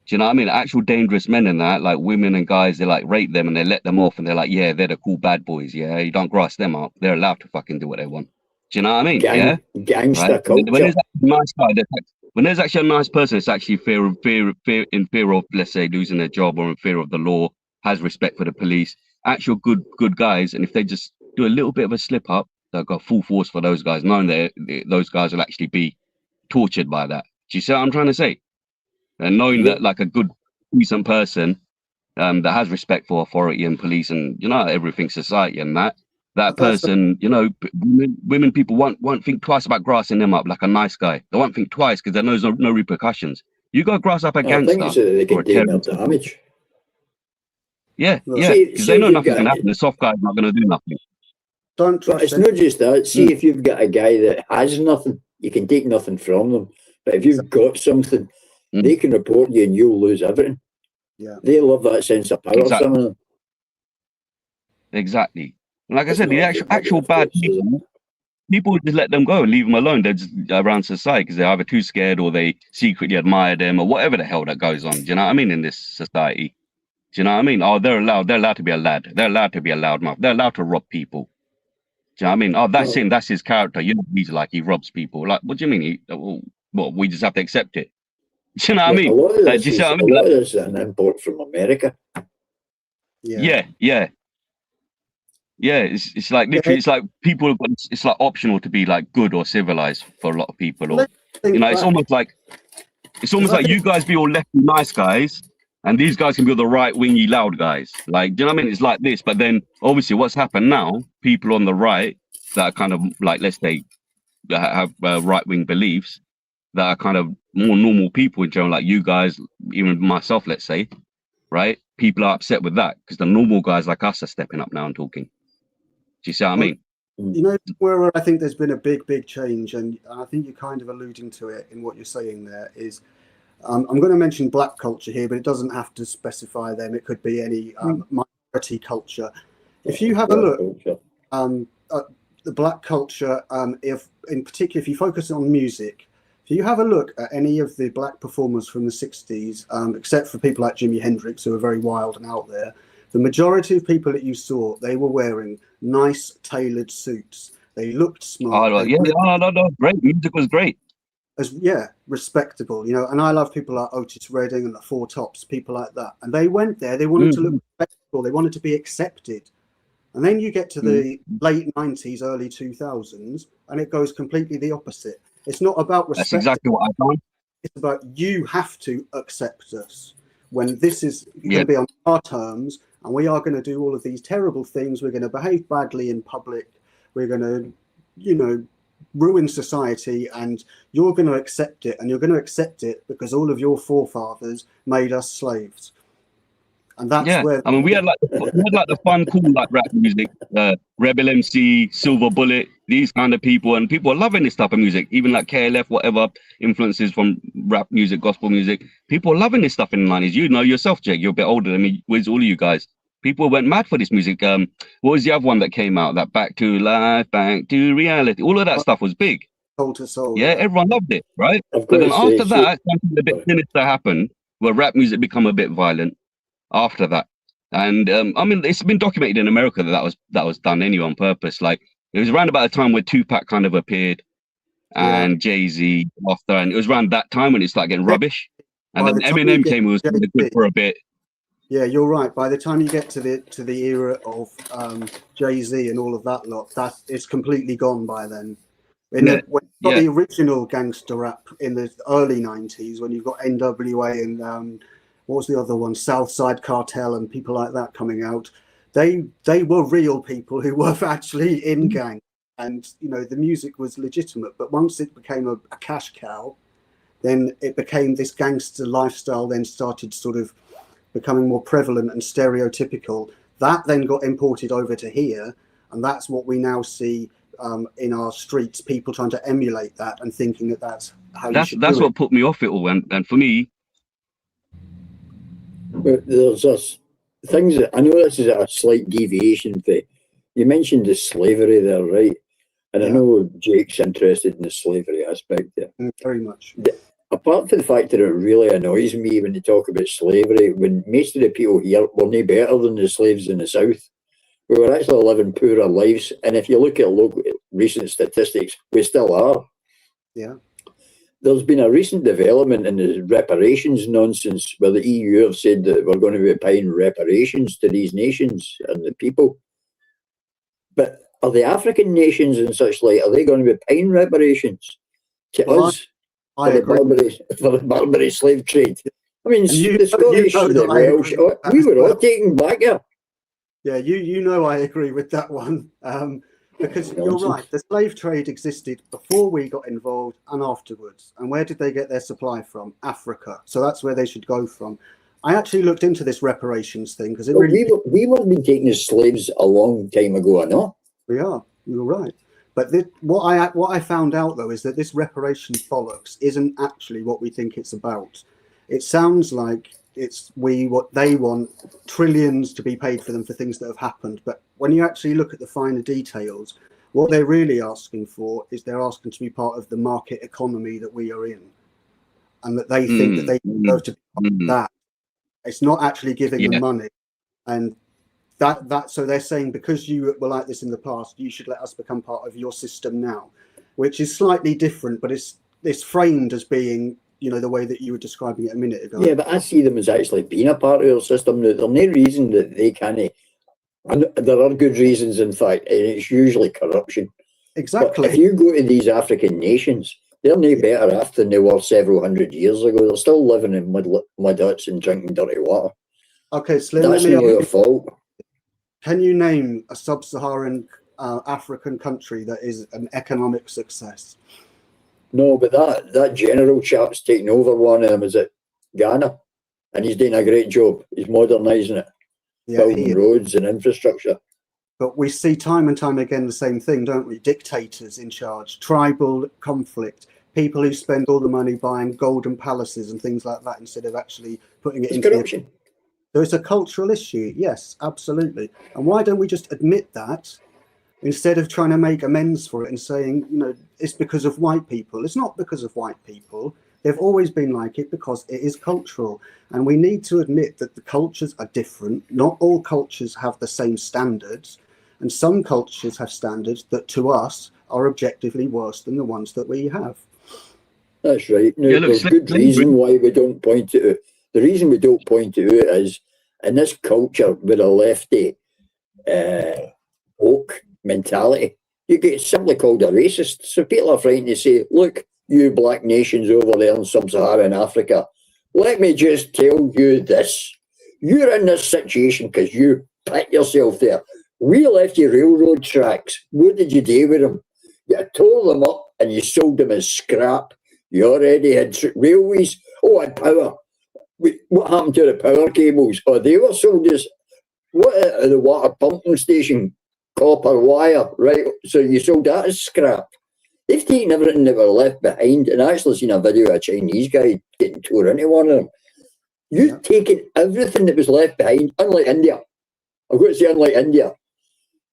Do you know what I mean? Actual dangerous men and that, like women and guys, they like rape them and they let them off and they're like, yeah, they're the cool bad boys. Yeah, you don't grasp them up. They're allowed to fucking do what they want. Do you know what I mean? Gangster culture. When there's a nice guy, when there's actually a nice person, it's actually in fear of, let's say, losing their job or in fear of the law, has respect for the police, actual good guys. And if they just do a little bit of a slip up, they'll go full force for those guys, knowing that those guys will actually be tortured by that. Do you see what I'm trying to say? And knowing that like a good, decent person that has respect for authority and police and, you know, everything, society and that person, you know, women people won't think twice about grassing them up like a nice guy. They won't think twice because there's no repercussions. You go grass up a gangster or a terrorist. Damage. Yeah, because they know nothing can happen. The soft guy's not going to do nothing. Don't trust it's not just that. See, if you've got a guy that has nothing, you can take nothing from them. But if you've got something, they can report you and you'll lose everything. Yeah, they love that sense of power. Exactly. Some of them. Exactly. Like I said, the actual bad people just let them go and leave them alone. They're just around society because they're either too scared or they secretly admire them or whatever the hell that goes on. Do you know what I mean? In this society, do you know what I mean? Oh, they're allowed to be a lad. They're allowed to be a loudmouth. They're allowed to rob people. Do you know what I mean? Oh, that's him. That's his character. You know, he's like, he robs people. Like, what do you mean? Well, we just have to accept it. Do you know what I mean? A lot of this, do you see what I mean? A lot of this is an import from America. Yeah. It's like literally, it's like people. It's like optional to be like good or civilized for a lot of people, or you know, it's almost like you guys be all lefty nice guys, and these guys can be all the right wingy loud guys. Like, do you know what I mean? It's like this, but then obviously, what's happened now? People on the right that are kind of like, let's say, have right wing beliefs that are kind of more normal people in general, like you guys, even myself, let's say, right? People are upset with that because the normal guys like us are stepping up now and talking. Do you see what I mean? You know, where I think there's been a big change, and I think you're kind of alluding to it in what you're saying there, is I'm going to mention black culture here, but it doesn't have to specify them. It could be any minority culture. If you have a look at the black culture, if in particular, if you focus on music, if you have a look at any of the black performers from the 60s, except for people like Jimi Hendrix, who are very wild and out there, the majority of people that you saw, they were wearing nice tailored suits. They looked smart. No, great. Music was great. Respectable, you know. And I love people like Otis Redding and the Four Tops, people like that. And they went there. They wanted to look respectable. They wanted to be accepted. And then you get to the late 90s, early 2000s, and it goes completely the opposite. It's not about respect. That's exactly what I've done. It's about you have to accept us. when this is going to be on our terms, and we are going to do all of these terrible things. We're going to behave badly in public. We're going to, you know, ruin society, and you're going to accept it, and you're going to accept it because all of your forefathers made us slaves. And that's where I mean, we had like the fun, cool like rap music, Rebel MC, Silver Bullet, these kind of people, and people are loving this type of music. Even like KLF, whatever influences from rap music, gospel music, people are loving this stuff in the 90s. You know yourself, Jake. You're a bit older than me. Where's all of you guys? People went mad for this music. What was the other one that came out? That Back to Life, Back to Reality. All of that stuff was big. Soul to Soul. Yeah, everyone loved it, right? But then after that, something a bit sinister happened, where rap music become a bit violent. After that, and I mean, it's been documented in America that was done anyway on purpose. Like it was around about the time where Tupac kind of appeared, and Jay-Z after, and it was around that time when it started getting rubbish. And then Eminem came, who was good for a bit. Yeah, you're right. By the time you get to the era of Jay-Z and all of that lot, that it's completely gone by then. The original gangster rap in the early 90s, when you've got NWA and what was the other one? Southside Cartel and people like that coming out. They were real people who were actually in gang, and you know the music was legitimate. But once it became a cash cow, then it became this gangster lifestyle. Then started sort of becoming more prevalent and stereotypical. That then got imported over to here, and that's what we now see in our streets. People trying to emulate that and thinking that that's how you should do it. That's what put me off it all, and for me. But there's things that I know this is a slight deviation. You mentioned the slavery there, right? And I know Jake's interested in the slavery aspect there. Very much. Apart from the fact that it really annoys me when they talk about slavery, when most of the people here were no better than the slaves in the South. We were actually living poorer lives. And if you look at recent statistics, we still are. Yeah. There's been a recent development in the reparations nonsense where the EU have said that we're going to be paying reparations to these nations and the people. But are the African nations and such like, are they going to be paying reparations to us for the Barbary slave trade? I mean, the Scottish, the Welsh, we were all taken back here. Yeah, you know I agree with that one. Because you're right, the slave trade existed before we got involved and afterwards. And where did they get their supply from? Africa. So that's where they should go from. I actually looked into this reparations thing because we were being taken as slaves a long time ago, I know. We are. You're right. But what I found out though is that this reparations bollocks isn't actually what we think it's about. It sounds like it's what they want trillions to be paid for them for things that have happened. But when you actually look at the finer details, what they're really asking for is they're asking to be part of the market economy that we are in, and that they think that they deserve to be part of that. It's not actually giving them money, and that so they're saying because you were like this in the past, you should let us become part of your system now, which is slightly different, but it's framed as being, you know, the way that you were describing it a minute ago. Yeah, but I see them as actually being a part of your system. There's no reason that they can't. And there are good reasons, in fact, and it's usually corruption. Exactly. But if you go to these African nations, they're no better off than they were several hundred years ago. They're still living in mud huts and drinking dirty water. Okay, Slim, that's not their fault. Can you name a sub-Saharan African country that is an economic success? No, but that general chap's taking over one of them is at Ghana, and he's doing a great job. He's modernising it, building roads and infrastructure. But we see time and time again the same thing, don't we? Dictators in charge, tribal conflict, people who spend all the money buying golden palaces and things like that instead of actually putting it into corruption. So it's a cultural issue. Yes, absolutely. And why don't we just admit that instead of trying to make amends for it and saying, you know, it's because of white people? It's not because of white people. They've always been like it because it is cultural. And we need to admit that the cultures are different. Not all cultures have the same standards. And some cultures have standards that to us are objectively worse than the ones that we have. That's right. Now, there's good reason why we don't point it out. The reason we don't point it out is in this culture with a lefty woke mentality, you get simply called a racist. So people are frightened to say, look, you black nations over there in sub-Saharan Africa, let me just tell you this. You're in this situation because you put yourself there. We left you railroad tracks. What did you do with them? You tore them up and you sold them as scrap. You already had railways. Oh, and power. What happened to the power cables? Oh, they were sold as the water pumping station, copper wire, right? So you sold that as scrap. They've taken everything that were left behind, and I actually seen a video of a Chinese guy getting tore into one of them. You've taken everything that was left behind, unlike India. I've got to say, unlike India.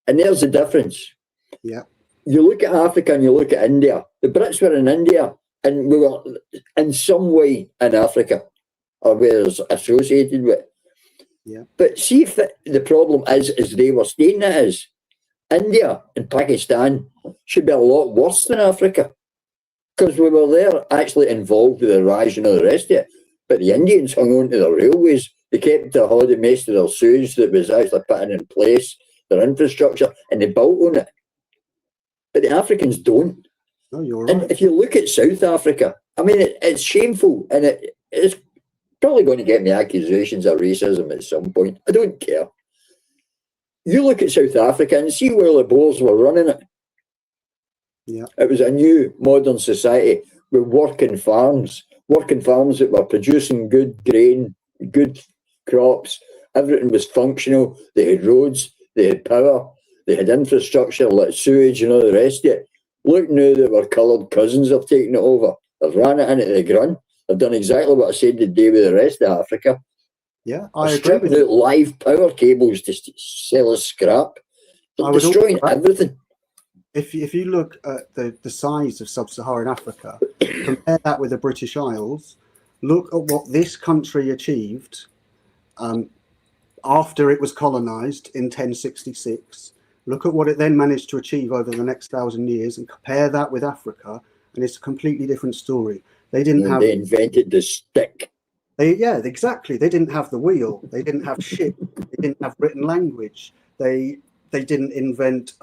And there's the difference. Yeah. You look at Africa and you look at India. The Brits were in India, and we were in some way in Africa, or we were associated with. Yeah. But see if the problem is, as they were stating it is, India and Pakistan should be a lot worse than Africa, because we were there actually involved with the rise and all the rest of it. But the Indians hung on to the railways. They kept the whole most of their sewage that was actually putting in place, their infrastructure, and they built on it. But the Africans don't. No, you're right. And if you look at South Africa, I mean, it's shameful, and it's probably going to get me accusations of racism at some point. I don't care. You look at South Africa and see where the Boers were running it. Yeah. It was a new modern society with working farms that were producing good grain, good crops. Everything was functional. They had roads, they had power, they had infrastructure like sewage and all the rest of it. Look now that our coloured cousins have taken it over. They've ran it into the ground. They've done exactly what I said they'd do with the rest of Africa. Yeah, I agree. Stripping out live power cables to sell as scrap. They're destroying everything. If you look at the size of sub-Saharan Africa, compare that with the British Isles, look at what this country achieved after it was colonised in 1066. Look at what it then managed to achieve over the next 1,000 years and compare that with Africa, and it's a completely different story. They invented the stick. Yeah, exactly. They didn't have the wheel. They didn't have ship. They didn't have written language. They didn't invent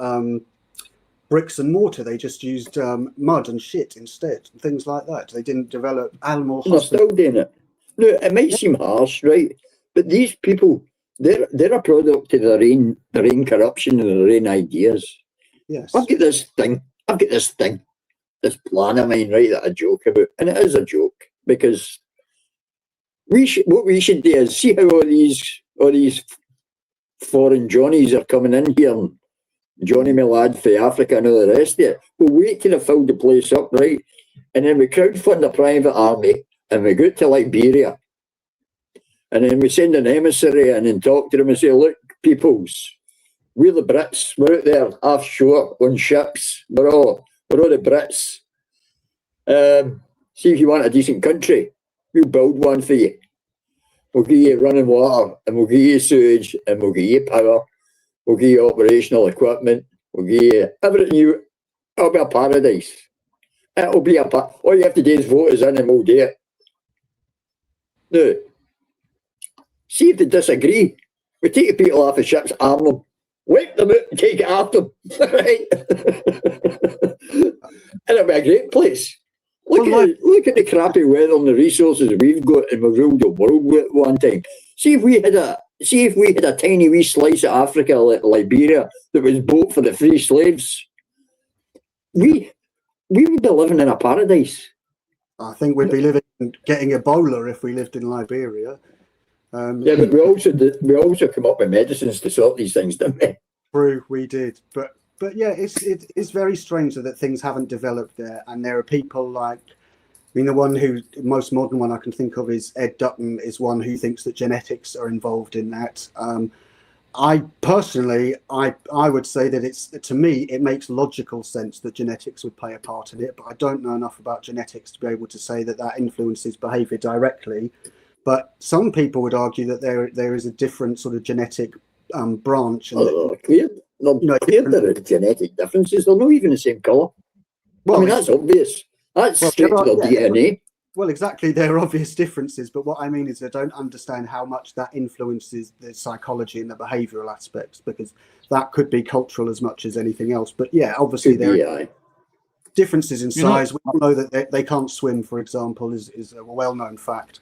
bricks and mortar. They just used mud and shit instead, and things like that. They didn't develop animal husbandry. They're still doing it. No, it might seem harsh, right? But these people, they're a product of their own corruption and their own ideas. Yes. I've got this thing, this plan of mine, right, that I joke about, and it is a joke because what we should do is see how all these foreign Johnnies are coming in here, and Johnny my lad for Africa and all the rest of it. We'll wait till they fill the place up, right? And then we crowdfund a private army and we go to Liberia. And then we send an emissary in and talk to them and say, look, peoples, we're the Brits. We're out there offshore on ships. We're all the Brits. See if you want a decent country. We'll build one for you. We'll give you running water, and we'll give you sewage, and we'll give you power. We'll give you operational equipment. We'll give you everything. It'll be a paradise. It'll be all you have to do is vote us in and we'll do it. Now, see if they disagree. We take the people off the ships, arm them, wipe them out and take it after them. Right? And it'll be a great place. Look at the crappy weather and the resources we've got, and we ruled the world at one time. See if we had a tiny wee slice of Africa like Liberia that was built for the free slaves. We would be living in a paradise. I think we'd be getting Ebola if we lived in Liberia. Yeah, but we also come up with medicines to sort these things, didn't we? True, we did, but yeah, it's very strange that things haven't developed there, and there are people like, I mean, the most modern one I can think of is Ed Dutton, is one who thinks that genetics are involved in that. I personally, I would say that to me, it makes logical sense that genetics would play a part in it, but I don't know enough about genetics to be able to say that influences behaviour directly. But some people would argue that there is a different sort of genetic branch. And clear. There are genetic differences. They're not even the same colour. Well, I mean, that's obvious. That's straight to their DNA. Well, exactly. There are obvious differences, but what I mean is I don't understand how much that influences the psychology and the behavioural aspects, because that could be cultural as much as anything else. But yeah, obviously there are differences in size. We all know that they can't swim, for example, is a well-known fact.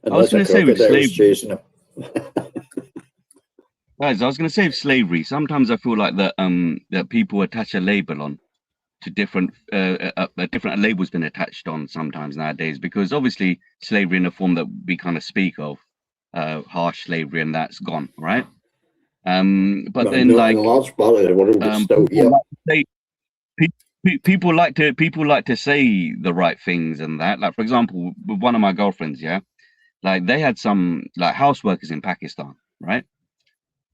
I was going to say with slavery, chasing him. guys, I was going to say with slavery, sometimes I feel like that that people attach a label on to different different labels been attached on sometimes nowadays, because obviously slavery in the form that we kind of speak of, harsh slavery, and that's gone, right? But then not like in a large part of the world, it's still people like to say the right things and that. Like, for example, with one of my girlfriends, yeah, like they had some like house workers in Pakistan, right?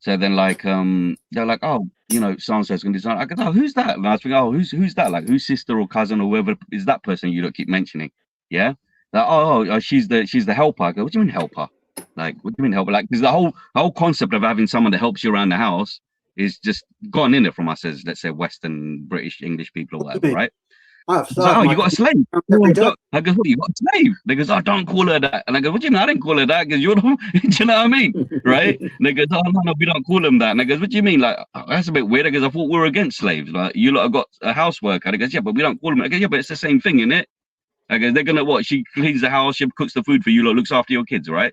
So then like they're like, oh, you know, so and so's gonna design. I go, oh, who's that? And I was thinking, oh, who's that? Like, whose sister or cousin or whoever is that person you don't keep mentioning? Yeah. Like, oh, she's the helper. I go, what do you mean helper? Like, what do you mean helper? Like, because the whole concept of having someone that helps you around the house is just gone in it from us as, let's say, Western British English people or whatever, right? It's like, oh, you got a slave. I go, what, you got a slave? They goes, oh, don't call her that. And I go, what do you mean? I didn't call her that, because you're the do you know what I mean? Right? And they goes, oh, no, we don't call them that. And I goes, what do you mean? Like, oh, that's a bit weird. I goes, I thought we were against slaves. Like, you lot have got a house worker. And I goes, yeah, but we don't call them. I go, yeah, but it's the same thing, isn't it? I go, they're gonna what? She cleans the house, she cooks the food for you lot, looks after your kids, right?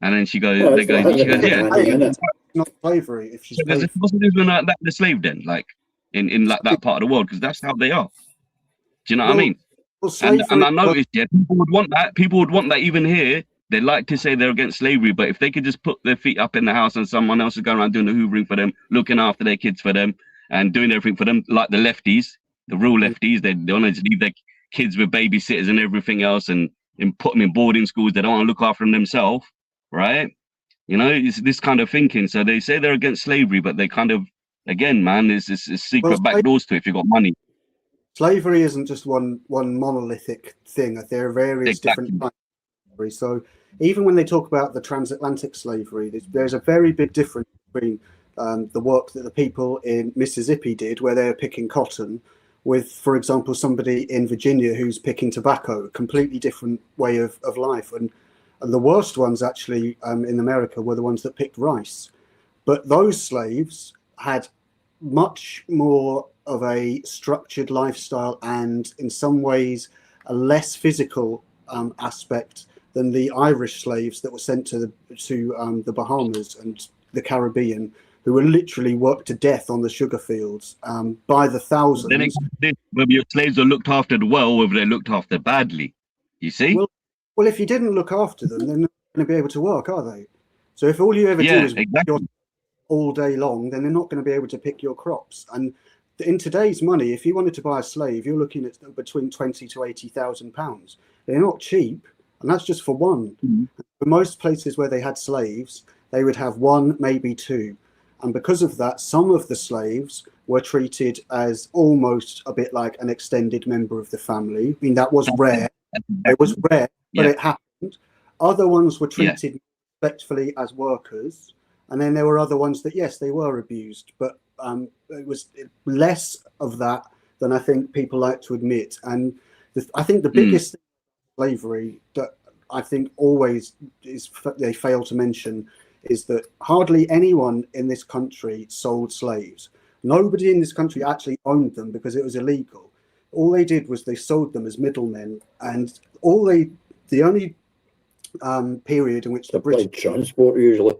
And then she goes, Well, she goes, yeah. It's not slavery if she's Because it's possible that the slave then, like in like that part of the world, because that's how they are. Do you know what I mean? And I noticed, yeah, people would want that. People would want that even here. They like to say they're against slavery, but if they could just put their feet up in the house and someone else is going around doing the hoovering for them, looking after their kids for them, and doing everything for them, like the lefties, the real lefties, they want to leave their kids with babysitters and everything else, and put them in boarding schools. They don't want to look after them themselves, right? You know, it's this kind of thinking. So they say they're against slavery, but they kind of, again, man, there's this secret back doors to it if you've got money. Slavery isn't just one monolithic thing. There are various different types of slavery. So even when they talk about the transatlantic slavery, there's a very big difference between the work that the people in Mississippi did, where they're picking cotton, with, for example, somebody in Virginia who's picking tobacco. Completely different way of life. And the worst ones actually in America were the ones that picked rice. But those slaves had much more of a structured lifestyle, and in some ways a less physical aspect than the Irish slaves that were sent to the Bahamas and the Caribbean, who were literally worked to death on the sugar fields by the thousands. Then whether your slaves are looked after well, whether they're looked after badly, you see? Well, if you didn't look after them, they're not going to be able to work, are they? So if all you ever do is work all day long, then they're not going to be able to pick your crops. And in today's money, if you wanted to buy a slave, you're looking at between £20,000 to £80,000. They're not cheap, and that's just for one. Mm-hmm. For most places where they had slaves, they would have one, maybe two. And because of that, some of the slaves were treated as almost a bit like an extended member of the family. I mean, that was rare. It was rare, but it happened. Other ones were treated respectfully as workers. And then there were other ones that, yes, they were abused, but it was less of that than I think people like to admit. And I think the biggest thing about slavery that I think always is they fail to mention is that hardly anyone in this country sold slaves. Nobody in this country actually owned them because it was illegal. All they did was they sold them as middlemen, and the only period in which the British transport usually.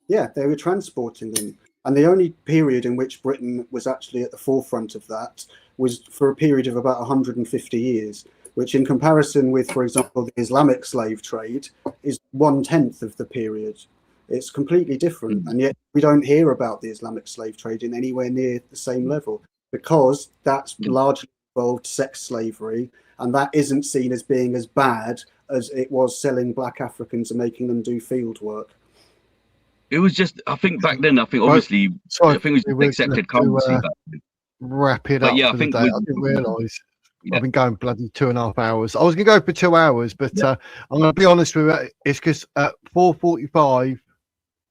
Yeah, they were transporting them. And the only period in which Britain was actually at the forefront of that was for a period of about 150 years, which in comparison with, for example, the Islamic slave trade is 1/10 of the period. It's completely different. And yet we don't hear about the Islamic slave trade in anywhere near the same level, because that's largely involved sex slavery, and that isn't seen as being as bad as it was selling black Africans and making them do field work. It was just, I think back then, obviously, I think it was accepted currency back then. Wrap it up for the day. I didn't realise. I've been going bloody 2.5 hours. I was going to go for 2 hours, but I'm going to be honest with you. It's because at 4:45,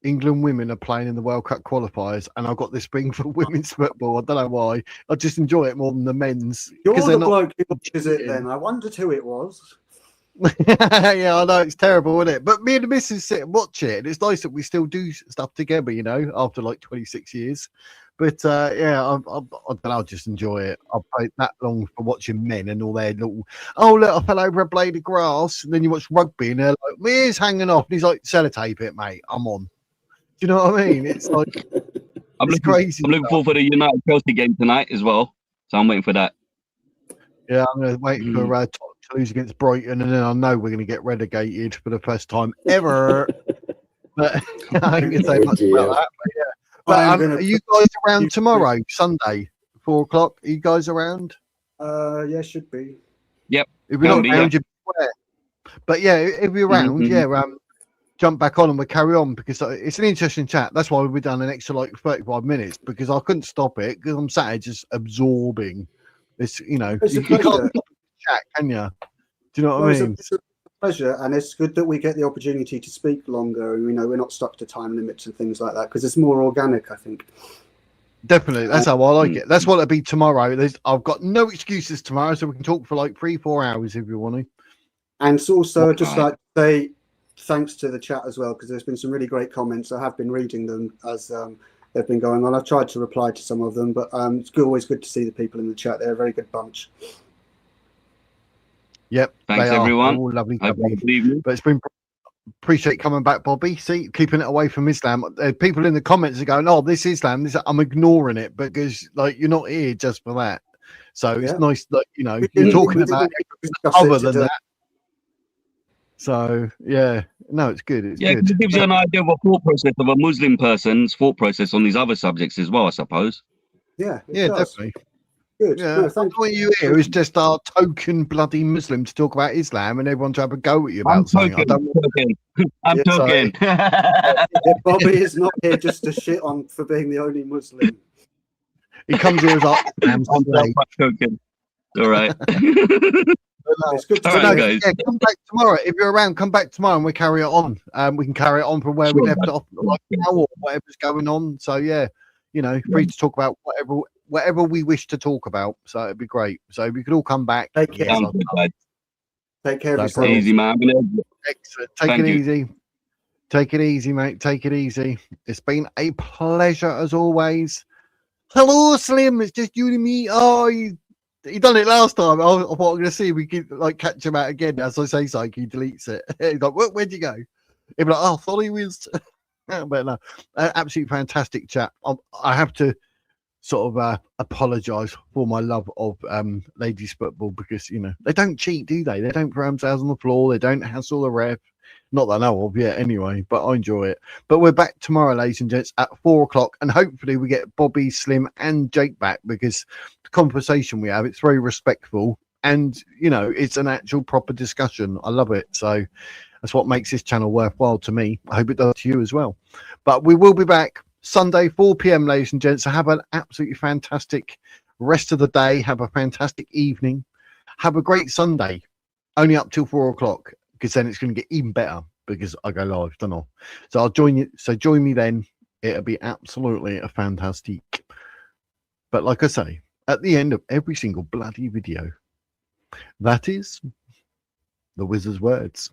England women are playing in the World Cup qualifiers, and I've got this thing for women's football. I don't know why. I just enjoy it more than the men's. You're the bloke who watches it then. I wondered who it was. Yeah, I know it's terrible, isn't it? But me and the missus sit and watch it, and it's nice that we still do stuff together, you know, after like 26 years. But yeah, I don't know, I just enjoy it. I've played that long for watching men and all their little, oh, look, I fell over a blade of grass. And then you watch rugby and they're like, my ear's hanging off. And he's like, sellotape it, mate. I'm on. Do you know what I mean? It's like, it's crazy. I'm looking forward for the United Chelsea game tonight as well. So I'm waiting for that. Yeah, I'm going to wait for Tottenham to lose against Brighton, and then I know we're going to get relegated for the first time ever. But I ain't going to say much about that. But, yeah. But are you guys around tomorrow, Sunday, 4 o'clock? Are you guys around? Yeah, should be. Yep. If we're not around, you beware. But yeah, if we're around, jump back on and we'll carry on, because it's an interesting chat. That's why we've done an extra like 35 minutes, because I couldn't stop it, because I'm sat here just absorbing this, you know. It's you can't stop the chat, can you? Do you know what I mean? It's a pleasure, and it's good that we get the opportunity to speak longer, and we're not stuck to time limits and things like that, because it's more organic, I think. Definitely, that's how I like it. That's what it'll be tomorrow. I've got no excuses tomorrow, so we can talk for like 3-4 hours if you want to. And it's also just like to say thanks to the chat as well, because there's been some really great comments. I have been reading them as they've been going on. I've tried to reply to some of them, but it's always good to see the people in the chat. They're a very good bunch. Yep, thanks everyone. All lovely. But it's been appreciate coming back, Bobby. See, keeping it away from Islam. People in the comments are going, "Oh, this Islam." I'm ignoring it because like you're not here just for that. So it's nice that you're talking about other than that. So yeah, no, it's good. It's good. It gives you an idea of a thought process of a Muslim person's thought process on these other subjects as well, I suppose. Yeah, definitely. Good. Yeah, no, thank you. Here is just our token bloody Muslim to talk about Islam and everyone to have a go at you about something. I'm token. Bobby is not here just to shit on for being the only Muslim. He comes here as I'm token. All right. It's good to guys. Yeah, come back tomorrow. If you're around, come back tomorrow and we'll carry it on. We can carry it on from where we left it off, like now or whatever's going on. So yeah, free to talk about whatever we wish to talk about. So it'd be great. So we could all come back. Take care. Take care of yourself. Easy, man. Excellent. Take it easy. Take it easy, mate. Take it easy. It's been a pleasure as always. Hello, Slim. It's just you and me. Oh, he done it last time. I thought I'm going to see if we could like catch him out again. As I say something, he deletes it. He's like, where'd you go? He'd be like, oh, I thought he was. But no, absolutely fantastic chat. I have to sort of apologize for my love of ladies football, because they don't cheat, do they? They don't throw themselves on the floor, they don't hassle the ref, not that I know of yet anyway, but I enjoy it. But we're back tomorrow, ladies and gents, at 4 o'clock, and hopefully we get Bobby, Slim and Jake back, because the conversation we have, it's very respectful, and it's an actual proper discussion. I love it. So that's what makes this channel worthwhile to me. I hope it does to you as well. But we will be back Sunday, 4 p.m, ladies and gents. So have an absolutely fantastic rest of the day. Have a fantastic evening. Have a great Sunday. Only up till 4 o'clock, because then it's going to get even better, because I go live, don't I? So I'll join you. So join me then. It'll be absolutely a fantastic. But like I say, at the end of every single bloody video, that is the wizard's words.